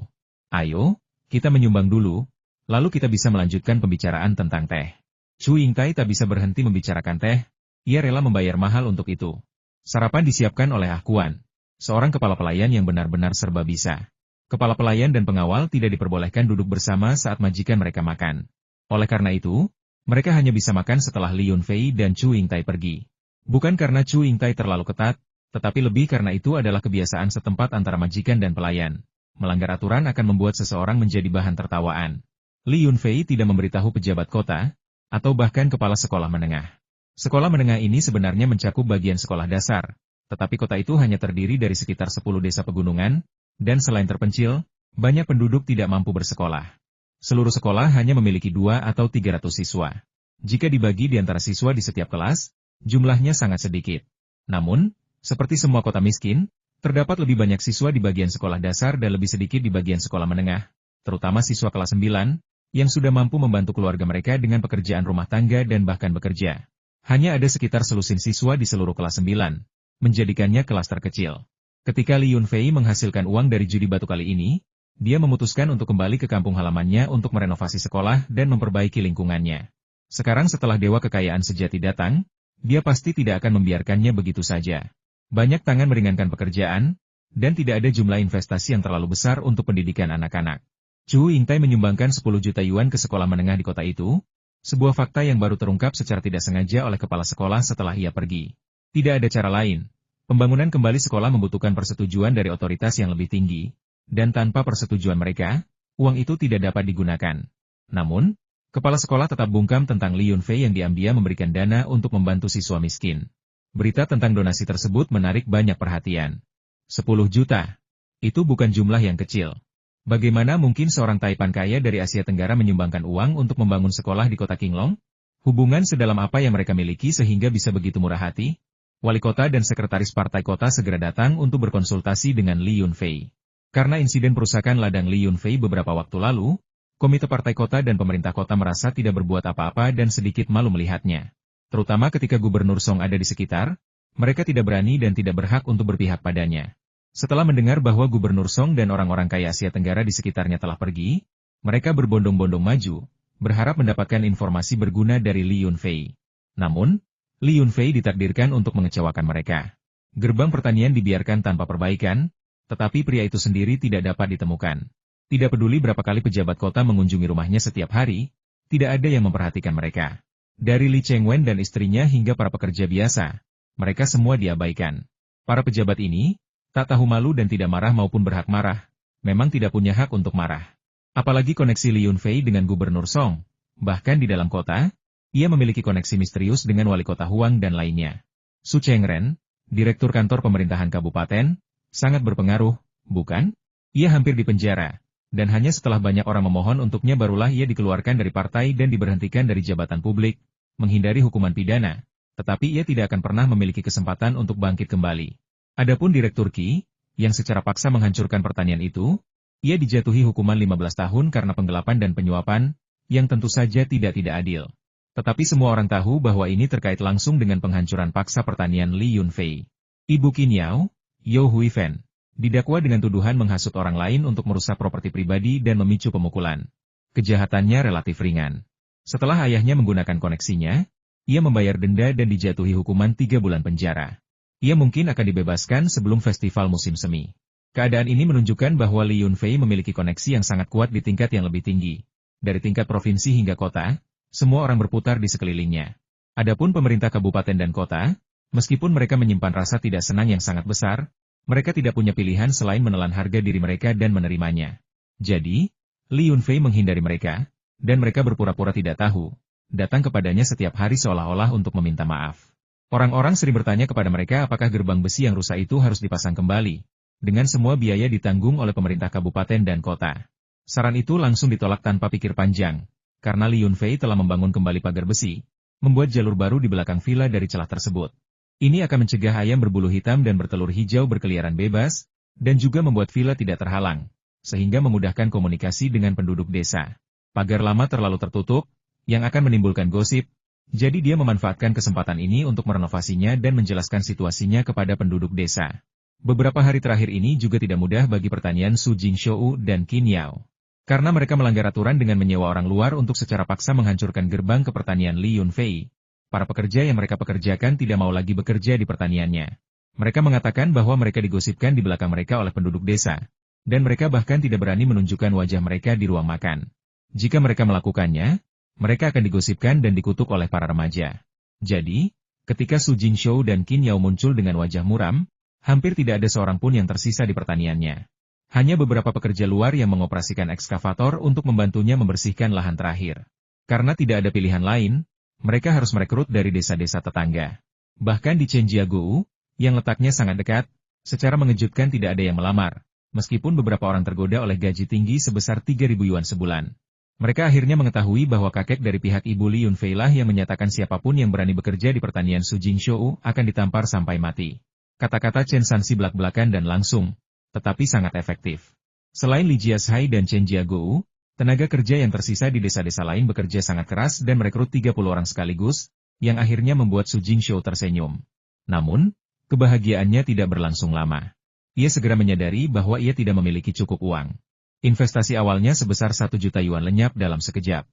Ayo, kita menyumbang dulu, lalu kita bisa melanjutkan pembicaraan tentang teh. Chu Yingtai tak bisa berhenti membicarakan teh, ia rela membayar mahal untuk itu. Sarapan disiapkan oleh Akuan, seorang kepala pelayan yang benar-benar serba bisa. Kepala pelayan dan pengawal tidak diperbolehkan duduk bersama saat majikan mereka makan. Oleh karena itu, mereka hanya bisa makan setelah Li Yunfei dan Chu Yingtai pergi. Bukan karena Chu Yingtai terlalu ketat, tetapi lebih karena itu adalah kebiasaan setempat antara majikan dan pelayan. Melanggar aturan akan membuat seseorang menjadi bahan tertawaan. Li Yunfei tidak memberitahu pejabat kota, atau bahkan kepala sekolah menengah. Sekolah menengah ini sebenarnya mencakup bagian sekolah dasar, tetapi kota itu hanya terdiri dari sekitar 10 desa pegunungan, dan selain terpencil, banyak penduduk tidak mampu bersekolah. Seluruh sekolah hanya memiliki 2 atau 300 siswa. Jika dibagi di antara siswa di setiap kelas, jumlahnya sangat sedikit. Namun, seperti semua kota miskin, terdapat lebih banyak siswa di bagian sekolah dasar dan lebih sedikit di bagian sekolah menengah, terutama siswa kelas 9, yang sudah mampu membantu keluarga mereka dengan pekerjaan rumah tangga dan bahkan bekerja. Hanya ada sekitar selusin siswa di seluruh kelas 9, menjadikannya kelas terkecil. Ketika Li Yunfei menghasilkan uang dari judi batu kali ini, dia memutuskan untuk kembali ke kampung halamannya untuk merenovasi sekolah dan memperbaiki lingkungannya. Sekarang setelah dewa kekayaan sejati datang, dia pasti tidak akan membiarkannya begitu saja. Banyak tangan meringankan pekerjaan, dan tidak ada jumlah investasi yang terlalu besar untuk pendidikan anak-anak. Chu Yingtai menyumbangkan 10 juta yuan ke sekolah menengah di kota itu, sebuah fakta yang baru terungkap secara tidak sengaja oleh kepala sekolah setelah ia pergi. Tidak ada cara lain. Pembangunan kembali sekolah membutuhkan persetujuan dari otoritas yang lebih tinggi, dan tanpa persetujuan mereka, uang itu tidak dapat digunakan. Namun, kepala sekolah tetap bungkam tentang Li Yunfei yang diam-diam memberikan dana untuk membantu siswa miskin. Berita tentang donasi tersebut menarik banyak perhatian. 10 juta. Itu bukan jumlah yang kecil. Bagaimana mungkin seorang taipan kaya dari Asia Tenggara menyumbangkan uang untuk membangun sekolah di kota Qinglong? Hubungan sedalam apa yang mereka miliki sehingga bisa begitu murah hati? Wali kota dan sekretaris partai kota segera datang untuk berkonsultasi dengan Li Yunfei. Karena insiden perusakan ladang Li Yunfei beberapa waktu lalu, Komite Partai Kota dan pemerintah kota merasa tidak berbuat apa-apa dan sedikit malu melihatnya. Terutama ketika Gubernur Song ada di sekitar, mereka tidak berani dan tidak berhak untuk berpihak padanya. Setelah mendengar bahwa Gubernur Song dan orang-orang kaya Asia Tenggara di sekitarnya telah pergi, mereka berbondong-bondong maju, berharap mendapatkan informasi berguna dari Li Yunfei. Namun, Li Yunfei ditakdirkan untuk mengecewakan mereka. Gerbang pertanian dibiarkan tanpa perbaikan, tetapi pria itu sendiri tidak dapat ditemukan. Tidak peduli berapa kali pejabat kota mengunjungi rumahnya setiap hari, tidak ada yang memperhatikan mereka. Dari Li Chengwen dan istrinya hingga para pekerja biasa, mereka semua diabaikan. Para pejabat ini, tak tahu malu dan tidak marah maupun berhak marah, memang tidak punya hak untuk marah. Apalagi koneksi Li Yunfei dengan Gubernur Song, bahkan di dalam kota, ia memiliki koneksi misterius dengan wali kota Huang dan lainnya. Su Chengren, direktur kantor pemerintahan kabupaten, sangat berpengaruh, bukan? Ia hampir dipenjara. Dan hanya setelah banyak orang memohon untuknya barulah ia dikeluarkan dari partai dan diberhentikan dari jabatan publik, menghindari hukuman pidana, tetapi ia tidak akan pernah memiliki kesempatan untuk bangkit kembali. Adapun Direktur Qi, yang secara paksa menghancurkan pertanian itu, ia dijatuhi hukuman 15 tahun karena penggelapan dan penyuapan, yang tentu saja tidak adil. Tetapi semua orang tahu bahwa ini terkait langsung dengan penghancuran paksa pertanian Li Yunfei. Ibu Qin Yao, Yao Huifen, didakwa dengan tuduhan menghasut orang lain untuk merusak properti pribadi dan memicu pemukulan. Kejahatannya relatif ringan. Setelah ayahnya menggunakan koneksinya, ia membayar denda dan dijatuhi hukuman 3 bulan penjara. Ia mungkin akan dibebaskan sebelum festival musim semi. Keadaan ini menunjukkan bahwa Li Yunfei memiliki koneksi yang sangat kuat di tingkat yang lebih tinggi. Dari tingkat provinsi hingga kota, semua orang berputar di sekelilingnya. Adapun pemerintah kabupaten dan kota, meskipun mereka menyimpan rasa tidak senang yang sangat besar, mereka tidak punya pilihan selain menelan harga diri mereka dan menerimanya. Jadi, Li Yunfei menghindari mereka, dan mereka berpura-pura tidak tahu, datang kepadanya setiap hari seolah-olah untuk meminta maaf. Orang-orang sering bertanya kepada mereka apakah gerbang besi yang rusak itu harus dipasang kembali, dengan semua biaya ditanggung oleh pemerintah kabupaten dan kota. Saran itu langsung ditolak tanpa pikir panjang, karena Li Yunfei telah membangun kembali pagar besi, membuat jalur baru di belakang villa dari celah tersebut. Ini akan mencegah ayam berbulu hitam dan bertelur hijau berkeliaran bebas, dan juga membuat villa tidak terhalang, sehingga memudahkan komunikasi dengan penduduk desa. Pagar lama terlalu tertutup, yang akan menimbulkan gosip, jadi dia memanfaatkan kesempatan ini untuk merenovasinya dan menjelaskan situasinya kepada penduduk desa. Beberapa hari terakhir ini juga tidak mudah bagi pertanian Su Jingshou dan Qin Yao. Karena mereka melanggar aturan dengan menyewa orang luar untuk secara paksa menghancurkan gerbang ke pertanian Li Yunfei. Para pekerja yang mereka pekerjakan tidak mau lagi bekerja di pertaniannya. Mereka mengatakan bahwa mereka digosipkan di belakang mereka oleh penduduk desa, dan mereka bahkan tidak berani menunjukkan wajah mereka di ruang makan. Jika mereka melakukannya, mereka akan digosipkan dan dikutuk oleh para remaja. Jadi, ketika Su Jingshou dan Qin Yao muncul dengan wajah muram, hampir tidak ada seorang pun yang tersisa di pertaniannya. Hanya beberapa pekerja luar yang mengoperasikan ekskavator untuk membantunya membersihkan lahan terakhir. Karena tidak ada pilihan lain, mereka harus merekrut dari desa-desa tetangga. Bahkan di Chenjiagou, yang letaknya sangat dekat, secara mengejutkan tidak ada yang melamar, meskipun beberapa orang tergoda oleh gaji tinggi sebesar 3.000 yuan sebulan. Mereka akhirnya mengetahui bahwa kakek dari pihak ibu Li Yunfei lah yang menyatakan siapapun yang berani bekerja di pertanian Su Jingshou akan ditampar sampai mati. Kata-kata Chen Sanxi belak-belakan dan langsung, tetapi sangat efektif. Selain Li Jiashai dan Chen Jiagou, tenaga kerja yang tersisa di desa-desa lain bekerja sangat keras dan merekrut 30 orang sekaligus, yang akhirnya membuat Su Jingshou tersenyum. Namun, kebahagiaannya tidak berlangsung lama. Ia segera menyadari bahwa ia tidak memiliki cukup uang. Investasi awalnya sebesar 1 juta yuan lenyap dalam sekejap.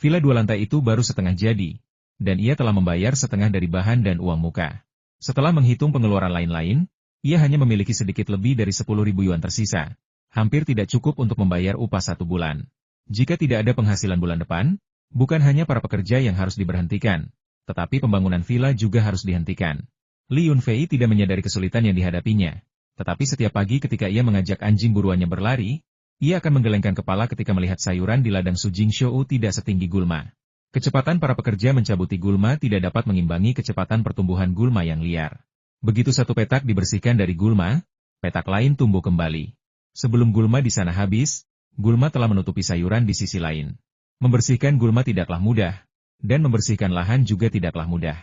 Villa 2 lantai itu baru setengah jadi, dan ia telah membayar setengah dari bahan dan uang muka. Setelah menghitung pengeluaran lain-lain, ia hanya memiliki sedikit lebih dari 10.000 yuan tersisa. Hampir tidak cukup untuk membayar upah 1 bulan. Jika tidak ada penghasilan bulan depan, bukan hanya para pekerja yang harus diberhentikan, tetapi pembangunan villa juga harus dihentikan. Li Yunfei tidak menyadari kesulitan yang dihadapinya. Tetapi setiap pagi ketika ia mengajak anjing buruannya berlari, ia akan menggelengkan kepala ketika melihat sayuran di ladang Su Jingshou tidak setinggi gulma. Kecepatan para pekerja mencabuti gulma tidak dapat mengimbangi kecepatan pertumbuhan gulma yang liar. Begitu satu petak dibersihkan dari gulma, petak lain tumbuh kembali. Sebelum gulma di sana habis, gulma telah menutupi sayuran di sisi lain. Membersihkan gulma tidaklah mudah, dan membersihkan lahan juga tidaklah mudah.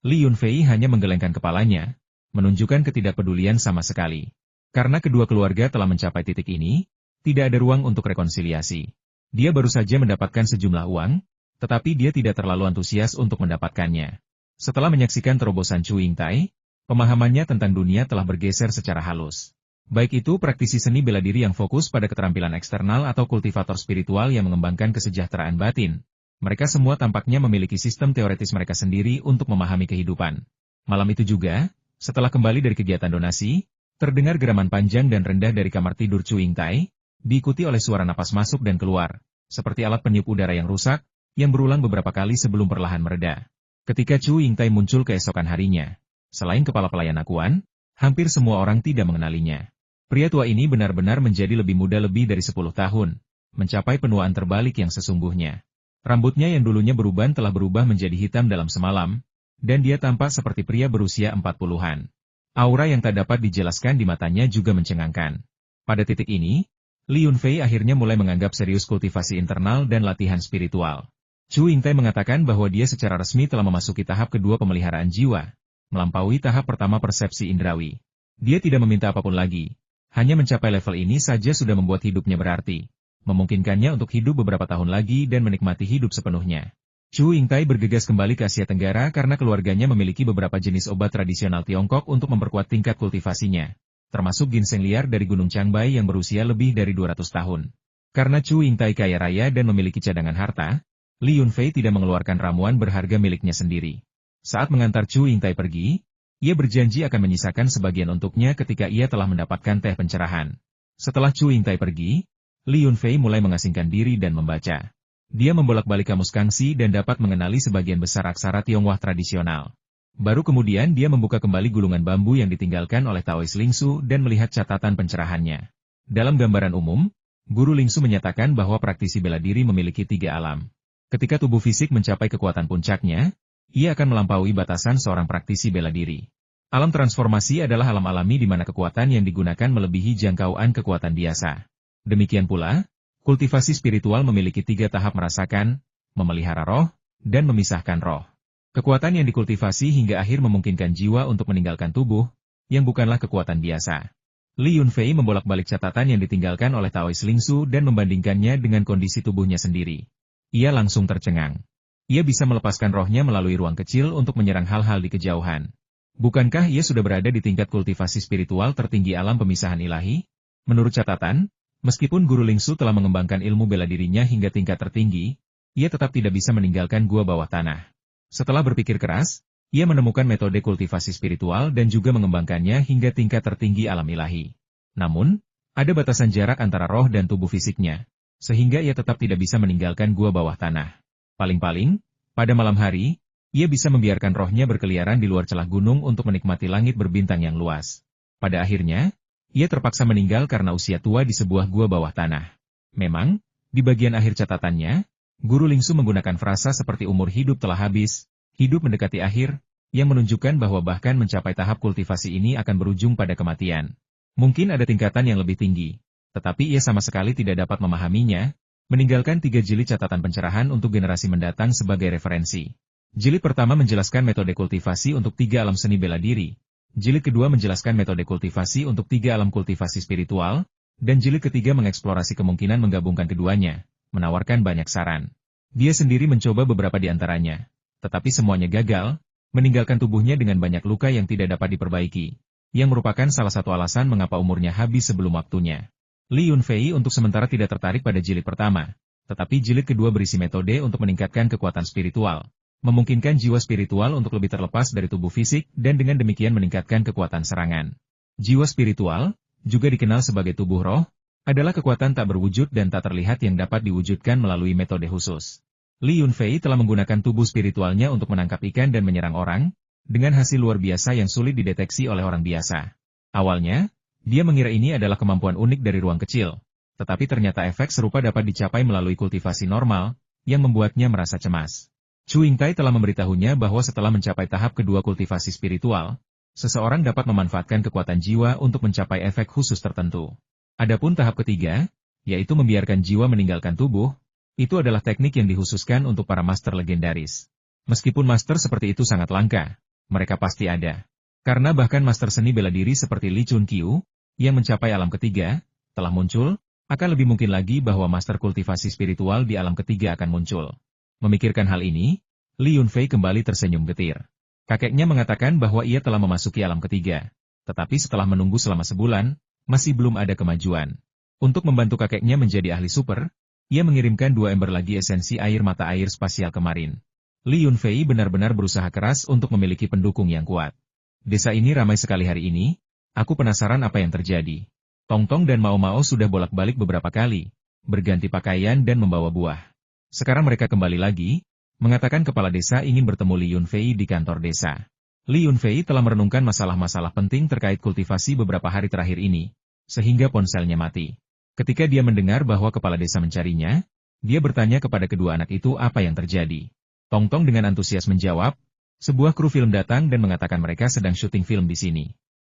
Li Yunfei hanya menggelengkan kepalanya, menunjukkan ketidakpedulian sama sekali. Karena kedua keluarga telah mencapai titik ini, tidak ada ruang untuk rekonsiliasi. Dia baru saja mendapatkan sejumlah uang, tetapi dia tidak terlalu antusias untuk mendapatkannya. Setelah menyaksikan terobosan Chu Yingtai, pemahamannya tentang dunia telah bergeser secara halus. Baik itu praktisi seni bela diri yang fokus pada keterampilan eksternal atau kultivator spiritual yang mengembangkan kesejahteraan batin. Mereka semua tampaknya memiliki sistem teoretis mereka sendiri untuk memahami kehidupan. Malam itu juga, setelah kembali dari kegiatan donasi, terdengar geraman panjang dan rendah dari kamar tidur Chu Yingtai, diikuti oleh suara napas masuk dan keluar, seperti alat peniup udara yang rusak, yang berulang beberapa kali sebelum perlahan mereda. Ketika Chu Yingtai muncul keesokan harinya, selain kepala pelayan akuan, hampir semua orang tidak mengenalinya. Pria tua ini benar-benar menjadi lebih muda lebih dari 10 tahun, mencapai penuaan terbalik yang sesungguhnya. Rambutnya yang dulunya beruban telah berubah menjadi hitam dalam semalam, dan dia tampak seperti pria berusia 40-an. Aura yang tak dapat dijelaskan di matanya juga mencengangkan. Pada titik ini, Li Yunfei akhirnya mulai menganggap serius kultivasi internal dan latihan spiritual. Chu Yingtai mengatakan bahwa dia secara resmi telah memasuki tahap kedua pemeliharaan jiwa, melampaui tahap pertama persepsi indrawi. Dia tidak meminta apapun lagi, hanya mencapai level ini saja sudah membuat hidupnya berarti, memungkinkannya untuk hidup beberapa tahun lagi dan menikmati hidup sepenuhnya. Chu Yingtai bergegas kembali ke Asia Tenggara karena keluarganya memiliki beberapa jenis obat tradisional Tiongkok untuk memperkuat tingkat kultivasinya, termasuk ginseng liar dari Gunung Changbai yang berusia lebih dari 200 tahun. Karena Chu Yingtai kaya raya dan memiliki cadangan harta, Li Yunfei tidak mengeluarkan ramuan berharga miliknya sendiri. Saat mengantar Chu Yingtai pergi, ia berjanji akan menyisakan sebagian untuknya ketika ia telah mendapatkan teh pencerahan. Setelah Chu Yingtai pergi, Li Yunfei mulai mengasingkan diri dan membaca. Dia membolak-balik kamus Kangxi dan dapat mengenali sebagian besar aksara Tionghoa tradisional. Baru kemudian dia membuka kembali gulungan bambu yang ditinggalkan oleh Taois Lingsu dan melihat catatan pencerahannya. Dalam gambaran umum, Guru Lingsu menyatakan bahwa praktisi bela diri memiliki 3 alam. Ketika tubuh fisik mencapai kekuatan puncaknya, ia akan melampaui batasan seorang praktisi bela diri. Alam transformasi adalah alam alami di mana kekuatan yang digunakan melebihi jangkauan kekuatan biasa. Demikian pula, kultivasi spiritual memiliki 3 tahap merasakan, memelihara roh, dan memisahkan roh. Kekuatan yang dikultivasi hingga akhir memungkinkan jiwa untuk meninggalkan tubuh, yang bukanlah kekuatan biasa. Li Yunfei membolak-balik catatan yang ditinggalkan oleh Taois Lingsu dan membandingkannya dengan kondisi tubuhnya sendiri. Ia langsung tercengang. Ia bisa melepaskan rohnya melalui ruang kecil untuk menyerang hal-hal di kejauhan. Bukankah ia sudah berada di tingkat kultivasi spiritual tertinggi alam pemisahan ilahi? Menurut catatan, meskipun Guru Lingsu telah mengembangkan ilmu bela dirinya hingga tingkat tertinggi, ia tetap tidak bisa meninggalkan gua bawah tanah. Setelah berpikir keras, ia menemukan metode kultivasi spiritual dan juga mengembangkannya hingga tingkat tertinggi alam ilahi. Namun, ada batasan jarak antara roh dan tubuh fisiknya, sehingga ia tetap tidak bisa meninggalkan gua bawah tanah. Paling-paling, pada malam hari, ia bisa membiarkan rohnya berkeliaran di luar celah gunung untuk menikmati langit berbintang yang luas. Pada akhirnya, ia terpaksa meninggal karena usia tua di sebuah gua bawah tanah. Memang, di bagian akhir catatannya, Guru Lingsu menggunakan frasa seperti umur hidup telah habis, hidup mendekati akhir, yang menunjukkan bahwa bahkan mencapai tahap kultivasi ini akan berujung pada kematian. Mungkin ada tingkatan yang lebih tinggi, tetapi ia sama sekali tidak dapat memahaminya, meninggalkan 3 jilid catatan pencerahan untuk generasi mendatang sebagai referensi. Jilid pertama menjelaskan metode kultivasi untuk 3 alam seni bela diri. Jilid kedua menjelaskan metode kultivasi untuk 3 alam kultivasi spiritual, dan jilid ketiga mengeksplorasi kemungkinan menggabungkan keduanya, menawarkan banyak saran. Dia sendiri mencoba beberapa di antaranya, tetapi semuanya gagal, meninggalkan tubuhnya dengan banyak luka yang tidak dapat diperbaiki, yang merupakan salah satu alasan mengapa umurnya habis sebelum waktunya. Li Yunfei untuk sementara tidak tertarik pada jilid pertama, tetapi jilid kedua berisi metode untuk meningkatkan kekuatan spiritual, memungkinkan jiwa spiritual untuk lebih terlepas dari tubuh fisik dan dengan demikian meningkatkan kekuatan serangan. Jiwa spiritual, juga dikenal sebagai tubuh roh, adalah kekuatan tak berwujud dan tak terlihat yang dapat diwujudkan melalui metode khusus. Li Yunfei telah menggunakan tubuh spiritualnya untuk menangkap ikan dan menyerang orang, dengan hasil luar biasa yang sulit dideteksi oleh orang biasa. Awalnya, dia mengira ini adalah kemampuan unik dari ruang kecil, tetapi ternyata efek serupa dapat dicapai melalui kultivasi normal, yang membuatnya merasa cemas. Chu Yingtai telah memberitahunya bahwa setelah mencapai tahap kedua kultivasi spiritual, seseorang dapat memanfaatkan kekuatan jiwa untuk mencapai efek khusus tertentu. Adapun tahap ketiga, yaitu membiarkan jiwa meninggalkan tubuh, itu adalah teknik yang dikhususkan untuk para master legendaris. Meskipun master seperti itu sangat langka, mereka pasti ada. Karena bahkan master seni bela diri seperti Li Chunqiu, yang mencapai alam ketiga, telah muncul, akan lebih mungkin lagi bahwa master kultivasi spiritual di alam ketiga akan muncul. Memikirkan hal ini, Li Yunfei kembali tersenyum getir. Kakeknya mengatakan bahwa ia telah memasuki alam ketiga, tetapi setelah menunggu selama sebulan, masih belum ada kemajuan. Untuk membantu kakeknya menjadi ahli super, ia mengirimkan 2 ember lagi esensi air mata air spasial kemarin. Li Yunfei benar-benar berusaha keras untuk memiliki pendukung yang kuat. Desa ini ramai sekali hari ini, aku penasaran apa yang terjadi. Tong Tong dan Mao Mao sudah bolak-balik beberapa kali, berganti pakaian dan membawa buah. Sekarang mereka kembali lagi, mengatakan kepala desa ingin bertemu Li Yunfei di kantor desa. Li Yunfei telah merenungkan masalah-masalah penting terkait kultivasi beberapa hari terakhir ini, sehingga ponselnya mati. Ketika dia mendengar bahwa kepala desa mencarinya, dia bertanya kepada kedua anak itu apa yang terjadi. Tong Tong dengan antusias menjawab, sebuah kru film datang dan mengatakan mereka sedang syuting film di sini.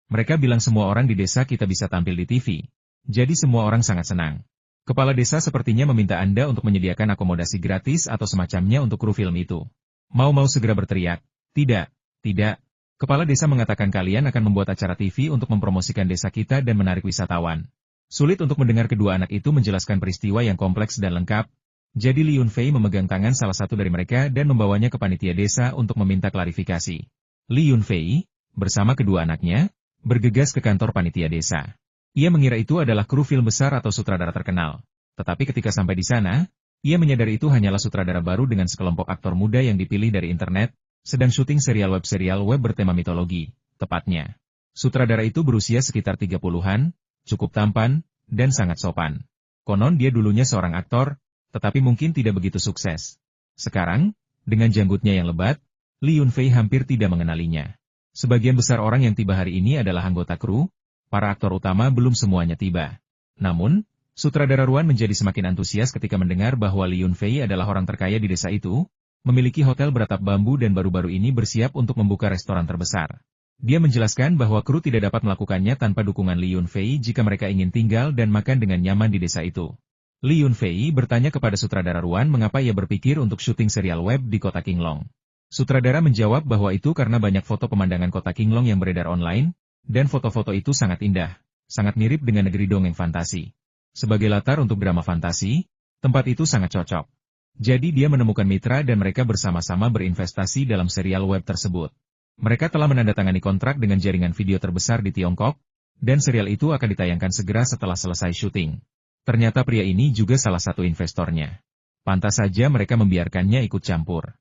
Mereka bilang semua orang di desa kita bisa tampil di TV. Jadi semua orang sangat senang. Kepala desa sepertinya meminta Anda untuk menyediakan akomodasi gratis atau semacamnya untuk kru film itu. Mau segera berteriak, tidak, tidak. Kepala desa mengatakan kalian akan membuat acara TV untuk mempromosikan desa kita dan menarik wisatawan. Sulit untuk mendengar kedua anak itu menjelaskan peristiwa yang kompleks dan lengkap, jadi Li Yunfei memegang tangan salah satu dari mereka dan membawanya ke panitia desa untuk meminta klarifikasi. Li Yunfei, bersama kedua anaknya, bergegas ke kantor panitia desa. Ia mengira itu adalah kru film besar atau sutradara terkenal. Tetapi ketika sampai di sana, ia menyadari itu hanyalah sutradara baru dengan sekelompok aktor muda yang dipilih dari internet, sedang syuting serial web bertema mitologi, tepatnya. Sutradara itu berusia sekitar 30-an, cukup tampan, dan sangat sopan. Konon dia dulunya seorang aktor, tetapi mungkin tidak begitu sukses. Sekarang, dengan janggutnya yang lebat, Li Yunfei hampir tidak mengenalinya. Sebagian besar orang yang tiba hari ini adalah anggota kru, para aktor utama belum semuanya tiba. Namun, sutradara Ruan menjadi semakin antusias ketika mendengar bahwa Li Yunfei adalah orang terkaya di desa itu, memiliki hotel beratap bambu dan baru-baru ini bersiap untuk membuka restoran terbesar. Dia menjelaskan bahwa kru tidak dapat melakukannya tanpa dukungan Li Yunfei jika mereka ingin tinggal dan makan dengan nyaman di desa itu. Li Yunfei bertanya kepada sutradara Ruan mengapa ia berpikir untuk syuting serial web di kota Qinglong. Sutradara menjawab bahwa itu karena banyak foto pemandangan kota Qinglong yang beredar online, dan foto-foto itu sangat indah, sangat mirip dengan negeri dongeng fantasi. Sebagai latar untuk drama fantasi, tempat itu sangat cocok. Jadi dia menemukan mitra dan mereka bersama-sama berinvestasi dalam serial web tersebut. Mereka telah menandatangani kontrak dengan jaringan video terbesar di Tiongkok, dan serial itu akan ditayangkan segera setelah selesai syuting. Ternyata pria ini juga salah satu investornya. Pantas saja mereka membiarkannya ikut campur.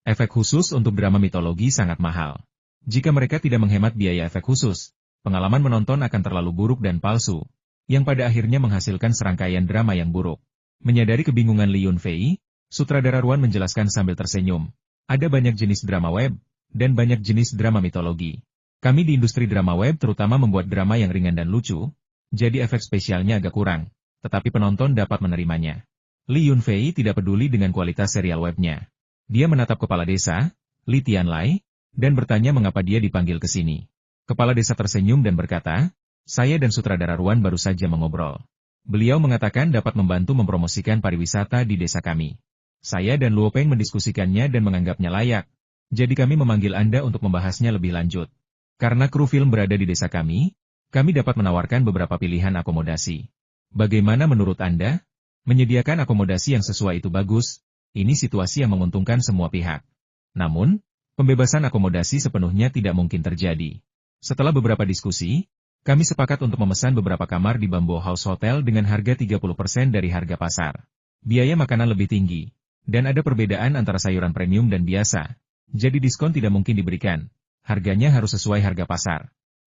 Efek khusus untuk drama mitologi sangat mahal. Jika mereka tidak menghemat biaya efek khusus, pengalaman menonton akan terlalu buruk dan palsu, yang pada akhirnya menghasilkan serangkaian drama yang buruk. Menyadari kebingungan Li Yunfei, sutradara Ruan menjelaskan sambil tersenyum. Ada banyak jenis drama web, dan banyak jenis drama mitologi. Kami di industri drama web terutama membuat drama yang ringan dan lucu, jadi efek spesialnya agak kurang, tetapi penonton dapat menerimanya. Li Yunfei tidak peduli dengan kualitas serial webnya. Dia menatap kepala desa, Li Tianlai, dan bertanya mengapa dia dipanggil ke sini. Kepala desa tersenyum dan berkata, saya dan sutradara Ruan baru saja mengobrol. Beliau mengatakan dapat membantu mempromosikan pariwisata di desa kami. Saya dan Luo Peng mendiskusikannya dan menganggapnya layak. Jadi kami memanggil Anda untuk membahasnya lebih lanjut. Karena kru film berada di desa kami dapat menawarkan beberapa pilihan akomodasi. Bagaimana menurut Anda? Menyediakan akomodasi yang sesuai itu bagus. Ini situasi yang menguntungkan semua pihak. Namun, pembebasan akomodasi sepenuhnya tidak mungkin terjadi. Setelah beberapa diskusi, kami sepakat untuk memesan beberapa kamar di Bamboo House Hotel dengan harga 30% dari harga pasar. Biaya makanan lebih tinggi, dan ada perbedaan antara sayuran premium dan biasa. Jadi diskon tidak mungkin diberikan. Harganya harus sesuai harga pasar.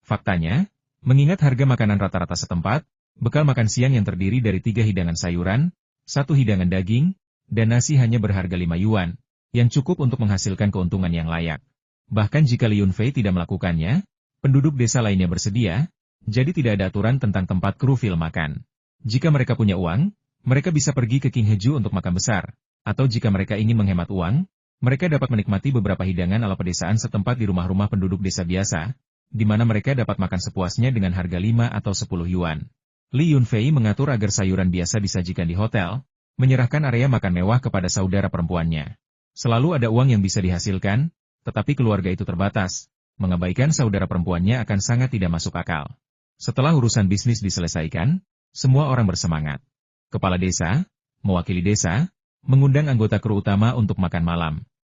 Faktanya, mengingat harga makanan rata-rata setempat, bekal makan siang yang terdiri dari 3 hidangan sayuran, 1 hidangan daging, dan nasi hanya berharga 5 yuan, yang cukup untuk menghasilkan keuntungan yang layak. Bahkan jika Li Yunfei tidak melakukannya, penduduk desa lainnya bersedia, jadi tidak ada aturan tentang tempat kru film makan. Jika mereka punya uang, mereka bisa pergi ke King Heju untuk makan besar, atau jika mereka ingin menghemat uang, mereka dapat menikmati beberapa hidangan ala pedesaan setempat di rumah-rumah penduduk desa biasa, di mana mereka dapat makan sepuasnya dengan harga 5 atau 10 yuan. Li Yunfei mengatur agar sayuran biasa disajikan di hotel, menyerahkan area makan mewah kepada saudara perempuannya. Selalu ada uang yang bisa dihasilkan, tetapi keluarga itu terbatas, mengabaikan saudara perempuannya akan sangat tidak masuk akal. Setelah urusan bisnis diselesaikan, semua orang bersemangat. Kepala desa, mewakili desa, mengundang anggota kru utama untuk makan malam.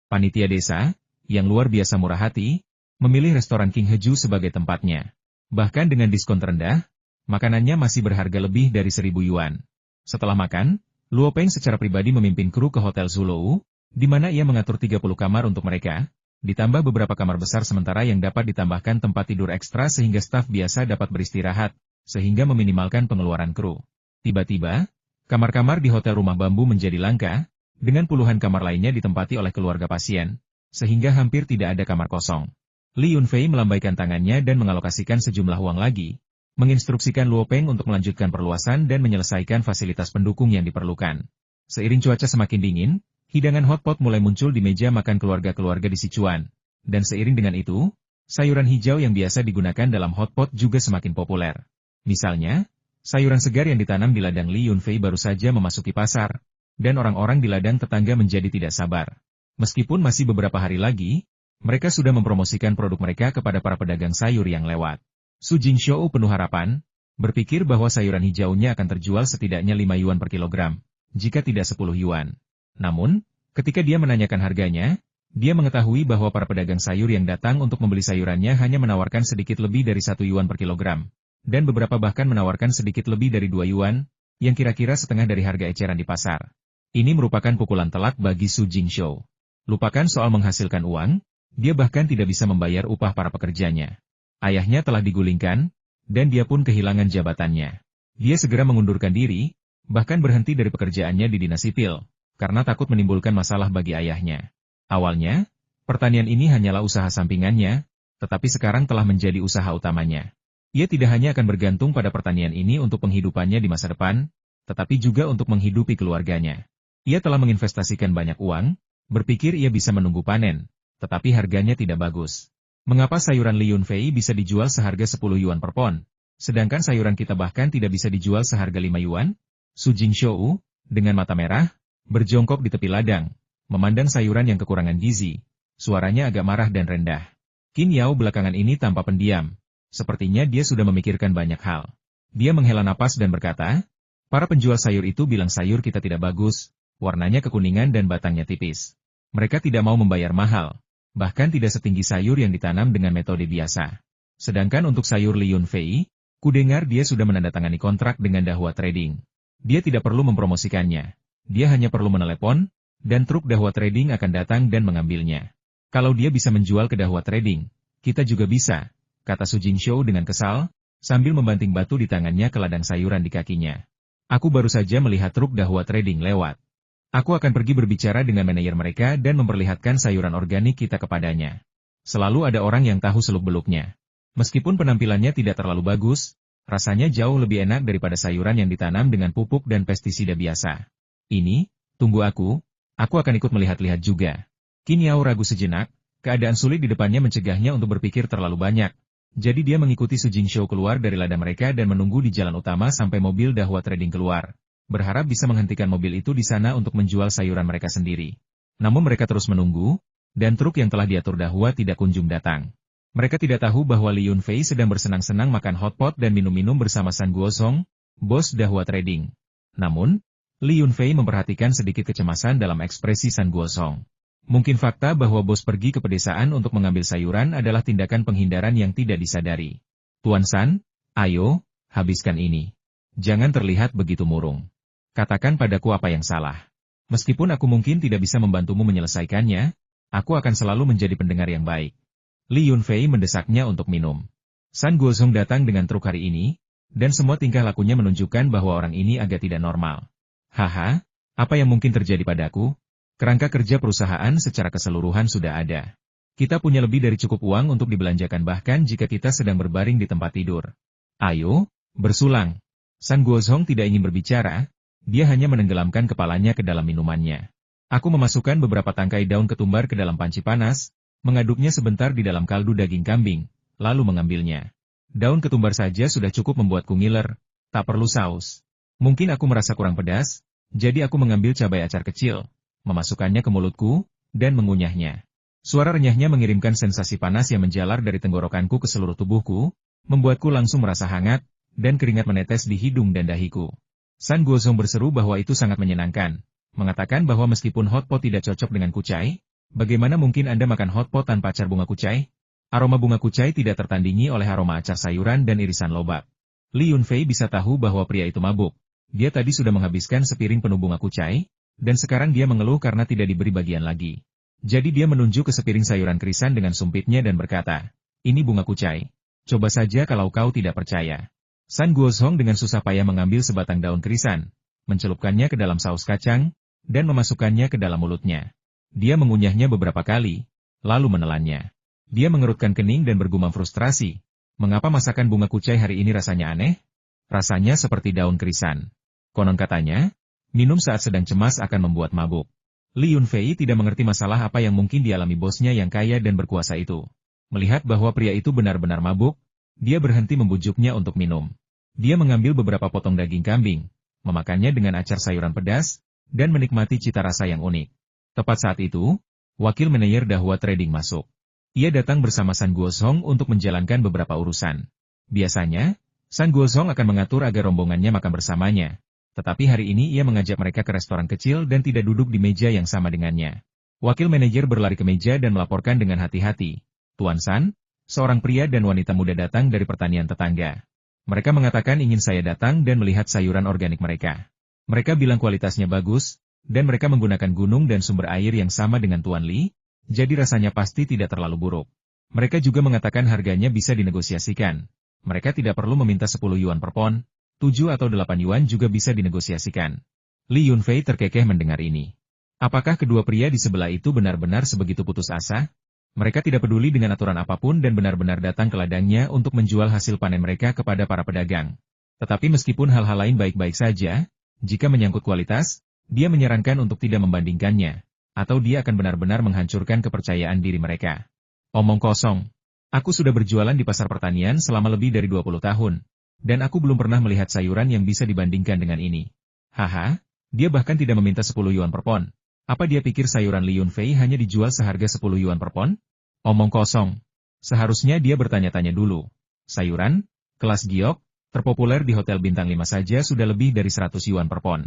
Panitia desa, yang luar biasa murah hati, memilih restoran King Heju sebagai tempatnya. Bahkan dengan diskon terendah, makanannya masih berharga lebih dari 1.000 yuan. Setelah makan, Luo Peng secara pribadi memimpin kru ke Hotel Zulou, di mana ia mengatur 30 kamar untuk mereka, ditambah beberapa kamar besar sementara yang dapat ditambahkan tempat tidur ekstra sehingga staf biasa dapat beristirahat, sehingga meminimalkan pengeluaran kru. Tiba-tiba, kamar-kamar di Hotel Rumah Bambu menjadi langka, dengan puluhan kamar lainnya ditempati oleh keluarga pasien, sehingga hampir tidak ada kamar kosong. Li Yunfei melambaikan tangannya dan mengalokasikan sejumlah uang lagi, menginstruksikan Luo Peng untuk melanjutkan perluasan dan menyelesaikan fasilitas pendukung yang diperlukan. Seiring cuaca semakin dingin, hidangan hotpot mulai muncul di meja makan keluarga-keluarga di Sichuan, dan seiring dengan itu, sayuran hijau yang biasa digunakan dalam hotpot juga semakin populer. Misalnya, sayuran segar yang ditanam di ladang Li Yunfei baru saja memasuki pasar, dan orang-orang di ladang tetangga menjadi tidak sabar. Meskipun masih beberapa hari lagi, mereka sudah mempromosikan produk mereka kepada para pedagang sayur yang lewat. Su Jingxiu penuh harapan, berpikir bahwa sayuran hijaunya akan terjual setidaknya 5 yuan per kilogram, jika tidak 10 yuan. Namun, ketika dia menanyakan harganya, dia mengetahui bahwa para pedagang sayur yang datang untuk membeli sayurannya hanya menawarkan sedikit lebih dari 1 yuan per kilogram, dan beberapa bahkan menawarkan sedikit lebih dari 2 yuan, yang kira-kira setengah dari harga eceran di pasar. Ini merupakan pukulan telak bagi Su Jingxiu. Lupakan soal menghasilkan uang, dia bahkan tidak bisa membayar upah para pekerjanya. Ayahnya telah digulingkan, dan dia pun kehilangan jabatannya. Dia segera mengundurkan diri, bahkan berhenti dari pekerjaannya di dinas sipil, karena takut menimbulkan masalah bagi ayahnya. Awalnya, pertanian ini hanyalah usaha sampingannya, tetapi sekarang telah menjadi usaha utamanya. Ia tidak hanya akan bergantung pada pertanian ini untuk penghidupannya di masa depan, tetapi juga untuk menghidupi keluarganya. Ia telah menginvestasikan banyak uang, berpikir ia bisa menunggu panen, tetapi harganya tidak bagus. Mengapa sayuran Li Yunfei bisa dijual seharga 10 yuan per pon, sedangkan sayuran kita bahkan tidak bisa dijual seharga 5 yuan? Su Jingxiu, dengan mata merah, berjongkok di tepi ladang, memandang sayuran yang kekurangan gizi, suaranya agak marah dan rendah. Qin Yao belakangan ini tampak pendiam, sepertinya dia sudah memikirkan banyak hal. Dia menghela napas dan berkata, para penjual sayur itu bilang sayur kita tidak bagus, warnanya kekuningan dan batangnya tipis. Mereka tidak mau membayar mahal, bahkan tidak setinggi sayur yang ditanam dengan metode biasa. Sedangkan untuk sayur Li Yunfei, kudengar dia sudah menandatangani kontrak dengan Dahua Trading. Dia tidak perlu mempromosikannya. Dia hanya perlu menelepon, dan truk Dahua Trading akan datang dan mengambilnya. Kalau dia bisa menjual ke Dahua Trading, kita juga bisa, kata Su Jingxiu dengan kesal, sambil membanting batu di tangannya ke ladang sayuran di kakinya. Aku baru saja melihat truk Dahua Trading lewat. Aku akan pergi berbicara dengan manajer mereka dan memperlihatkan sayuran organik kita kepadanya. Selalu ada orang yang tahu seluk-beluknya. Meskipun penampilannya tidak terlalu bagus, rasanya jauh lebih enak daripada sayuran yang ditanam dengan pupuk dan pestisida biasa. Ini, tunggu aku akan ikut melihat-lihat juga. Qin Yao ragu sejenak, keadaan sulit di depannya mencegahnya untuk berpikir terlalu banyak. Jadi dia mengikuti Su Jingshou keluar dari ladang mereka dan menunggu di jalan utama sampai mobil Dahua Trading keluar. Berharap bisa menghentikan mobil itu di sana untuk menjual sayuran mereka sendiri. Namun mereka terus menunggu, dan truk yang telah diatur Dahua tidak kunjung datang. Mereka tidak tahu bahwa Li Yunfei sedang bersenang-senang makan hotpot dan minum-minum bersama San Guozhong, bos Dahua Trading. Namun, Li Yunfei memperhatikan sedikit kecemasan dalam ekspresi San Guozhong. Mungkin fakta bahwa bos pergi ke pedesaan untuk mengambil sayuran adalah tindakan penghindaran yang tidak disadari. Tuan San, ayo, habiskan ini. Jangan terlihat begitu murung. Katakan padaku apa yang salah. Meskipun aku mungkin tidak bisa membantumu menyelesaikannya, aku akan selalu menjadi pendengar yang baik. Li Yunfei mendesaknya untuk minum. San Guozhong datang dengan truk hari ini, dan semua tingkah lakunya menunjukkan bahwa orang ini agak tidak normal. Haha, apa yang mungkin terjadi padaku? Kerangka kerja perusahaan secara keseluruhan sudah ada. Kita punya lebih dari cukup uang untuk dibelanjakan bahkan jika kita sedang berbaring di tempat tidur. Ayo, bersulang. San Guozhong tidak ingin berbicara, dia hanya menenggelamkan kepalanya ke dalam minumannya. Aku memasukkan beberapa tangkai daun ketumbar ke dalam panci panas, mengaduknya sebentar di dalam kaldu daging kambing, lalu mengambilnya. Daun ketumbar saja sudah cukup membuatku ngiler, tak perlu saus. Mungkin aku merasa kurang pedas, jadi aku mengambil cabai acar kecil, memasukkannya ke mulutku, dan mengunyahnya. Suara renyahnya mengirimkan sensasi panas yang menjalar dari tenggorokanku ke seluruh tubuhku, membuatku langsung merasa hangat, dan keringat menetes di hidung dan dahiku. San Guozhong berseru bahwa itu sangat menyenangkan, mengatakan bahwa meskipun hotpot tidak cocok dengan kucai, bagaimana mungkin Anda makan hotpot tanpa acar bunga kucai? Aroma bunga kucai tidak tertandingi oleh aroma acar sayuran dan irisan lobak. Li Yunfei bisa tahu bahwa pria itu mabuk. Dia tadi sudah menghabiskan sepiring penuh bunga kucai, dan sekarang dia mengeluh karena tidak diberi bagian lagi. Jadi dia menunjuk ke sepiring sayuran krisan dengan sumpitnya dan berkata, "Ini bunga kucai. Coba saja kalau kau tidak percaya." San Guozhong dengan susah payah mengambil sebatang daun krisan, mencelupkannya ke dalam saus kacang, dan memasukkannya ke dalam mulutnya. Dia mengunyahnya beberapa kali, lalu menelannya. Dia mengerutkan kening dan bergumam frustrasi. Mengapa masakan bunga kucai hari ini rasanya aneh? Rasanya seperti daun krisan. Konon katanya, minum saat sedang cemas akan membuat mabuk. Li Yunfei tidak mengerti masalah apa yang mungkin dialami bosnya yang kaya dan berkuasa itu. Melihat bahwa pria itu benar-benar mabuk, dia berhenti membujuknya untuk minum. Dia mengambil beberapa potong daging kambing, memakannya dengan acar sayuran pedas, dan menikmati cita rasa yang unik. Tepat saat itu, wakil manajer Dahua Trading masuk. Ia datang bersama San Guozhong untuk menjalankan beberapa urusan. Biasanya, San Guozhong akan mengatur agar rombongannya makan bersamanya. Tetapi hari ini ia mengajak mereka ke restoran kecil dan tidak duduk di meja yang sama dengannya. Wakil manajer berlari ke meja dan melaporkan dengan hati-hati. "Tuan San, seorang pria dan wanita muda datang dari pertanian tetangga. Mereka mengatakan ingin saya datang dan melihat sayuran organik mereka. Mereka bilang kualitasnya bagus, dan mereka menggunakan gunung dan sumber air yang sama dengan Tuan Li, jadi rasanya pasti tidak terlalu buruk. Mereka juga mengatakan harganya bisa dinegosiasikan. Mereka tidak perlu meminta 10 yuan per pon, 7 atau 8 yuan juga bisa dinegosiasikan." Li Yunfei terkekeh mendengar ini. Apakah kedua pria di sebelah itu benar-benar sebegitu putus asa? Mereka tidak peduli dengan aturan apapun dan benar-benar datang ke ladangnya untuk menjual hasil panen mereka kepada para pedagang. Tetapi meskipun hal-hal lain baik-baik saja, jika menyangkut kualitas, dia menyarankan untuk tidak membandingkannya, atau dia akan benar-benar menghancurkan kepercayaan diri mereka. Omong kosong. Aku sudah berjualan di pasar pertanian selama lebih dari 20 tahun, dan aku belum pernah melihat sayuran yang bisa dibandingkan dengan ini. Haha, dia bahkan tidak meminta 10 yuan per pon. Apa dia pikir sayuran Li Yunfei hanya dijual seharga 10 yuan per pon? Omong kosong. Seharusnya dia bertanya-tanya dulu. Sayuran, kelas giok, terpopuler di Hotel Bintang 5 saja sudah lebih dari 100 yuan per pon.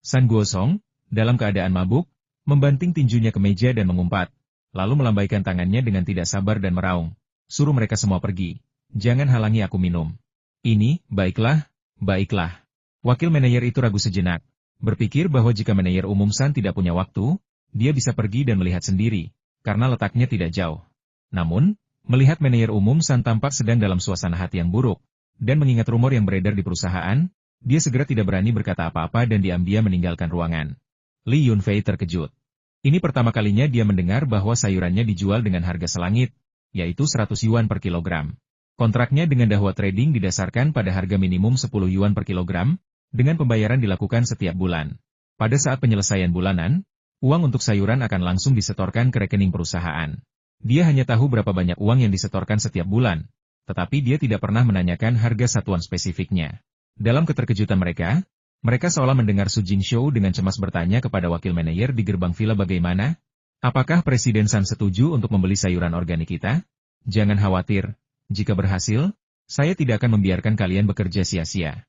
San Guozhong, dalam keadaan mabuk, membanting tinjunya ke meja dan mengumpat, lalu melambaikan tangannya dengan tidak sabar dan meraung. "Suruh mereka semua pergi. Jangan halangi aku minum." "Ini, baiklah, baiklah." Wakil manajer itu ragu sejenak. Berpikir bahwa jika manajer umum San tidak punya waktu, dia bisa pergi dan melihat sendiri, karena letaknya tidak jauh. Namun, melihat manajer umum San tampak sedang dalam suasana hati yang buruk, dan mengingat rumor yang beredar di perusahaan, dia segera tidak berani berkata apa-apa dan diam-diam meninggalkan ruangan. Li Yunfei terkejut. Ini pertama kalinya dia mendengar bahwa sayurannya dijual dengan harga selangit, yaitu 100 yuan per kilogram. Kontraknya dengan Dahua Trading didasarkan pada harga minimum 10 yuan per kilogram, dengan pembayaran dilakukan setiap bulan. Pada saat penyelesaian bulanan, uang untuk sayuran akan langsung disetorkan ke rekening perusahaan. Dia hanya tahu berapa banyak uang yang disetorkan setiap bulan, tetapi dia tidak pernah menanyakan harga satuan spesifiknya. Dalam keterkejutan mereka seolah mendengar Su Jingshou dengan cemas bertanya kepada wakil manajer di gerbang villa bagaimana? Apakah Presiden San setuju untuk membeli sayuran organik kita? Jangan khawatir, jika berhasil, saya tidak akan membiarkan kalian bekerja sia-sia.